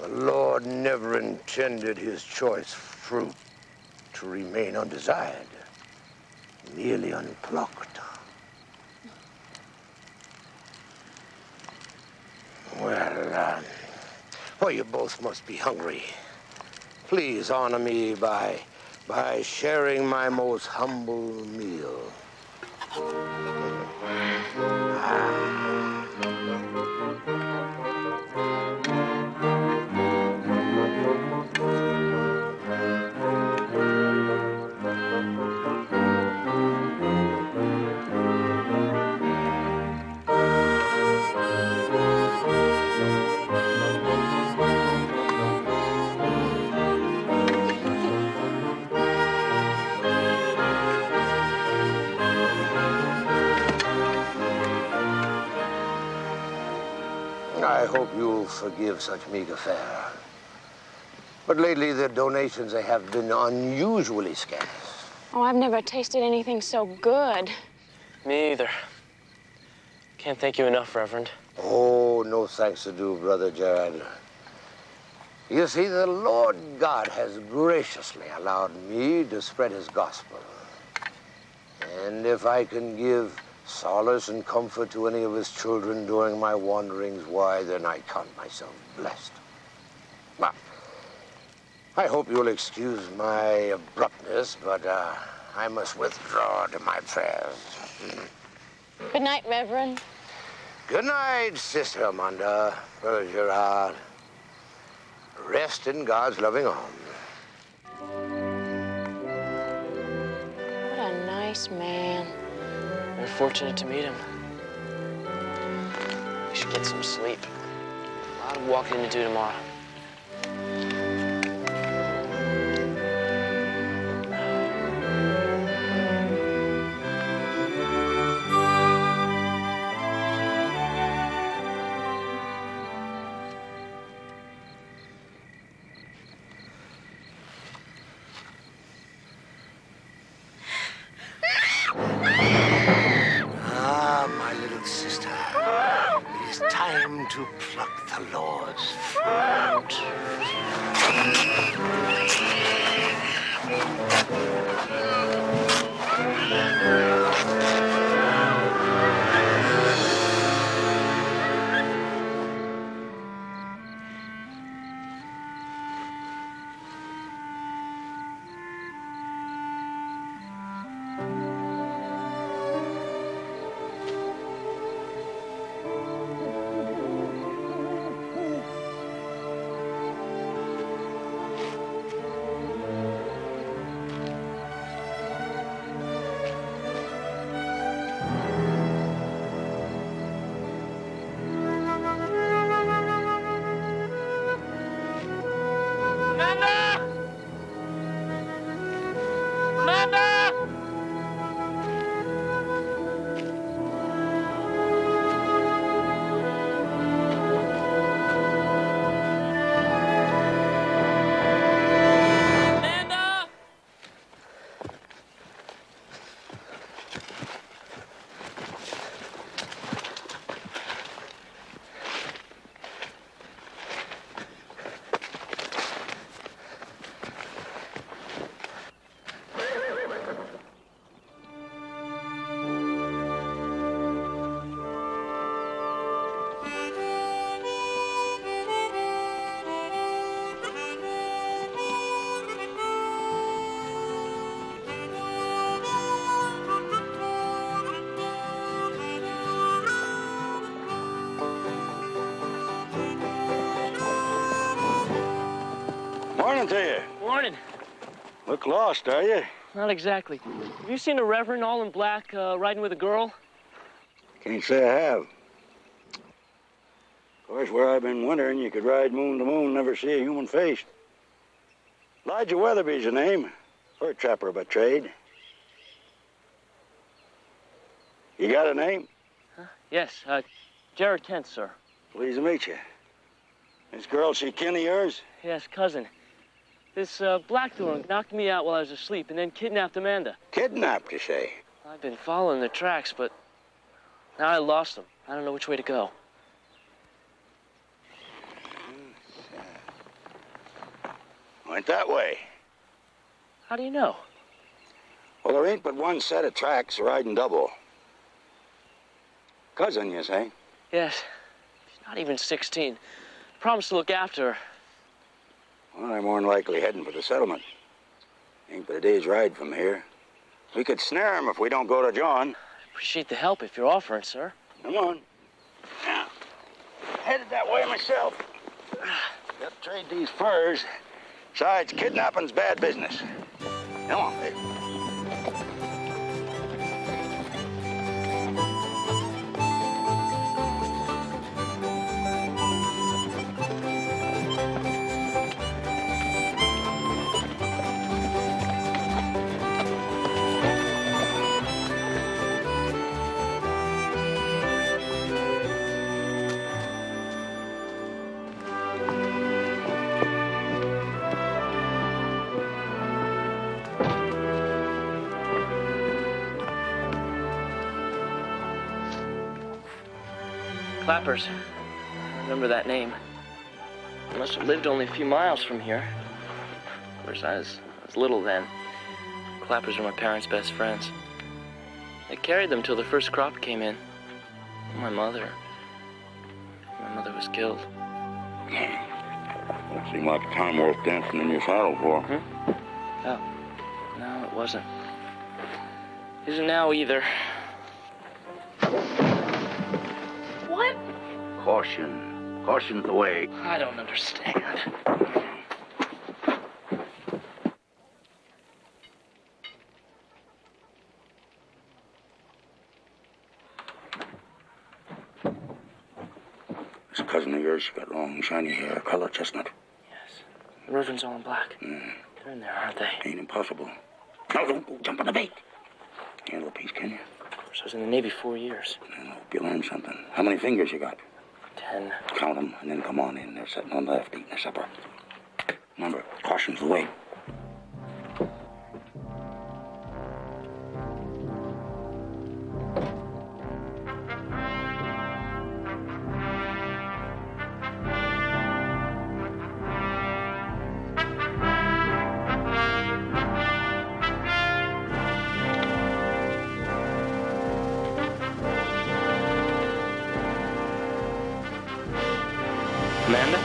The Lord never intended his choice fruit to remain undesired, merely unplucked. Well, you both must be hungry. Please honor me by sharing my most humble meal. I hope you'll forgive such meager fare. But lately, the donations have been unusually scarce. Oh, I've never tasted anything so good. Me either. Can't thank you enough, Reverend. Oh, no thanks to do, Brother Gerard. You see, the Lord God has graciously allowed me to spread his gospel. And if I can give solace and comfort to any of his children during my wanderings, why, then I count myself blessed. Well, I hope you'll excuse my abruptness, but I must withdraw to my prayers. Good night, Reverend. Good night, Sister Amanda, Brother Gerard. Rest in God's loving arms. What a nice man. We're fortunate to meet him. We should get some sleep. A lot of walking to do tomorrow. To pluck the Lord's fruit. Morning to you. Morning. Look lost, are you? Not exactly. Have you seen a reverend all in black riding with a girl? Can't say I have. Of course, where I've been wintering, you could ride moon to moon, never see a human face. Elijah Weatherby's the name. Fur trapper by trade. You got a name? Yes, Jared Kent, sir. Pleased to meet you. This girl, she kin of yours? Yes, cousin. This Blackthorn knocked me out while I was asleep and then kidnapped Amanda. Kidnapped, you say? I've been following the tracks, but now I lost them. I don't know which way to go. Went that way. How do you know? Well, there ain't but one set of tracks riding double. Cousin, you say? Yes. She's not even 16. Promised to look after her. Well, they're more than likely heading for the settlement. Ain't but a day's ride from here. We could snare 'em if we don't go to John. Appreciate the help if you're offering, sir. Come on. Now, headed that way myself. Got to trade these furs. Besides, kidnapping's bad business. Come on, baby. Clappers. I remember that name. They must have lived only a few miles from here. Of course, I was little then. Clappers were my parents' best friends. They carried them till the first crop came in. My mother was killed. That seemed like a time worth dancing in your saddle for. Oh, no, it wasn't. Isn't now either. What? Caution. Caution's the way. I don't understand. This cousin of yours got long, shiny hair, color chestnut. Yes. The Reverend's all in black. They're in there, aren't they? Ain't impossible. No, don't go jump on the bait. Handle a piece, can you? Of course, I was in the Navy 4 years. I hope you learn something. How many fingers you got? 10. Count them, and then come on in. They're sitting on the left eating their supper. Remember, caution's the way. Amanda?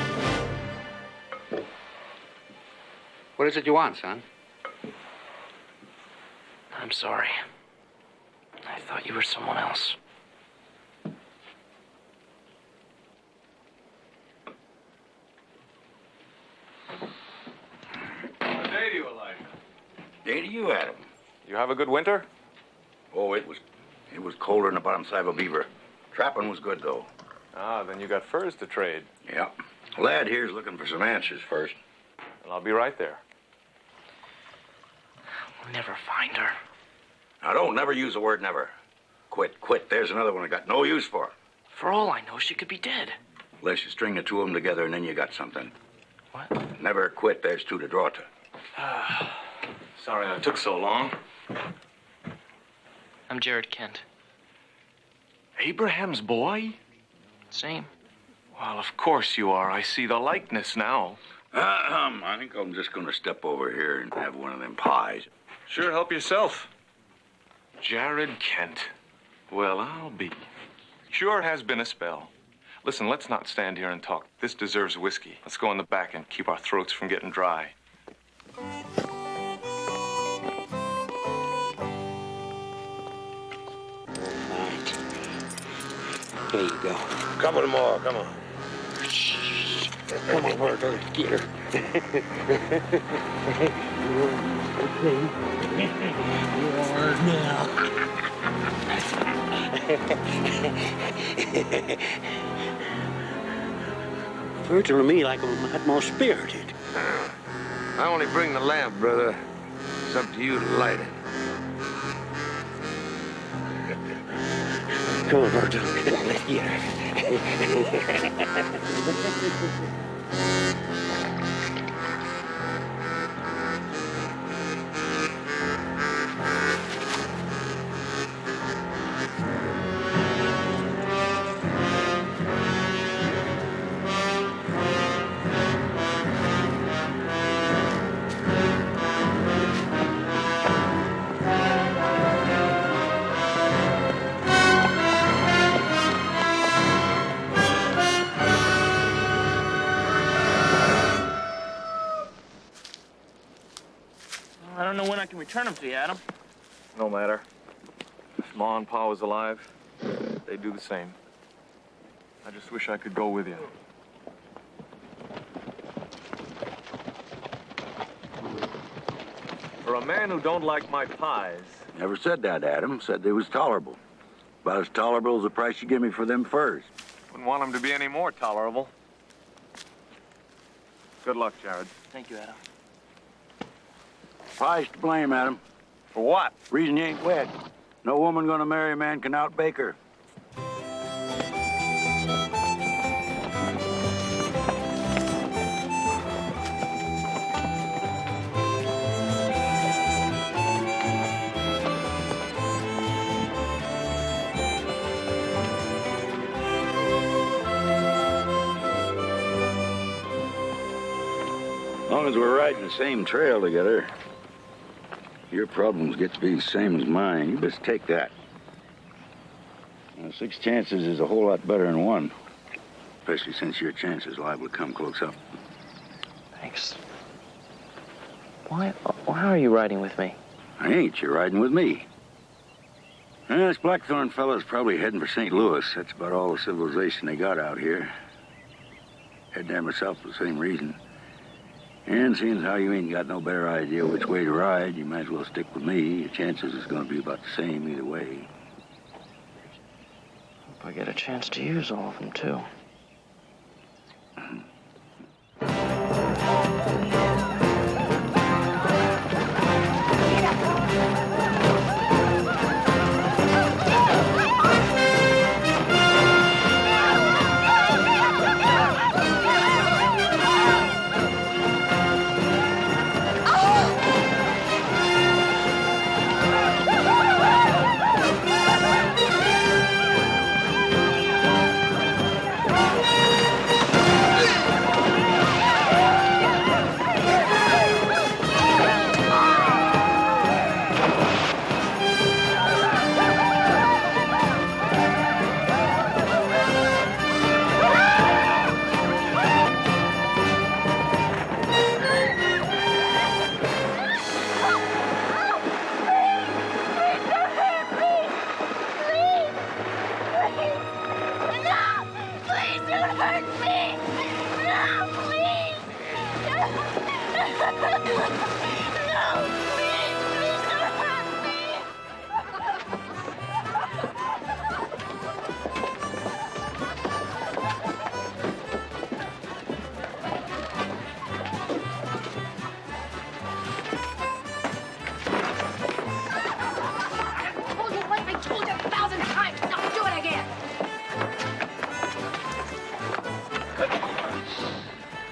What is it you want, son? I'm sorry. I thought you were someone else. What day do you like? Day do you, Adam? You have a good winter? Oh, it was colder than the bottom side of a beaver. Trapping was good, though. Ah, then you got furs to trade. Yeah. Lad here's looking for some answers first. Well, I'll be right there. We'll never find her. Now, don't never use the word never. Quit. There's another one I got no use for. For all I know, she could be dead. Unless you string the two of them together and then you got something. What? Never quit. There's two to draw to. Sorry I took so long. I'm Jared Kent. Abraham's boy? Same. Well, of course you are. I see the likeness now. I think I'm just going to step over here and have one of them pies. Sure, help yourself. Jared Kent. Well, I'll be. Sure has been a spell. Listen, let's not stand here and talk. This deserves whiskey. Let's go in the back and keep our throats from getting dry. There you go. Couple more, come on. Come on, Burke, let's get her. Yours now. Virgil to me like a lot more spirited. I only bring the lamp, brother. It's up to you to light it. Come on, Virgil. Let's get her. I don't know when I can return them to you, Adam. No matter. If Ma and Pa was alive, they'd do the same. I just wish I could go with you. For a man who don't like my pies... Never said that, Adam. Said they was tolerable. About as tolerable as the price you give me for them furs. Wouldn't want them to be any more tolerable. Good luck, Jared. Thank you, Adam. Pies to blame, Adam. For what? Reason you ain't wed. No woman gonna marry a man can outbake her. As long as we're riding the same trail together, your problems get to be the same as mine. You best take that. 6 chances is a whole lot better than 1. Especially since your chance is liable to come close up. Thanks. Why are you riding with me? I ain't. You're riding with me. This Blackthorn fella's probably heading for St. Louis. That's about all the civilization they got out here. Heading there myself for the same reason. And seeing as how you ain't got no better idea which way to ride, you might as well stick with me. Your chances is going to be about the same either way. Hope I get a chance to use all of them, too.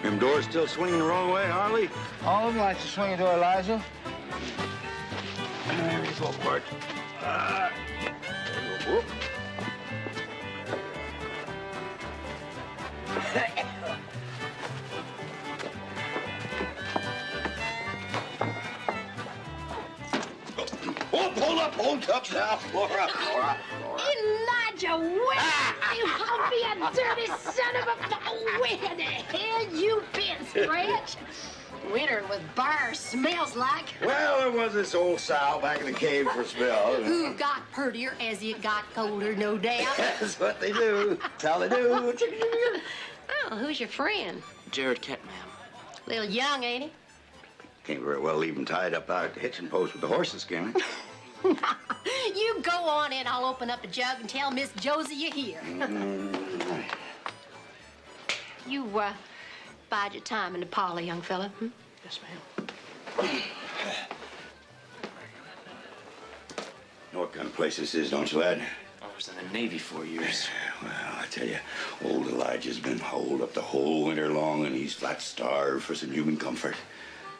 Them doors still swinging the wrong way, Harley? All of them like to swing a door, Elijah. There's a little part. Whoop. Hold cups now, Flora. Elijah, where? I'll be a dirty son of a... Oh, where the hell you been, Stretch? Winter with bars smells like... Well, there was this old sow back in the cave for a spell. Who got prettier as it got colder, no doubt. That's what they do. That's how they do. Oh, who's your friend? Jared Kent, ma'am. Little young, ain't he? Can't very well leave him tied up out at the hitching post with the horses, can we? You go on in, I'll open up a jug and tell Miss Josie you're here. You, bide your time in the parlor, young fella. Hmm? Yes, ma'am. Know what kind of place this is, don't you, lad? I was in the Navy 4 years. Well, I tell you, old Elijah's been holed up the whole winter long, and he's flat starved for some human comfort.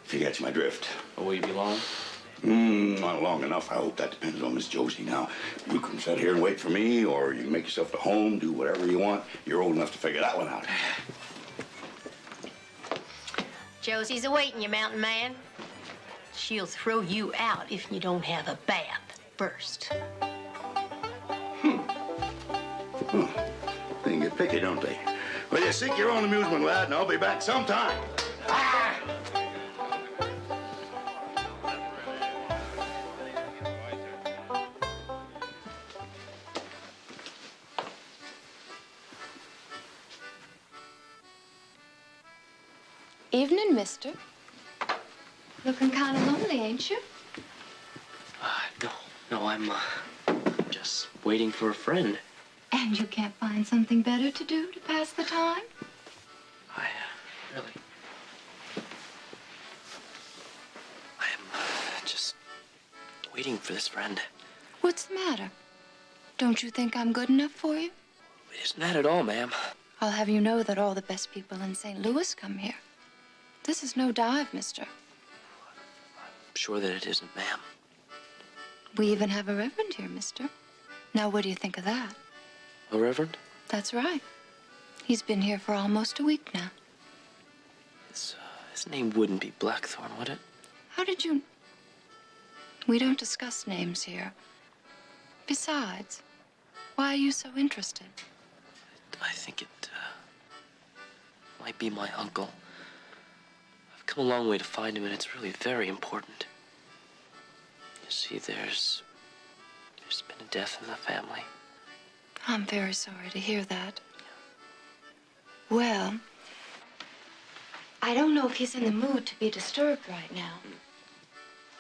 If you catch my drift. Oh, will you be long? Not long enough. I hope that depends on Miss Josie. Now, you can sit here and wait for me, or you can make yourself at home, do whatever you want. You're old enough to figure that one out. Josie's awaiting you, mountain man. She'll throw you out if you don't have a bath first. They can get picky, don't they? Well, you seek your own amusement, lad, and I'll be back sometime. Evening, mister. Looking kind of lonely, ain't you? No, I'm just waiting for a friend. And you can't find something better to do to pass the time? Really. I am just waiting for this friend. What's the matter? Don't you think I'm good enough for you? It isn't that at all, ma'am. I'll have you know that all the best people in St. Louis come here. This is no dive, mister. I'm sure that it isn't, ma'am. We even have a reverend here, mister. Now, what do you think of that? A reverend? That's right. He's been here for almost a week now. His name wouldn't be Blackthorn, would it? How did you... We don't discuss names here. Besides, why are you so interested? I think it might be my uncle. I've come a long way to find him, and it's really very important. You see, there's been a death in the family. I'm very sorry to hear that. Well, I don't know if he's in the mood to be disturbed right now,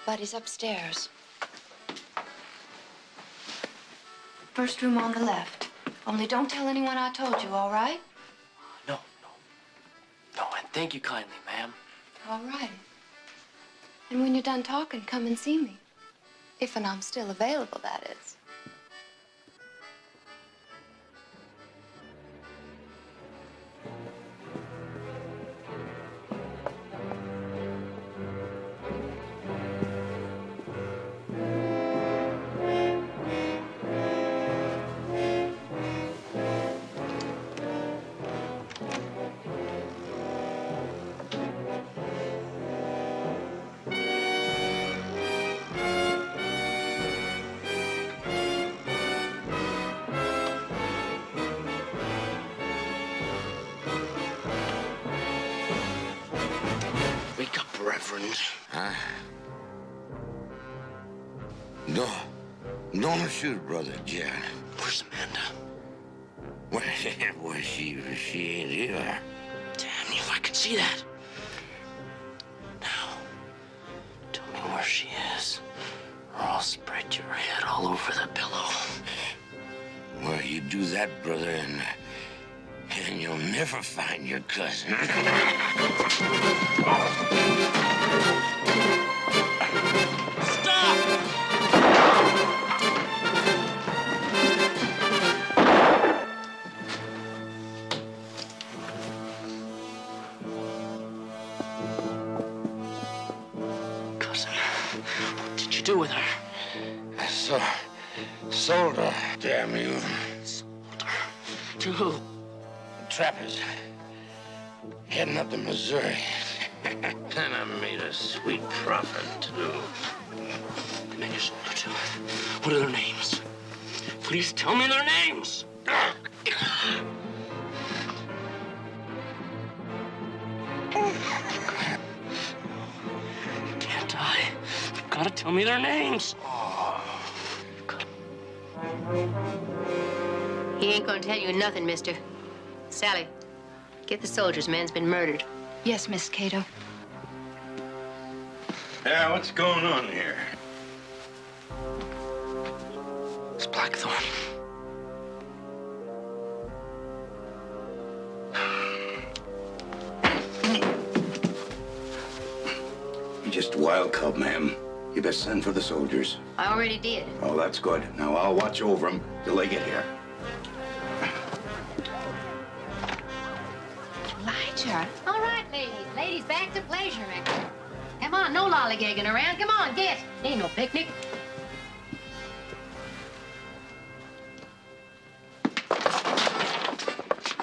but he's upstairs. First room on the left. Only don't tell anyone I told you, all right? No, and thank you kindly, ma'am. All right. And when you're done talking, come and see me. If and I'm still available, that is. Huh? No. Don't shoot, Brother Jared. Where's Amanda? Well, she ain't here. Damn you, I can see that. Now, tell me where she is, or I'll spread your head all over the pillow. Well, you do that, brother, and you'll never find your cousin. Cousin, what did you do with her? Sold her, damn you. Sold her? To who? Trappers. Heading up to Missouri. And I made a sweet profit, too. The men you sold her to. What are their names? Please tell me their names. Can't I? You've got to tell me their names. He ain't gonna tell you nothing, mister. Sally, get the soldiers. Man's been murdered. Yes, Miss Cato. Yeah, what's going on here? It's Blackthorn. You're just a wild cub, ma'am. You best send for the soldiers. I already did. Oh, that's good. Now I'll watch over them till they get here. Elijah. All right, ladies. Ladies, back to pleasure making. Come on, no lollygagging around. Come on, get. Ain't no picnic.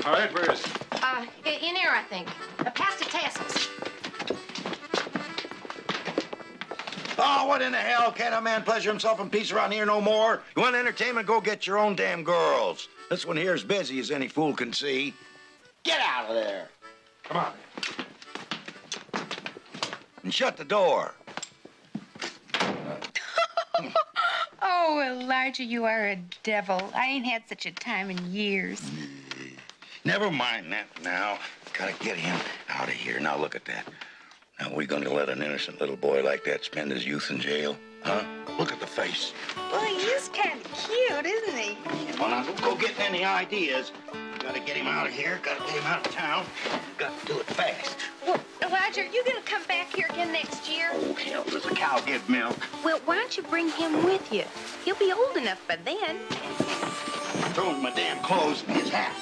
All right, where is he? In there, I think. Past the tassels. Oh, what in the hell? Can't a man pleasure himself in peace around here no more? You want entertainment? Go get your own damn girls. This one here's busy as any fool can see. Get out of there. Come on. And shut the door. Oh, Elijah, you are a devil. I ain't had such a time in years. Never mind that now. Gotta get him Out of here. Now look at that. Now we going to let an innocent little boy like that spend his youth in jail? Huh? Look at the face. Well, he is kind of cute, isn't he? Well, now don't go getting any ideas. You got to get him out of here. Got to get him out of town. Got to do it fast. Well, Elijah, are you going to come back here again next year? Oh, hell, does a cow give milk? Well, why don't you bring him with you? He'll be old enough by then. Throw him my damn clothes and his hat.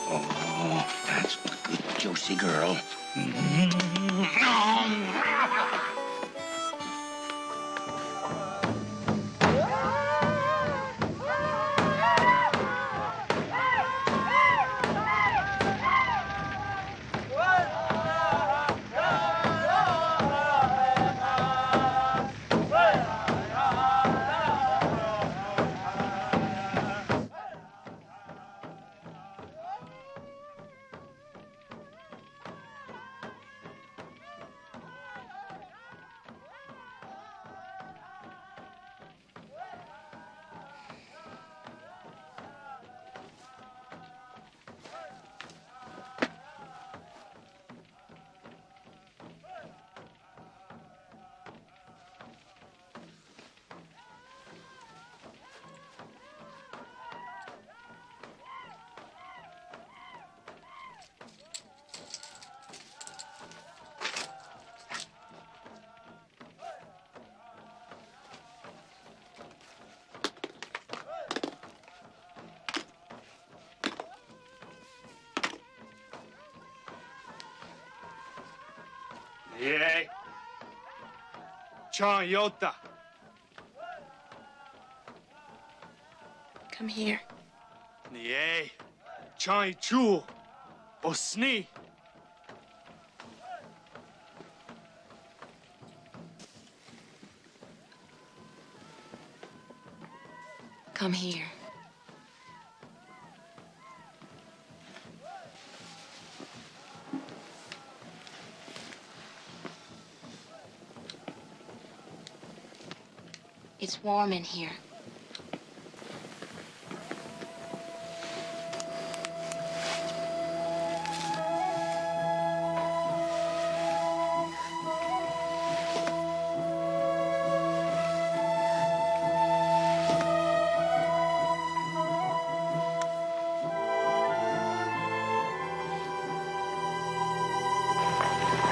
Oh, that's a good, juicy girl. Yay. Chong Yota. Come here. Yay. Chong Chu. Osni. Come here. It's warm in here.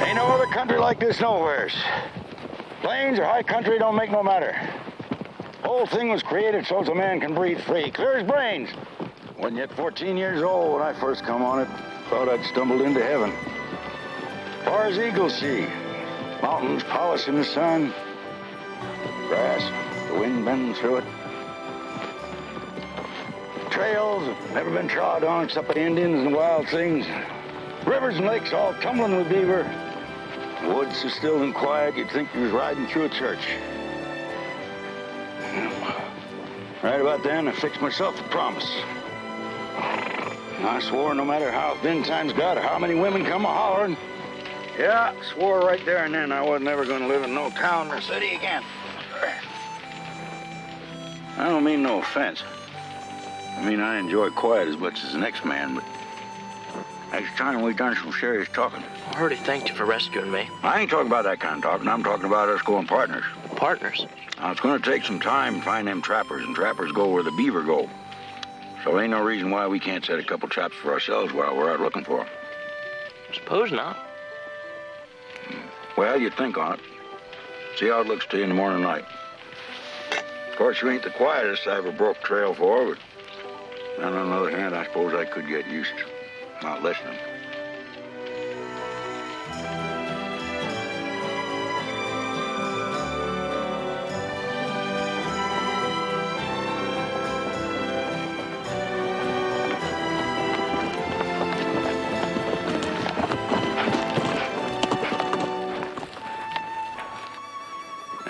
Ain't no other country like this nowheres. Plains or high country don't make no matter. Whole thing was created so a man can breathe free, clear his brains. Wasn't yet 14 years old when I first come on it. Thought I'd stumbled into heaven. Far as eagles see. Mountains polished in the sun. Grass, the wind bending through it. Trails have never been trod on except by Indians and wild things. Rivers and lakes all tumbling with beaver. Woods so still and quiet, you'd think you was riding through a church. Right about then, I fixed myself a promise. I swore no matter how thin times got or how many women come a-hollering, yeah, swore right there and then I wasn't ever going to live in no town or city again. I don't mean no offense. I mean, I enjoy quiet as much as the next man, but it's time we done some serious talking. I already thanked you for rescuing me. I ain't talking about that kind of talking. I'm talking about us going partners. Partners? Now, it's going to take some time to find them trappers, and trappers go where the beaver go. So ain't no reason why we can't set a couple traps for ourselves while we're out looking for them. Suppose not. Well, you'd think on it. See how it looks to you in the morning light. Of course, you ain't the quietest I ever broke trail for, but then on the other hand, I suppose I could get used to not listening.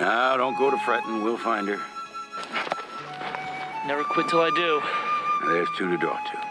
Now, don't go to fretting. We'll find her. Never quit till I do. There's two to draw to.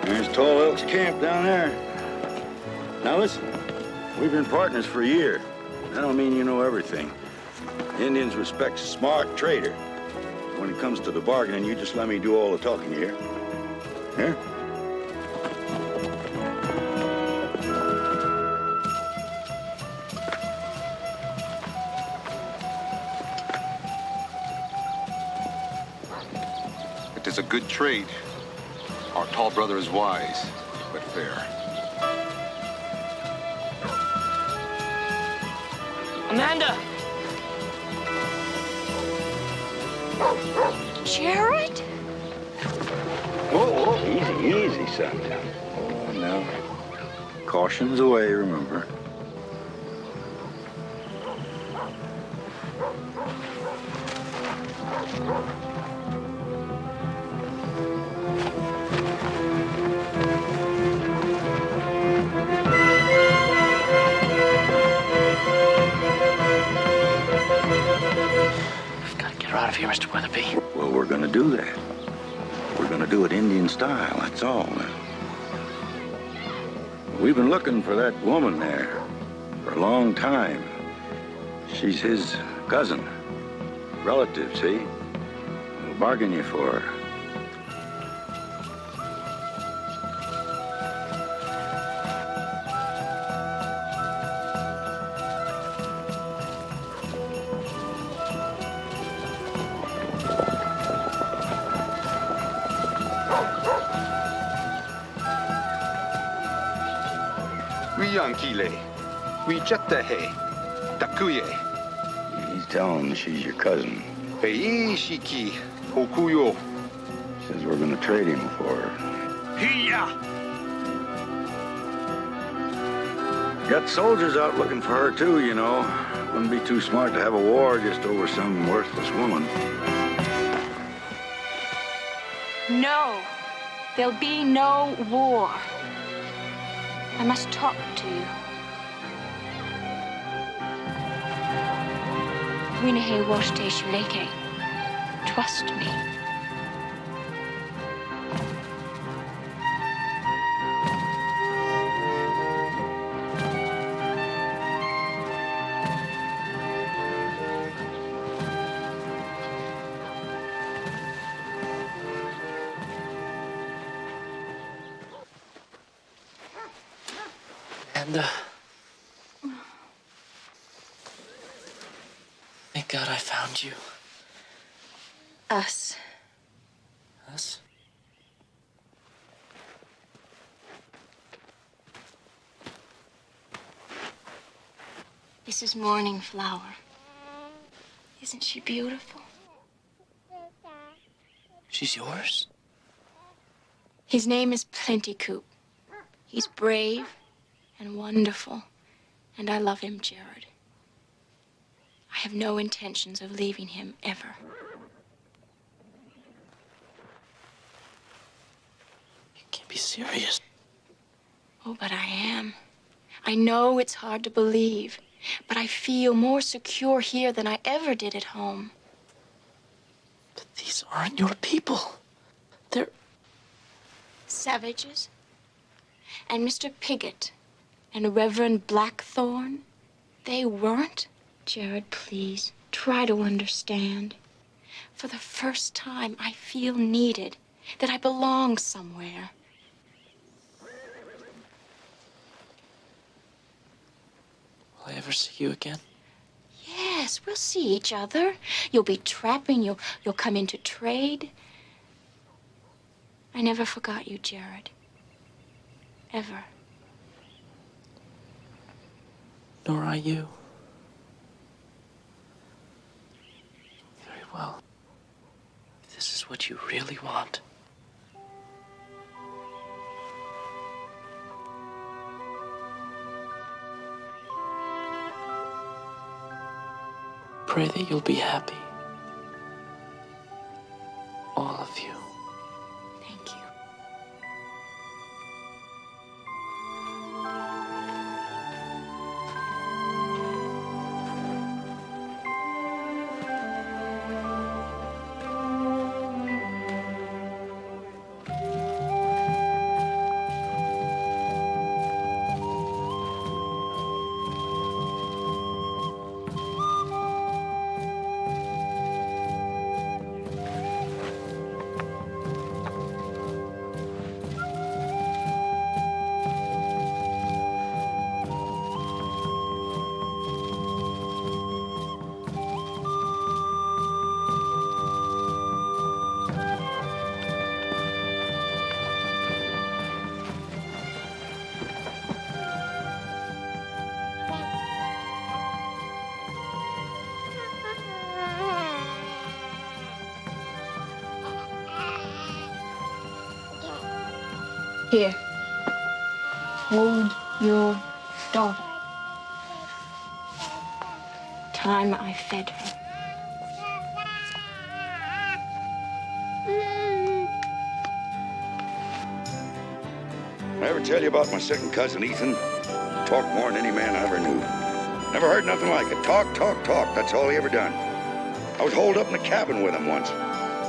There's Tall Elk's camp down there. Now listen, we've been partners for a year. I don't mean you know everything. Indians respect a smart trader. When it comes to the bargaining, you just let me do all the talking here. Here? It is a good trade. Our tall brother is wise, but fair. Amanda! Jared? Whoa, easy, son. Oh, no. Caution's the way, remember. Get her out of here, Mr. Weatherby. Well, we're gonna do that. We're gonna do it Indian style, that's all. We've been looking for that woman there for a long time. She's his cousin, relative, see? We'll bargain you for her. Yankile, we jetahe, takuye. He's telling she's your cousin. Pei shiki, hokuyo. Says we're gonna trade him for her. Hiya! Got soldiers out looking for her, too, you know. Wouldn't be too smart to have a war just over some worthless woman. No. There'll be no war. I must talk to you. Winahe washte shuleke. Trust me. Thank God I found you. Us. Us? This is Morning Flower. Isn't she beautiful? She's yours? His name is Plentycoop. He's brave and wonderful, and I love him, Jared. I have no intentions of leaving him ever. You can't be serious. Oh, but I am. I know it's hard to believe, but I feel more secure here than I ever did at home. But these aren't your people. They're savages. And Mr. Pigott and Reverend Blackthorn, they weren't. Jared, please, try to understand. For the first time, I feel needed, that I belong somewhere. Will I ever see you again? Yes, we'll see each other. You'll be trapping, you'll come into trade. I never forgot you, Jared. Ever. Nor I you. Very well. If this is what you really want. Pray that you'll be happy. All of you. Thank you. Here. Hold your daughter. Time I fed her. I ever tell you about my second cousin, Ethan? Talked more than any man I ever knew. Never heard nothing like it. Talk, talk, talk. That's all he ever done. I was holed up in the cabin with him once.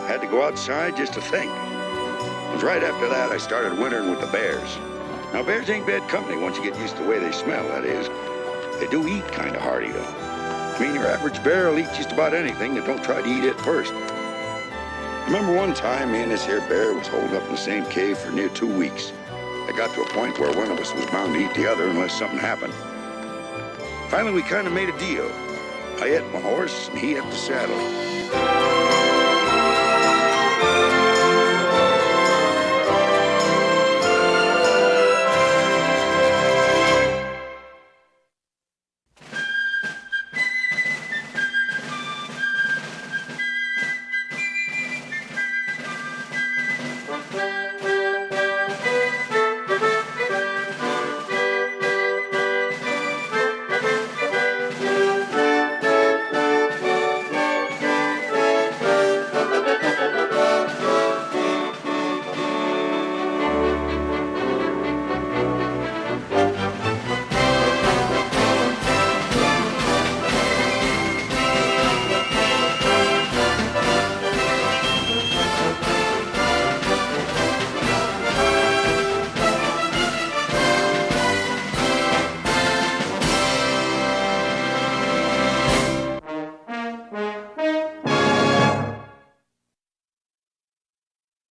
Had to go outside just to think. It was right after that I started wintering with the bears. Now, bears ain't bad company once you get used to the way they smell, that is. They do eat kind of hearty, though. I mean, your average bear will eat just about anything that don't try to eat it first. I remember one time me and this here bear was holed up in the same cave for near 2 weeks. It got to a point where one of us was bound to eat the other unless something happened. Finally, we kind of made a deal. I ate my horse, and he ate the saddle.